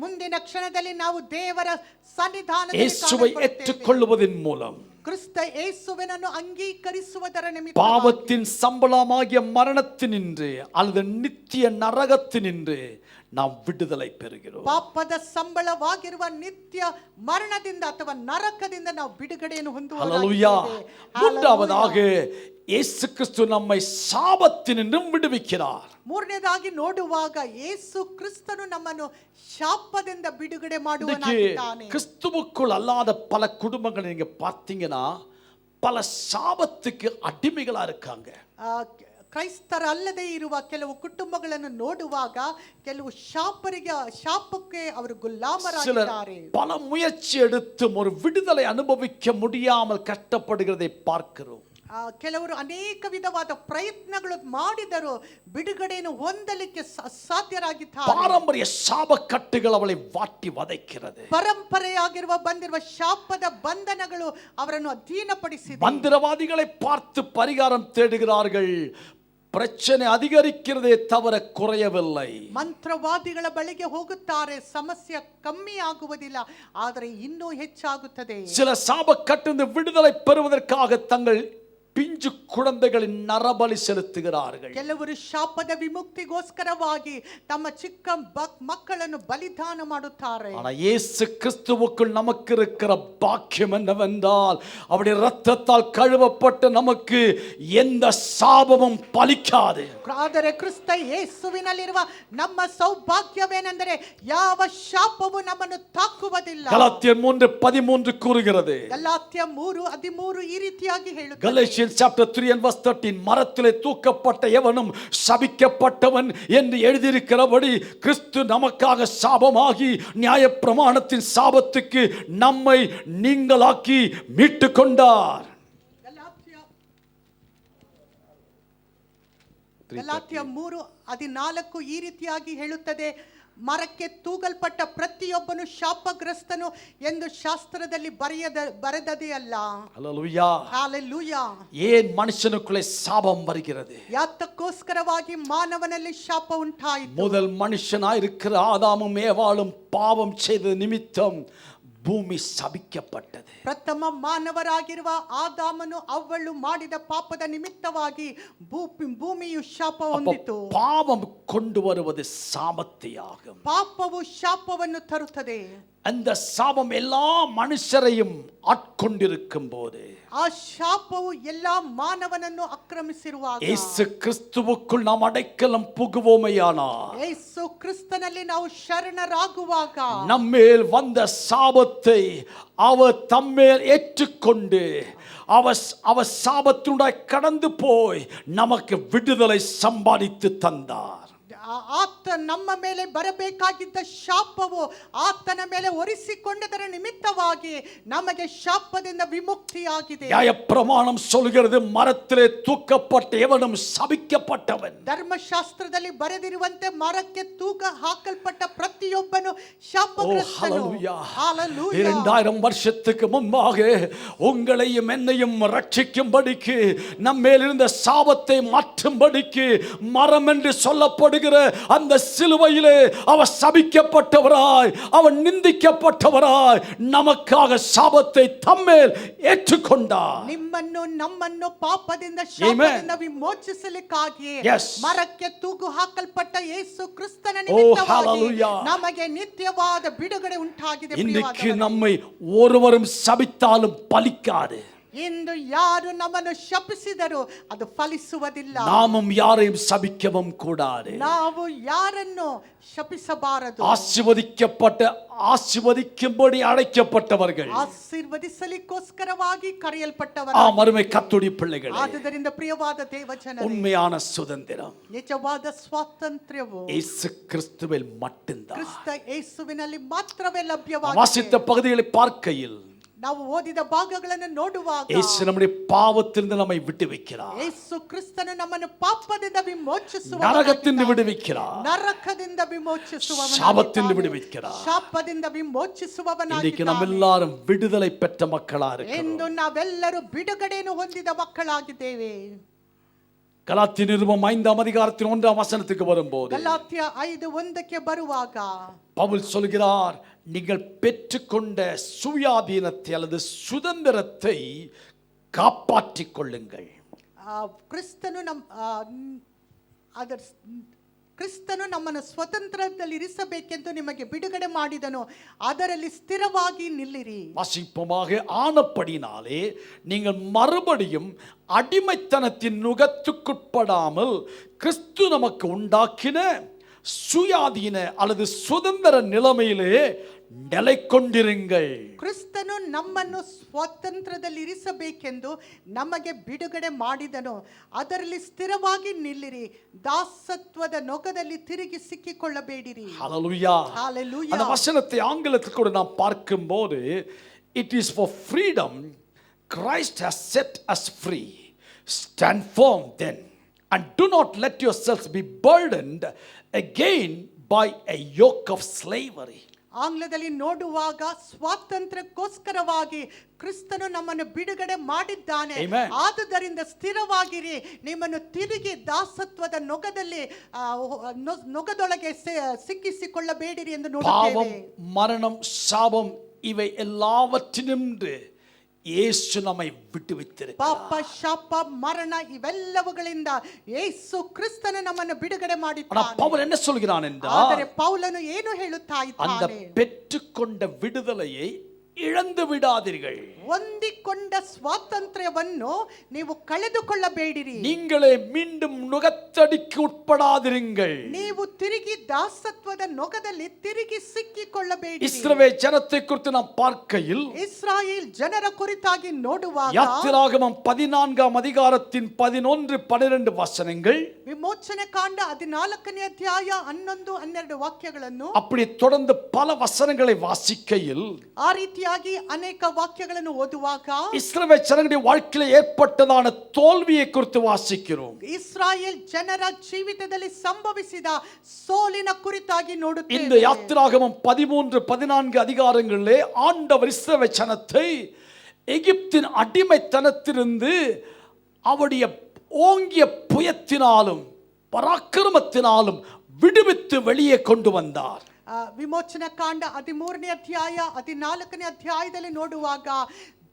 ಮುಂದಿನ ಕ್ಷಣದಲ್ಲಿ ನಾವು ದೇವರ ಸನ್ನಿಧಾನದಲ್ಲಿ இயேசுவை ಕಾಣಲ್ಪಡುತ್ತೇವೆ. ஏற்றுக்கொள்வதன் மூலம் ಕ್ರಿಸ್ತ ಯೇಸುವಿನನ್ನು ಅಂಗೀಕರಿಸುವುದರ ನಿಮಿತ್ತ பாவத்தின் சம்பளமாகிய மரணத்தினின்று அல்லது நித்திய நரகத்தினின்று நாம் விடுதலை பெறுகிறோம். ಪಾಪದ ಸಂಬಳವಾಗಿರುವ ನಿತ್ಯ ಮರಣದಿಂದ ಅಥವಾ ನರಕದಿಂದ ನಾವು ಬಿಡುಗಡೆಯನ್ನು ஹல்லேலூயா. மூன்றாவதாக இயேசு கிறிஸ்து நம்மை சாபத்தினின்றும் விடுவிக்கிறார். ಮೂರನೇದಾಗಿ ನೋಡುವಾಗ ಯೇಸು ಕ್ರಿಸ್ತನು ನಮ್ಮನ್ನು ಶಾಪದಿಂದ ಬಿಡುಗಡೆ இன்னைக்கு ಮಾಡುವನಾಗಿದ್ದಾನೆ. கிறிஸ்துவுக்குள் அல்லாத பல குடும்பங்களை நீங்க பார்த்தீங்கன்னா பல சாபத்துக்கு அடிமைகளா இருக்காங்க. ಕ್ರೈಸ್ತರಲ್ಲದೆ ಇರುವ ಕೆಲವು ಕುಟುಂಬಗಳನ್ನು ನೋಡುವಾಗ ಕೆಲವು ಶಾಪಕ್ಕೆ ಅವರು ಗುಲಾಮರಾಗಿದ್ದಾರೆ. பல முயற்சி எடுத்தும் ஒரு விடுதலை அனுபவிக்க முடியாமல் கஷ்டப்படுகிறதை பார்க்கிறோம். ಕೆಲವರು ಅನೇಕ ವಿಧವಾದ ಪ್ರಯತ್ನಗಳು ಮಾಡಿದರೂ ಬಿಡುಗಡೆಯನ್ನು ಹೊಂದಲಿಕ್ಕೆ ಅಸಾಧ್ಯರಾಗಿದ್ದಾರೆ. பாரம்பரிய சாப கட்டுகள் அவளை வாட்டி வதைக்கிறது. ಪರಂಪರೆಯಾಗಿರುವ ಬಂದಿರುವ ಶಾಪದ ಬಂಧನಗಳು ಅವರನ್ನು ಅಧೀನಪಡಿಸಿದೆ. மந்திரவாதிகளை பார்த்து பரிகாரம் தேடுகிறார்கள், பிரச்சனை அதிகரிக்கிறதே தவிர குறையவில்லை. ಮಂತ್ರವಾದಿಗಳ ಬಳಿಗೆ ಹೋಗುತ್ತಾರೆ, ಸಮಸ್ಯೆ ಕಮ್ಮಿ ಆಗುವುದಿಲ್ಲ, ಆದರೆ ಇನ್ನೂ ಹೆಚ್ಚಾಗುತ್ತದೆ. சில சாப கட்டிலிருந்து விடுதலை பெறுவதற்காக தங்கள் பிஞ்சு குழந்தைகளின் நரபலி செலுத்துகிறார்கள். ಕೆಲವರು ಶಾಪದ ವಿಮುಕ್ತಿಗೋಸ್ಕರವಾಗಿ ತಮ್ಮ ಚಿಕ್ಕ ಮಕ್ಕಳನ್ನು ಬಲಿದಾನ ಮಾಡುತ್ತಾರೆ. ஆனா இயேசு கிறிஸ்துவுக்குள் நமக்கு இருக்கிற பாக்கியம் என்னவென்றால் அவருடைய இரத்தத்தால் கழுவப்பட்ட நமக்கு எந்த சாபமும் பலிக்காது. ಆದರೆ ಕ್ರಿಸ್ತ ಯೇಸುವಿನಲ್ಲಿರುವ ನಮ್ಮ ಸೌಭಾಗ್ಯವೇನೆಂದರೆ ಯಾವ ಶಾಪವು ನಮ್ಮನ್ನು ತಾಕುವುದಿಲ್ಲ. ಗಲಾತ್ಯர் 3:13 கூறுகிறது. ಗಲಾತ್ಯ 3:13 ಈ ರೀತಿಯಾಗಿ ಹೇಳುತ್ತದೆ. Galatians chapter 3 and verse 13, மரத்திலே தூக்கப்பட்ட எவனும் சபிக்கப்பட்டவன் என்று எழுதியிருக்கிறபடி கிறிஸ்து நமக்காக சாபமாகி நியாயப்பிரமாணத்தின் சாபத்துக்கு நம்மை நீங்களாக்கி மீட்டு கொண்டார். ಗಲಾತ್ಯ 3:14 ಈ ರೀತಿಯಾಗಿ ಹೇಳುತ್ತದೆ, ಮರಕ್ಕೆ ತೂಗಲ್ಪಟ್ಟ ಪ್ರತಿಯೊಬ್ಬನು ಶಾಪಗ್ರಸ್ತನು ಎಂದು ಶಾಸ್ತ್ರದಲ್ಲಿ ಬರೆದದೇ ಅಲ್ಲ. ஹல்லேலூயா. ಹಲ್ಲೆಲೂಯಾ. ஏன் மனுஷனுக்குள்ளே சாபம் வருகிறது? ಯಾತಕ್ಕೋಸ್ಕರವಾಗಿ ಮಾನವನಲ್ಲಿ ಶಾಪ ಉಂಟಾಯಿತು? முதல் மனுஷனாய் இருக்கிற ஆதாமும் ஏவாளும் பாவம் செய்த நிமித்தம் ಭೂಮಿ ಶಪಿக்கப்பட்டது. ಪ್ರಥಮ ಮಾನವರಾಗಿರುವ ಆದಾಮನು ಅವ್ವಳು ಮಾಡಿದ ಪಾಪದ ನಿಮಿತ್ತವಾಗಿ ಭೂಮಿಯು ಶಾಪ ಹೊಂದಿತು. பாவம் கொண்டு வருவது சாபத்தையாகும். ಪಾಪವು ಶಾಪವನ್ನು ತರುತ್ತದೆ. அந்த சாபம் எல்லா மனுஷரையும் ஆட்கொண்டிருக்கும் போது, ಆ ಶಾಪವು ಎಲ್ಲಾ ಮಾನವನನ್ನು ಆಕ್ರಮಿಸಿರುವಾಗ, இயேசு கிறிஸ்துவுக்குள் நாம் அடைக்கலம் புகுவோமையானால், ಯೇಸು ಕ್ರಿಸ್ತನಲ್ಲಿ ನಾವು ಶರಣರಾಗುವಾಗ, நம்மேல் வந்த சாபத்தை அவர் தம்மேல் ஏற்றுக்கொண்டு அவர் சாபத்தினுடைய கடந்து போய் நமக்கு விடுதலை சம்பாதித்து தந்தார். ಆತ ನಮ್ಮ ಮೇಲೆ ಬರಬೇಕಾಗಿದ್ದ ಶಾಪವು ಆತನ ಮೇಲೆ ಒರೆಸಿಕೊಂಡದರ ನಿಮಿತ್ತವಾಗಿ ನಮಗೆ ಶಾಪದಿಂದ ವಿಮುಕ್ತಿಯಾಗಿದೆ. நியாயப்பிரமாணம் சொல்கிறது, மரத்திலே தூக்கப்பட்ட எவனும் சபிக்கப்பட்டவன். ಧರ್ಮಶಾಸ್ತ್ರದಲ್ಲಿ ಬರೆದಿರುವಂತೆ ಮರಕ್ಕೆ ತೂಕ ಹಾಕಲ್ಪಟ್ಟ ಪ್ರತಿಯೊಬ್ಬನು ಶಾಪಗ್ರಸ್ತನು. ஹல்லேலூயா. 2000 வருஷத்துக்கு முன்பாக உங்களையும் என்னையும் ரட்சிக்கும்படிக்கு நம்மேல் இருந்த சாபத்தை மாற்றும்படிக்கு மரம் என்று சொல்லப்படுகிற அந்த சிலுவையிலே அவர் சபிக்கப்பட்டவராய், அவர் நிந்திக்கப்பட்டவராய் நமக்காக சாபத்தை தம்மேல் ஏற்றுக்கொண்டார். ನಿಮ್ಮನ್ನು ನಮ್ಮನ್ನು ಪಾಪದಿಂದ ಶಾಪದಿಂದ ವಿಮೋಚಿಸಲಿಕ್ಕಾಗಿ ಮರಕ್ಕೆ ತೂಗು ಹಾಕಲ್ಪಟ್ಟ ಯೇಸು ಕ್ರಿಸ್ತನ ನಿಮಿತ್ತವಾಗಿ ನಮಗೆ ನಿತ್ಯವಾದ ಬಿಡುಗಡೆ ಉಂಟಾಗಿದೆ. இன்றைக்கு நம்மை ஒருவரும் சபித்தாலும் பலிக்காது. ಇಂದು ಯಾರು ನಮ್ಮನ್ನು ಶಪಿಸಿದರೂ ಅದು ಫಲಿಸುವುದಿಲ್ಲ. நாமும் யாரையும் சபிக்கவும் கூடாது. ನಾವು ಯಾರನ್ನು ಶಪಿಸಬಾರದು. ஆசீர்வதிக்கும்படி அழைக்கப்பட்டவர்கள், ಆಶೀರ್ವದಿಸಲಿಕ್ಕೋಸ್ಕರವಾಗಿ ಕರೆಯಲ್ಪಟ್ಟವರು, அருமை கர்த்தருடைய பிள்ளைகளே, ಆದುದರಿಂದ ಪ್ರಿಯವಾದ ದೇವಜನರೇ, உண்மையான சுதந்திரம் ನಿಜವಾದ ಸ್ವಾತಂತ್ರ್ಯವು இயேசு கிறிஸ்துவில் மட்டும்தான். ಕ್ರಿಸ್ತ ಯೇಸುವಿನಲ್ಲಿ ಮಾತ್ರವೇ ಲಭ್ಯವಾಗಿದೆ. வாசித்த பகுதிகளை பார்க்கையில், ನಾವು ಓದಿದ ಭಾಗಗಳನ್ನು ನೋಡುವಾಗ, இயேசு நம்முடைய பாவத்திலிருந்து நம்மை விடுவிக்கிறார், ಯೇಸು ಕ್ರಿಸ್ತನು ನಮ್ಮನ್ನು ಪಾಪದಿಂದ ವಿಮೋಚಿಸುವ, நரகத்திலிருந்து விடுவிக்கிறார், ನರಕದಿಂದ ವಿಮೋಚಿಸುವವನಾಗಿದ್ದಾನೆ, சாபத்திலிருந்து விடுவிக்கிறார். ಶಾಪದಿಂದ ವಿಮೋಚಿಸುವವನಾಗಿದ್ದಾನೆ. இன்னைக்கு நம்ம எல்லாரும் விடுதலை பெற்ற மக்களா இருக்கிறோம். ಎಂದು ನಾವೆಲ್ಲರೂ ಬಿಡುಗಡೆಯನ್ನು ಹೊಂದಿದ ಮಕ್ಕಳಾಗಿದ್ದೇವೆ. கலாத்திய நிருபம் 5ஆம் அதிகாரத்தின் 1ஆம் வசனத்துக்கு வரும்போது, ಗಲಾತ್ಯ 5:1 ಬರುವಾಗ பவுல் சொல்கிறார், நீங்கள் பெற்றுக்கொண்ட சுயாதீனத்தை அல்லது சுதந்திரத்தை காப்பாற்றிக் கொள்ளுங்கள். ಕ್ರಿಸ್ತನು ನಮ್ಮನ್ನು ಸ್ವತಂತ್ರದಲ್ಲಿ ಇರಿಸಬೇಕೆಂದು ನಿಮಗೆ ಬಿಡುಗಡೆ ಮಾಡಿದನು, ಅದರಲ್ಲಿ ಸ್ಥಿರವಾಗಿ ನಿಲ್ಲಿರಿ. வாசிப்போமாக, ஆனப்படினாலே நீங்கள் மறுபடியும் அடிமைத்தனத்தின் நுகத்துக்குட்படாமல் கிறிஸ்து நமக்கு உண்டாக்கின சுயாதீன அல்லது சுதந்திர நிலைமையிலே நிலை கொண்டிருங்கள். ಕ್ರಿಸ್ತನು ನಮ್ಮನ್ನು ಸ್ವಾತಂತ್ರ್ಯದಲ್ಲಿ ಇರಿಸಬೇಕೆಂದು ನಮಗೆ ಬಿಡುಗಡೆ ಮಾಡಿದನು, ಅದರಲ್ಲಿ ಸ್ಥಿರವಾಗಿ ನಿಲ್ಲಿರಿ, ದಾಸತ್ವದ ನೊಗದಲ್ಲಿ ತಿರುಗಿ ಸಿಕ್ಕಿಕೊಳ್ಳಬೇಡಿರಿ. ஹல்லேலூயா. ஹல்லேலூயா. அந்த வசனத்தை ஆங்கிலத்தில் கூட நாம் பார்க்கும்போது, it is for freedom Christ has set us free. Stand firm then and do not let yourselves be burdened again by a yoke of slavery. ಆಂಗ್ಲದಲ್ಲಿ ನೋಡುವಾಗ, ಸ್ವಾತಂತ್ರ್ಯಕ್ಕೋಸ್ಕರವಾಗಿ ಕ್ರಿಸ್ತನು ನಮ್ಮನ್ನು ಬಿಡುಗಡೆ ಮಾಡಿದ್ದಾನೆ, ಆದುದರಿಂದ ಸ್ಥಿರವಾಗಿರಿ, ನಿಮ್ಮನ್ನು ತಿರುಗಿ ದಾಸತ್ವದ ನೊಗದೊಳಗೆ ಸಿಕ್ಕಿಸಿಕೊಳ್ಳಬೇಡಿರಿ ಎಂದು ನೋಡುತ್ತೇವೆ. மரணம், சாபம் இவை எல்லாவற்றினின்று இயேசு நம்மை விடுவித்திருக்கிறார். ಪಾಪ, ಶಾಪ, ಮರಣ ಇವೆಲ್ಲವುಗಳಿಂದ ಯೇಸು ಕ್ರಿಸ್ತನು ನಮ್ಮನ್ನು ಬಿಡುಗಡೆ ಮಾಡಿದ್ದಾನೆ. பவுல் என்ன சொல்கிறான் என்றால், ಆದರೆ ಪೌಲನು ಏನು ಹೇಳುತ್ತಾ அந்த ಇದ್ದಾನೆ? பெற்றுக்கொண்ட விடுதலையை இழந்து விடாதீர்கள். ಹೊಂದಿಕೊಂಡ ಸ್ವಾತಂತ್ರ್ಯವನ್ನು ನೀವು ಕಳೆದುಕೊಳ್ಳಬೇಡಿರಿ. நீங்களே மீண்டும் நுகத்தடிக்கு உட்படாதிருங்கள். ನೀವು ತಿರುಗಿ ದಾಸತ್ವದ ನೊಗದಲ್ಲಿ ತಿರುಗಿ ಸಿಕ್ಕಿಕೊಳ್ಳಬೇಡಿ. இஸ்ரவேல் ஜனத்தை குறித்து நாம் பார்க்கையில், ಇಸ್ರಾಯೇಲ್ ಜನರ ಕುರಿತಾಗಿ ನೋಡುವಾಗ, யாத்திராகமம் 14ஆம் அதிகாரத்தின் 11, 12 வசனங்கள், ವಿಮೋಚನೆ ಕಾಂಡ 14ನೇ ಅಧ್ಯಾಯ 11, 12 ವಾಕ್ಯಗಳನ್ನು, அப்படி தொடர்ந்து பல வசனங்களை வாசிக்கையில், ಆ ರೀತಿಯಾಗಿ ಅನೇಕ ವಾಕ್ಯಗಳನ್ನು ಓದುವಾಗ, இஸ்ரவேல் ஜனங்களுடைய வாழ்க்கையில் ஏற்பட்டதான தோல்வியை குறித்து வாசிக்கிறோம். ಇಸ್ರಾಯೇಲ್ ಜನರ ಜೀವಿತದಲ್ಲಿ ಸಂಭವಿಸಿದ ಸೋಲಿನ ಕುರಿತಾಗಿ ನೋಡುತ್ತೇವೆ. இந்த யாத்திராகமம் 13, 14 அதிகாரங்களிலே ஆண்டவர் இஸ்ரவேல் ஜனத்தை எகிப்தின் அடிமைத்தனத்திலிருந்து அவருடைய ஓங்கிய புயத்தினாலும் பராக்கிரமத்தினாலும் விடுவித்து வெளியே கொண்டு வந்தார். ವಿಮೋಚನಾ ಕಾಂಡ 13ನೇ ಅಧ್ಯಾಯ 14ನೇ ಅಧ್ಯಾಯದಲ್ಲಿ ನೋಡುವಾಗ,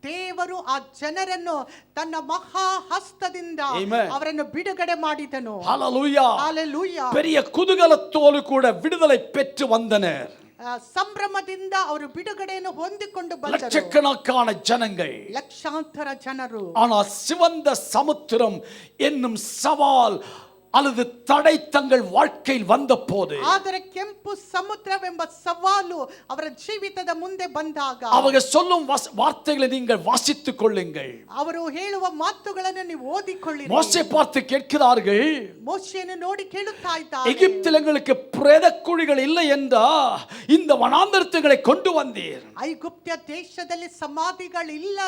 ದೇವರು ಆ ಜನರನ್ನು ತನ್ನ ಮಹಾ ಹಸ್ತದಿಂದ ಅವರನ್ನು ಬಿಡುಗಡೆ ಮಾಡಿದನು. ஹல்லேலூயா. ஹல்லேலூயா. பெரிய குதூகலத்தோடு கூட விடுதலை பெற்று வந்தனர். ಸಂಭ್ರಮದಿಂದ ಅವರು ಬಿಡುಗಡೆಯನ್ನು ಹೊಂದಿಕೊಂಡು ಬಂದರು. லட்சக்கணக்கான ஜனங்கள். ಲಕ್ಷಾಂತರ ಜನರು. ஆனால் சிவந்த சமுத்திரம் என்னும் சவால் அல்லது தடை தங்கள் வாழ்க்கையில் வந்த போது, ಆದರೆ ಕೆಂಪು ಸಮುದ್ರವೆಂಬ ಸವಾಲು ಅವರ ಜೀವಿತದ ಮುಂದೆ ಬಂದಾಗ, அவர்கள் சொல்லும் வார்த்தைகளை நீங்கள் வாசித்துக் கொள்ளுங்கள். ಅವರು ಹೇಳುವ ಮಾತುಗಳನ್ನು ನೀವು ಓದಿಕೊಳ್ಳಿರಿ. மோசே பார்த்து கேட்கிறார்கள், ಮೋಶೆಯನ್ನು ನೋಡಿ ಕೇಳುತ್ತಾ ಇದ್ದಾರೆ, எகிப்தில் எங்களுக்கு பிரேத குழிகள் இல்லை என்றா இந்த வனாந்தரத்துகளை கொண்டு வந்தீர். ಐಗುಪ್ತ ದೇಶದಲ್ಲಿ ಸಮಾಧಿಗಳಿಲ್ಲ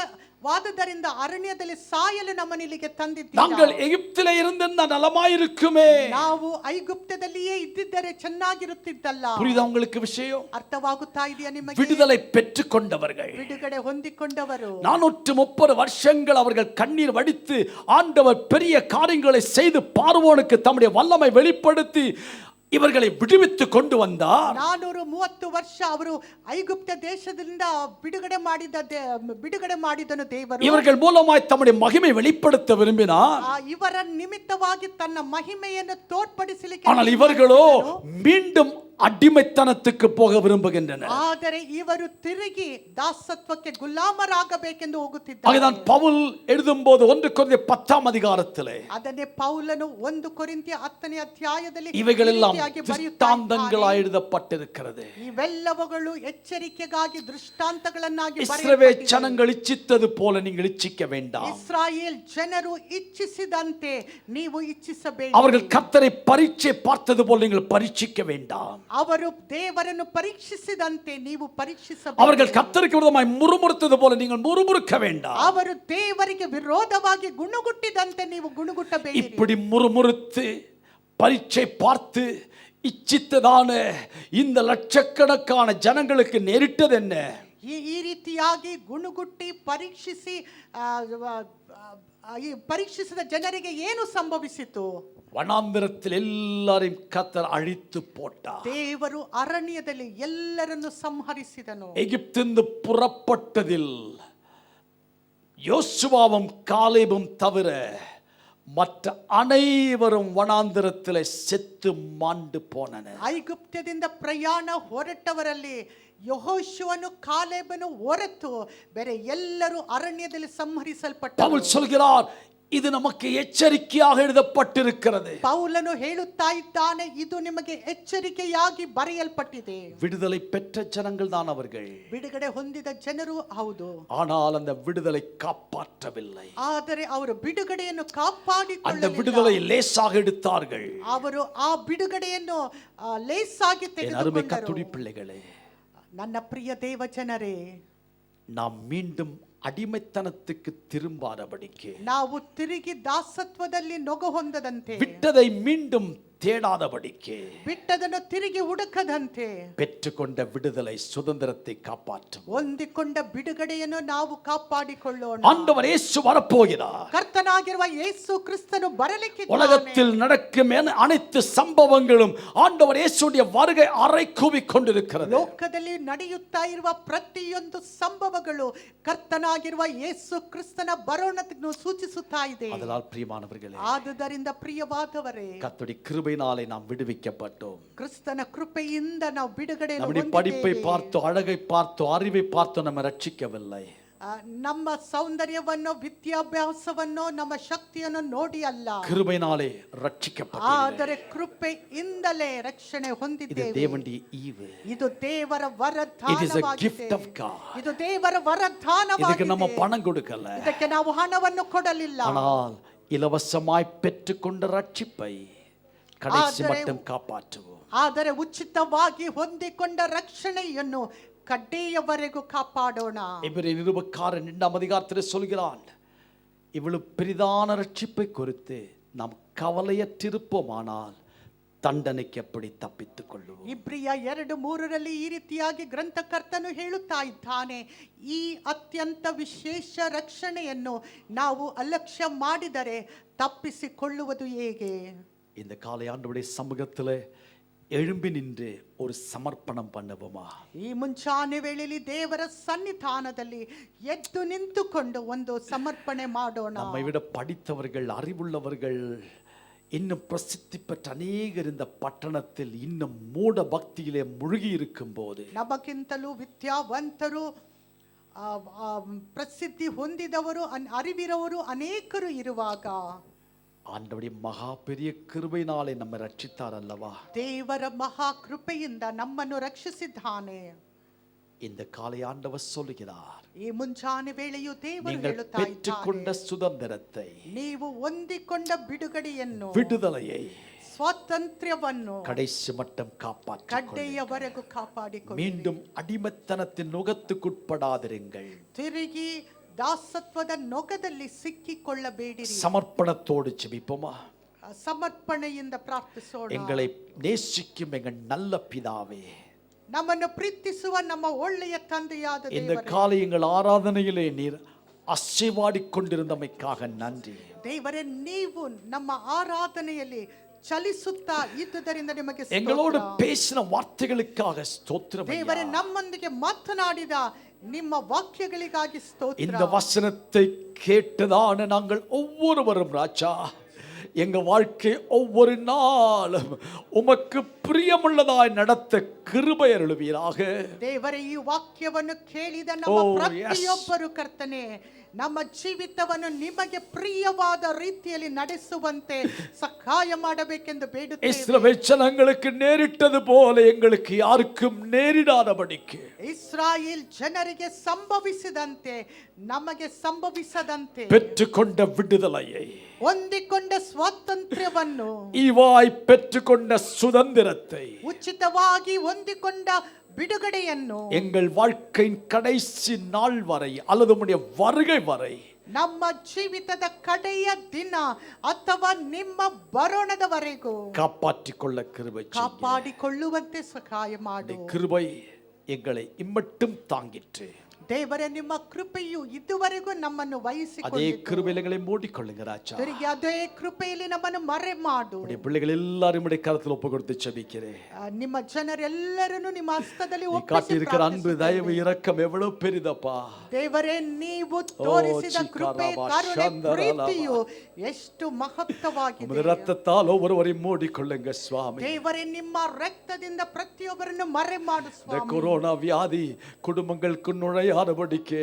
ವಾದದರಿಂದ ಅರಣ್ಯದಲ್ಲಿ ಸಾಯಲು ನಮ್ಮನ್ನು ಇಲ್ಲಿಗೆ ತಂದಿದ್ದೀರಾ. நாங்கள் எகிப்திலே இருந்திருந்தா நலமாயிருக்குமே. ನಾವು ಐಗುಪ್ತದಲ್ಲಿಯೇ ಇದ್ದಿದ್ದರೆ ಚೆನ್ನಾಗಿರುತ್ತಿದ್ದಲ್ಲ. புரியுதா உங்களுக்கு விஷயம்? ಅರ್ಥವಾಗುತ್ತಾ ಇದೆಯಾ ನಿಮಗೆ? விடுதலை பெற்றுக் கொண்டவர்கள், ಬಿಡುಗಡೆ ಹೊಂದಿಕೊಂಡವರು 430 வருஷங்கள் அவர்கள் கண்ணீர் வடித்து ஆண்டவர் பெரிய காரியங்களை செய்து பார்வோனுக்கு தம்முடைய வல்லமை வெளிப்படுத்தி இவர்களை விடுவித்து கொண்டு வந்தார். 430 ವರ್ಷ ಅವರು ಐಗುಪ್ತ ದೇಶದಿಂದ ಬಿಡುಗಡೆ ಮಾಡಿದನು ದೇವರು. இவர்கள் மூலமாய் தம்முடைய மகிமை வெளிப்படுத்த விரும்பினார். ಇವರ ನಿಮಿತ್ತವಾಗಿ ತನ್ನ ಮಹಿಮೆಯನ್ನು ತೋರ್ಪಡಿಸಲಿಕ್ಕೆ, ஆனால் இவர்களோ மீண்டும் அடிமைத்தனத்துக்கு போக விரும்புகின்றனர். ಆದರೆ ಇವರು ತಿರುಗಿ ದಾಸತ್ವಕ್ಕೆ ಗುಲಾಮರಾಗಬೇಕೆಂದು ಹೋಗುತ್ತಿದ್ದಾರೆ. அதுதான் பவுல் எழுதும்போது 1 கொரிந்தியர் 10 அதிகாரத்திலே ಅದನ್ನೇ ಪೌಲನು 1 ಕೊರಿಂಥಿಯ 10ನೇ ಅಧ್ಯಾಯದಲ್ಲಿ இவைகளெல்லாம் திருஷ்டாந்தங்களாய் எழுதப்பட்டிருக்கிறது. ಇವೆಲ್ಲವುಗಳು ಎಚ್ಚರಿಕೆಗಾಗಿ ದೃಷ್ಟಾಂತಗಳನ್ನಾಗಿ இஸ்ரவேல் ஜனங்கள் இச்சித்தது போல நீங்கள் இச்சிக்க வேண்டாம். ಇಸ್ರಾಯೇಲ್ ಜನರು ಇಚ್ಛಿಸಿದಂತೆ ನೀವು ಇಚ್ಛಿಸಬೇಡಿ. அவர்கள் கர்த்தரை பரீட்சை பார்த்தது போல நீங்கள் பரீட்சிக்க வேண்டாம். ಅವರು ದೇವರನ್ನು ಪರೀಕ್ಷಿಸಿದಂತೆ ನೀವು ಪರೀಕ್ಷಿಸಬೇಡಿ. அவர்கள் கர்த்தருக்கு விரோதமாய் முறுமுறுத்தது போல நீங்கள் முறுமுறுக்க வேண்டாம். ಅವರು ದೇವರಿಗೆ ವಿರೋಧವಾಗಿ ಗುಣಗುಟ್ಟಿದಂತೆ ನೀವು ಗುಣಗುಟ್ಟಬೇಡಿ. இப்படி முறுமுறுத்து பரீட்சை பார்த்து இச்சித்ததான இந்த லட்சக்கணக்கான ஜனங்களுக்கு நேரிட்டது என்ன? ಈ ರೀತಿಯಾಗಿ ಗುಣಗುಟ್ಟಿ ಪರೀಕ್ಷಿಸಿದ ಜನರಿಗೆ ಏನು ಸಂಭವಿಸಿತು? வனாந்திரத்தில் எல்லாரையும் கர்த்தர் அழித்து போட்டார். ದೇವರು ಅರಣ್ಯದಲ್ಲಿ ಎಲ್ಲರನ್ನು ಸಂಹರಿಸಿದನು. எகிப்திலிருந்து புறப்பட்டதில் யோசுவாவும் காலேபும் தவிர மற்ற அனைவரும் வனாந்திரத்தில் செத்து மாண்டு போனனர். ಐಗುಪ್ತದಿಂದ ಪ್ರಯಾಣ ಹೊರಟವರಲ್ಲಿ ಯೆಹೋಶುವನು ಕಾಲೇಬನು ಹೊರತು ಬೇರೆ ಎಲ್ಲರೂ ಅರಣ್ಯದಲ್ಲಿ ಸಂಹರಿಸಲ್ಪಟ್ಟರು. பவுல் சொல்கிறார், இது நமக்கு எச்சரிக்கையாக எழுதப்பட்டிருக்கிறது. ಪೌಲನು ಹೇಳುತ್ತಾ ಇದ್ದಾನೆ, ಇದು ನಿಮಗೆ ಎಚ್ಚರಿಕೆಯಾಗಿ ಬರೆಯಲ್ಪಟ್ಟಿದೆ. விடுதலை பெற்ற ஜனங்கள் தான் அவர்கள். ಬಿಡುಗಡೆ ಹೊಂದಿದ ಜನರು ಹೌದು, ஆனால் அந்த விடுதலை காப்பாற்றவில்லை. ಆದರೆ ಅವರು ಬಿಡುಗಡೆಯನ್ನು அந்த ಕಾಪಾಡಿಕೊಳ್ಳಲಿಲ್ಲ. விடுதலை லேசாக எடுத்தார்கள். ಅವರು ಆ ಬಿಡುಗಡೆಯನ್ನು ಲೇಸಾಗಿ என் அருமை ತೆಗೆದುಕೊಂಡರು. கர்த்தருடைய பிள்ளைகளே, ನನ್ನ ಪ್ರಿಯ ದೇವ ಜನರೇ, நாம் மீண்டும் அடிமைத்தனத்துக்கு திரும்பாதபடிக்கு, ನಾವು ತಿರುಗಿ ದಾಸತ್ವದಲ್ಲಿ ನೊಗ ಹೊಂದದಂತೆ, விட்டதை மீண்டும் தேடாதபடிக்கு, ಬಿಟ್ಟದನ್ನು ತಿರುಗಿ ಹುಡುಕದಂತೆ, பெற்றுக்கொண்ட விடுதலை சுதந்திரத்தை காப்பாற்றும். ಹೊಂದಿಕೊಂಡ ಬಿಡುಗಡೆಯನ್ನು ನಾವು ಕಾಪಾಡಿಕೊಳ್ಳೋಣ. ஆண்டவர் இயேசு வரப்போகிறார். ಕರ್ತನಾಗಿರುವ ಯೇಸು ಕ್ರಿಸ್ತನು ಬರಲಿಕ್ಕೆ உலகத்தில் நடக்கும் அனைத்து சம்பவங்களும் ஆண்டவர் இயேசுடைய வருகை அறை கூவி கொண்டிருக்கிறது. ಲೋಕದಲ್ಲಿ ನಡೆಯುತ್ತಾ ಇರುವ ಪ್ರತಿಯೊಂದು ಸಂಭವಗಳು ಕರ್ತನಾಗಿರುವ ಯೇಸು ಕ್ರಿಸ್ತನ ಬರೋಣವನ್ನು ಸೂಚಿಸುತ್ತಾ ಇದೆ. அதனால் பிரியமானவர்களே, ಆದುದರಿಂದ ಪ್ರಿಯವಾದವರೇ, கர்த்தருடைய கிருபையினாலே நாம் விடுவிக்கப்பட்டோம். ಕ್ರಿಸ್ತನ ಕೃಪೆಯಿಂದ ನಾವು ಬಿಡುಗಡೆ நம்முடைய படிப்பை பார்த்தோ, அழகை பார்த்தோ, அறிவை பார்த்தோ நம்ம ரட்சிக்கவில்லை. ನಮ್ಮ ಸೌಂದರ್ಯವನ್ನು, ವಿದ್ಯಾಭ್ಯಾಸವನ್ನು, ನಮ್ಮ ಶಕ್ತಿಯನ್ನು ನೋಡಿ ಅಲ್ಲ, கிருபையினாலே ரட்சிக்கப்பட்டோம். ಆದರೆ ಕೃಪೆಯಿಂದಲೇ ರಕ್ಷಣೆ இது ಹೊಂದಿದ್ದೇವೆ. தேவனுடைய ஈவு. ಇದು ದೇವರ It is a ವರದಾನವಾಗಿದೆ. gift of God. ಇದು ದೇವರ இதுக்கு ವರದಾನವಾಗಿದೆ. நம்ம பணம் கொடுக்கல, ಇದಕ್ಕೆ ನಾವು ಹಣವನ್ನು ಕೊಡಲಿಲ್ಲ, ஆனால் இலவசமாய் பெற்றுக்கொண்ட ரட்சிப்பை கடைசி ಆದರೆ- மட்டும் காப்பாற்றுவோம். ಆದರೆ ಉಚಿತವಾಗಿ ಹೊಂದಿಕೊಂಡ ರಕ್ಷಣೆಯನ್ನು ಕಡ್ಡೆಯವರೆಗೂ ಕಾಪಾಡೋಣ. எபிரேயர் 2 அதிகாரத்தில் சொல்கிறான், இவ்வளவு பெரிதான ரட்சிப்பை குறித்து நாம் கவலையற்றிருப்போமானால் தண்டனைக்கு எப்படி தப்பித்துக் கொள்ளுவோம்? ಇಬ್ರಿಯ 2:3 ಈ ರೀತಿಯಾಗಿ ಗ್ರಂಥಕರ್ತನು ಹೇಳುತ್ತಾ ಇದ್ದಾನೆ, ಈ ಅತ್ಯಂತ ವಿಶೇಷ ರಕ್ಷಣೆಯನ್ನು ನಾವು ಅಲಕ್ಷ್ಯ ಮಾಡಿದರೆ ತಪ್ಪಿಸಿಕೊಳ್ಳುವುದು ಹೇಗೆ? இந்த காலை ஆண்டவருடைய சமூகத்தில் எழும்பி நின்று ஒரு சமர்ப்பணம் பண்ணுவோமா? ಈ ಮುಂಚಾನೆ ವೇಳೆಯಲ್ಲಿ ದೇವರ ಸನ್ನಿಧಾನದಲ್ಲಿ ಎದ್ದು ನಿಂತುಕೊಂಡು ಒಂದು ಸಮರ್ಪಣೆ ಮಾಡೋಣ. நம்மை விட படித்தவர்கள், அறிவுள்ளவர்கள் இன்னும் பிரசித்தி பெற்ற அநேகர் இந்த பட்டணத்தில் இன்னும் மூட பக்தியிலே முழுகி இருக்கும் போது, ನಮಗಿಂತಲೂ ವಿದ್ಯಾವಂತರು ಪ್ರಸಿದ್ಧಿ ಹೊಂದಿದವರು ಅರಿವಿರವರು ಅನೇಕರು ಇರುವಾಗ ஆண்டவருடைய மகா பெரிய கிருபையினாலே நம்மை ரட்சித்தார் அல்லவா? ದೇವರ ಮಹಾ ಕೃಪೆಯಿಂದ ನಮ್ಮನ್ನು ರಕ್ಷಿಸಿದ್ದಾನೆ. இந்த காலை ஆண்டவர் சொல்லுகிறார், ಈ ಮುಂಜಾನೆ ವೇಳೆಯು ದೇವರು நீங்கள் ಹೇಳುತ್ತಾ பெற்றுக்கொண்ட ಇದ್ದಾನೆ, சுதந்திரத்தை, ನೀವು ಹೊಂದಿಕೊಂಡ ಬಿಡುಗಡೆಯನ್ನು, விடுதலையை ಸ್ವಾತಂತ್ರ್ಯವನ್ನು கடைசி மட்டும் காப்பாற்ற ಕಡ್ಡೆಯವರೆಗೂ ಕಾಪಾಡಿಕೊಳ್ಳಿ. மீண்டும் அடிமைத்தனத்தின் நுகத்துக்குட்படாதிருங்கள். ತಿರುಗಿ ದಾಸತ್ವದ ನೊಗದಲ್ಲಿ ಸಿಕ್ಕಿಕೊಳ್ಳಬೇಡಿರಿ. சமர்ப்பணத்தோடு ஜெபிப்போமா? ಸಮರ್ಪಣೆಯಿಂದ ಪ್ರಾರ್ಥಿಸೋಣ. எங்களை நேசிக்கும் எங்கள் நல்ல பிதாவே, ನಮ್ಮನ್ನು ಪ್ರೀತಿಸುವ ನಮ್ಮ ಒಳ್ಳೆಯ ತಂದೆಯಾದ இந்த ದೇವರೇ, காலை எங்கள் ஆராதனையிலே நீர் அசைவாடிக்கொண்டிருந்தமைக்காக நன்றி. ದೇವರೇ, ನೀವು ನಮ್ಮ ಆರಾಧನೆಯಲ್ಲಿ ಚಲಿಸುತ್ತಾ ಇದ್ದುದರಿಂದ ನಿಮಗೆ எங்களோடு ಸ್ತೋತ್ರ. பேசின வார்த்தைகளுக்காக ஸ்தோத்திரம் ஐயா. ದೇವರೇ, ನಮ್ಮೊಂದಿಗೆ ಮಾತನಾಡಿದ ನಿಮ್ಮ ವಾಕ್ಯಗಳಿಗಾಗಿ ಸ್ತೋತ್ರ. இந்த வசனத்தை கேட்டதான நாங்கள் ஒவ்வொருவரும் ராஜா, எங்க வாழ்க்கை ஒவ்வொரு நாளும் உமக்கு பிரியமுள்ளதாய் நடத்த கிருபை அருளுவீராக. ದೇವರೇ, ಈ ವಾಕ್ಯವನ್ನು ಕೇಳಿದ ನಮ್ಮ ಪ್ರತಿಯೊಬ್ಬರು ಕರ್ತನೆ, ನಮ್ಮ ಜೀವಿತವನ್ನು ನಿಮಗೆ ಪ್ರಿಯವಾದ ರೀತಿಯಲ್ಲಿ ನಡೆಸುವಂತೆ ಸಹಾಯ ಮಾಡಬೇಕೆಂದು ಬೇಡುತ್ತೇವೆ. இஸ்ரவேல் ஜனங்களுக்கு நேரிட்டது போல எங்களுக்கு யாருக்கும் நேரிடாதபடிக்கு, ಇಸ್ರಾಯೇಲ್ ಜನರಿಗೆ ಸಂಭವಿಸಿದಂತೆ ನಮಗೆ ಸಂಭವಿಸದಂತೆ பெற்றுக்கொண்ட விடுதலையை, ಹೊಂದಿಕೊಂಡ ಸ್ವಾತಂತ್ರ್ಯವನ್ನು, ஈவாய் பெற்றுக்கொண்ட சுதந்திரத்தை, ಉಚಿತವಾಗಿ ಹೊಂದಿಕೊಂಡ ಬಿಡುಗಡೆಯನ್ನು எங்கள் வாழ்க்கையின் கடைசி நாள் வரை அல்லது உம்முடைய வருகை வரை ನಮ್ಮ ಜೀವಿತದ ಕಡೆಯ ದಿನ ಅಥವಾ ನಿಮ್ಮ ಬರೋಣದವರೆಗೂ காப்பாற்றிக்கொள்ள கிருபை செய்யும். ಕಾಪಾಡಿಕೊಳ್ಳುವಂತೆ ಸಹಾಯ ಮಾಡು. கிருபை எங்களை இம்மட்டும் தாங்கிற்று. ದೇವರೇ, ನಿಮ್ಮ ಕೃಪೆಯು ಇದುವರೆಗೂ ನಮ್ಮನ್ನು அதே ವಹಿಸಿಕೊಂಡಿತು. கிருபையில் எங்களை மூடிக்கொள்ளுங்க ராஜா. ತಿರುಗಿ ಅದೇ ಕೃಪೆಯಲ್ಲಿ ನಮ್ಮನ್ನು ಮರೆ ಮಾಡು. உடைய பிள்ளைகள் எல்லாரும் உடைய கரத்தில் ஒப்பு கொடுத்து ஜெபிக்கிறேன். ನಿಮ್ಮ ಜನರೆಲ್ಲರನ್ನು ನಿಮ್ಮ ಹಸ್ತದಲ್ಲಿ நீ ಒಪ್ಪಿಸಿ காட்டியிருக்கிற அன்பு, தயவு, ಪ್ರಾರ್ಥಿಸುತ್ತೇವೆ. இரக்கம் எவ்வளவு பெரிதப்பா. ದೇವರೇ, ನೀವು ತೋರಿಸಿದ ಕೃಪೆ, ಕರುಣೆ, ಪ್ರೀತಿಯು ಎಷ್ಟು உமது ಮಹತ್ವವಾಗಿದೆ. ரத்தத்தால் ஒவ்வொருவரையும் மூடிக்கொள்ளுங்க சுவாமி. ದೇವರೇ, ನಿಮ್ಮ ರಕ್ತದಿಂದ ಪ್ರತಿಯೊಬ್ಬರನ್ನು ಮರೆ ಮಾಡು இந்த ಸ್ವಾಮಿ. கொரோனா வியாதி குடும்பங்களுக்கு நுழையாதபடிக்கு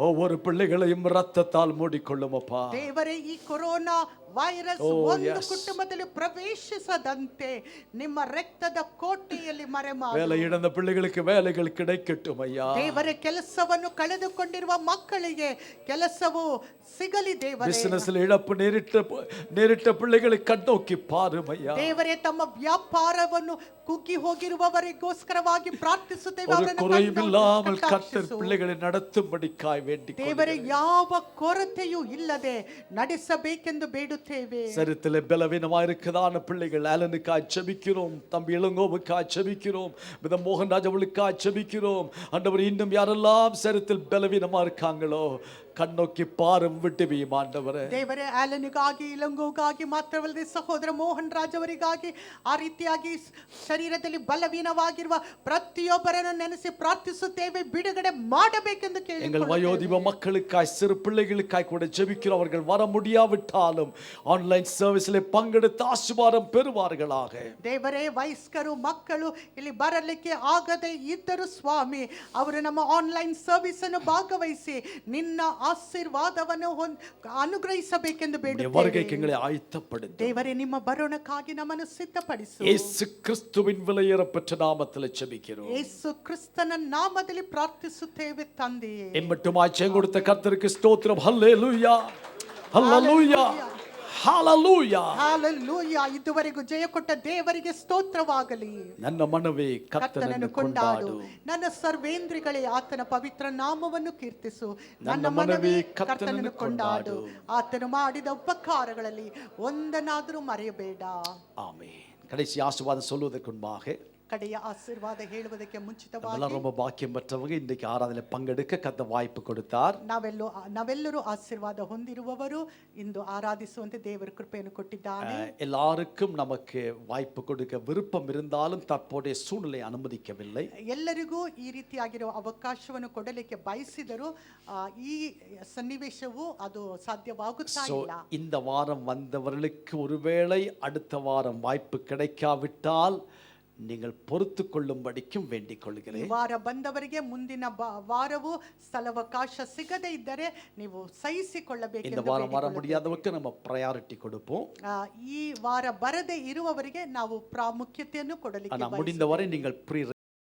ஒவ்வொரு பிள்ளைகளையும் ரத்தத்தால் மூடிக்கொள்ளும் அப்பா. ದೇವರೇ, ಈ ಕೊರೋನಾ ವೈರಸ್ ಒಂದು yes. ಕುಟುಂಬದಲ್ಲಿ ಪ್ರವೇಶಿಸದಂತೆ ನಿಮ್ಮ ರಕ್ತದ ಕೋಟೆಯಲ್ಲಿ ಮರೆ வேலை ಮಾಡು. இழந்த பிள்ளைகளுக்கு வேலைகள் கிடைக்கட்டும் ஐயா. ದೇವರೇ, ಕೆಲಸವನ್ನು ಕಳೆದುಕೊಂಡಿರುವ ಮಕ್ಕಳಿಗೆ ಕೆಲಸವು ಸಿಗಲಿ ದೇವರೇ. பிசினஸ்ல இழப்பு நேரிட்ட பிள்ளைகளை கண்ணோக்கி பாரும் ஐயா. ದೇವರೇ, ತಮ್ಮ ವ್ಯಾಪಾರವನ್ನು ಕುಗ್ಗಿ ಹೋಗಿರುವವರಿಗೋಸ್ಕರವಾಗಿ ಪ್ರಾರ್ಥಿಸುತ್ತೇವೆ. ஒரு ಅವರನ್ನು குறையும் இல்லாமல் ಕಣ್ಣೋಕ್ಕಿ கர்த்தர் ಕಟಾಕ್ಷಿಸು. பிள்ளைகளை நடத்தும்படிக்காய் வேண்டிக் ದೇವರೇ, ಯಾವ ಕೊರತೆಯೂ ಇಲ್ಲದೆ ನಡೆಸಬೇಕೆಂದು ಬೇಡುತ್ತೇವೆ. சரித்தில பலவீனமாக இருக்குதான பிள்ளைகள் ஆலனுக்காய் ஜெபிக்கிறோம், தம்பி இளங்கோவுக்காய் ஜெபிக்கிறோம், வித மோகன்ராஜ் அவளுக்காய் ஜெபிக்கிறோம். ஆண்டவர், இன்னும் யாரெல்லாம் சரித்தில் பலவீனமா இருக்காங்களோ கண்ணோக்கி பாரும், விட்டுவீம் ஆண்டவரே. ದೇವರೇ, ಆಲನಿಗಾಗಿ, ಇಲಂಗೋಗಾಗಿ ಮಾತ್ರವಲ್ಲದೆ ಸಹೋದರ ಮೋಹನ್ ರಾಜ್ ಅವರಿಗಾಗಿ ಆ ರೀತಿಯಾಗಿ ಶರೀರದಲ್ಲಿ ಬಲವೀನವಾಗಿರುವ ಪ್ರತಿಯೊಬ್ಬರನ್ನು ನೆನೆಸಿ ಪ್ರಾರ್ಥಿಸುತ್ತೇವೆ. ಬಿಡುಗಡೆ ಮಾಡಬೇಕೆಂದು எங்கள் ಕೇಳಿ வயோதிப மக்களுக்காய், சிறு பிள்ளைகளுக்காய் கூட ஜெபிக்கிறோம். அவர்கள் வர முடியாவிட்டாலும் ஆன்லைன் சர்வீஸில் பங்கெடுத்து ஆசீர்வாதம் பெறுவார்களாக. ದೇವರೇ, ವಯಸ್ಕರು ಮಕ್ಕಳು ಇಲ್ಲಿ ಬರಲಿಕ್ಕೆ ಆಗದೆ ಇದ್ದರು ಸ್ವಾಮಿ, ಅವರು ನಮ್ಮ ಆನ್ಲೈನ್ ಸರ್ವಿಸ್ ಅನ್ನು ಭಾಗವಹಿಸಿ ನಿನ್ನ ಆಶೀರ್ವಾದವನ್ನು ಅನುಗ್ರಹಿಸಬೇಕೆಂದು வருகைக்கு ಬೇಡುತ್ತೇವೆ. எங்களை ஆயத்தப்படுத்து. ದೇವರೇ, ನಿಮ್ಮ ಬರೋಣಕ್ಕಾಗಿ ನಮ್ಮನ್ನು ಸಿದ್ಧಪಡಿಸು. இயேசு கிறிஸ்துவின் விலையேறப்பெற்ற நாமத்தில் ஜெபிக்கிறோம். ಯೇಸು ಕ್ರಿಸ್ತನ ನಾಮದಲ್ಲಿ ಪ್ರಾರ್ಥಿಸುತ್ತೇವೆ ತಂದೆಯೇ. எம்மட்டுமாய் ஜெயம் கொடுத்த கர்த்தருக்கு ஸ்தோத்திரம். ஹல்லேலூயா, ஹல்லேலூயா, ஹல்லேலூயா. ಹಾಲೆಲೂಯಾ. ಇದುವರೆಗೂ ಜಯ ಕೊಟ್ಟ ದೇವರಿಗೆ ಸ್ತೋತ್ರವಾಗಲಿ. ನನ್ನ ಮನವೇ ಕರ್ತನನ್ನು ಕೊಂಡಾಡು, ನನ್ನ ಸರ್ವೇಂದ್ರಿಗಳೇ ಆತನ ಪವಿತ್ರ ನಾಮವನ್ನು ಕೀರ್ತಿಸು. ನನ್ನ ನನ್ನ ಮನವೇ ಮನವೇ ಕರ್ತನನ್ನು ಕರ್ತನನ್ನು ಕೊಂಡಾಡು. ಆತನು ಮಾಡಿದ ಉಪಕಾರಗಳಲ್ಲಿ ಒಂದನ್ನಾದರೂ ಮರೆಯಬೇಡ. ஆமென். கடைசி ஆசீர்வாதம் சொல்வதற்கு முன்பாக ಕಡೆಯ ಆಶೀರ್ವಾದ ಹೇಳುವುದಕ್ಕೆ நம்மளாம் ಮುಂಚಿತವಾಗಿ ரொம்ப பாக்கியம் பெற்றவங்க இன்றைக்கு ஆராதனை பங்கெடுக்க கத்த வாய்ப்பு கொடுத்தார். ನಾವೆಲ್ಲರೂ ಆಶೀರ್ವಾದ ಹೊಂದಿರುವವರು ಇಂದು ಆರಾಧಿಸುವಂತೆ ದೇವರು ಕೃಪೆಯನ್ನು ಕೊಟ್ಟಿದ್ದಾನೆ. எல்லாருக்கும் நமக்கு வாய்ப்பு கொடுக்க விருப்பம் இருந்தாலும் தற்போதைய சூழ்நிலை அனுமதிக்கவில்லை. ಎಲ್ಲರಿಗೂ ಈ ರೀತಿಯಾಗಿರುವ ಅವಕಾಶವನ್ನು ಕೊಡಲಿಕ್ಕೆ ಬಯಸಿದರೂ ಈ ಸನ್ನಿವೇಶವು ಅದು ಸಾಧ್ಯವಾಗುತ್ತಾ ಇಲ್ಲ. இந்த வாரம் வந்தவர்களுக்கு ஒருவேளை அடுத்த வாரம் வாய்ப்பு கிடைக்காவிட்டால் நீங்கள் பொறுத்து கொள்ளும்படிக்கும் வேண்டிக் ಈ கொள்கிறேன். ವಾರ ಬಂದವರಿಗೆ ಮುಂದಿನ ವಾರವು ಸ್ಥಳಾವಕಾಶ ಸಿಗದೇ ಇದ್ದರೆ ನೀವು ಸಹಿಸಿಕೊಳ್ಳಬೇಕು. இந்த வாரம் வர முடியாதவருக்கு நம்ம ப்ரையாரிட்டி கொடுப்போம். ಈ ವಾರ ಬರದೇ ಇರುವವರಿಗೆ ನಾವು ಪ್ರಾಮುಖ್ಯತೆಯನ್ನು ಕೊಡಲಿಕ್ಕೆ ஆனா முடிந்தவரை நீங்கள் ப்ரீ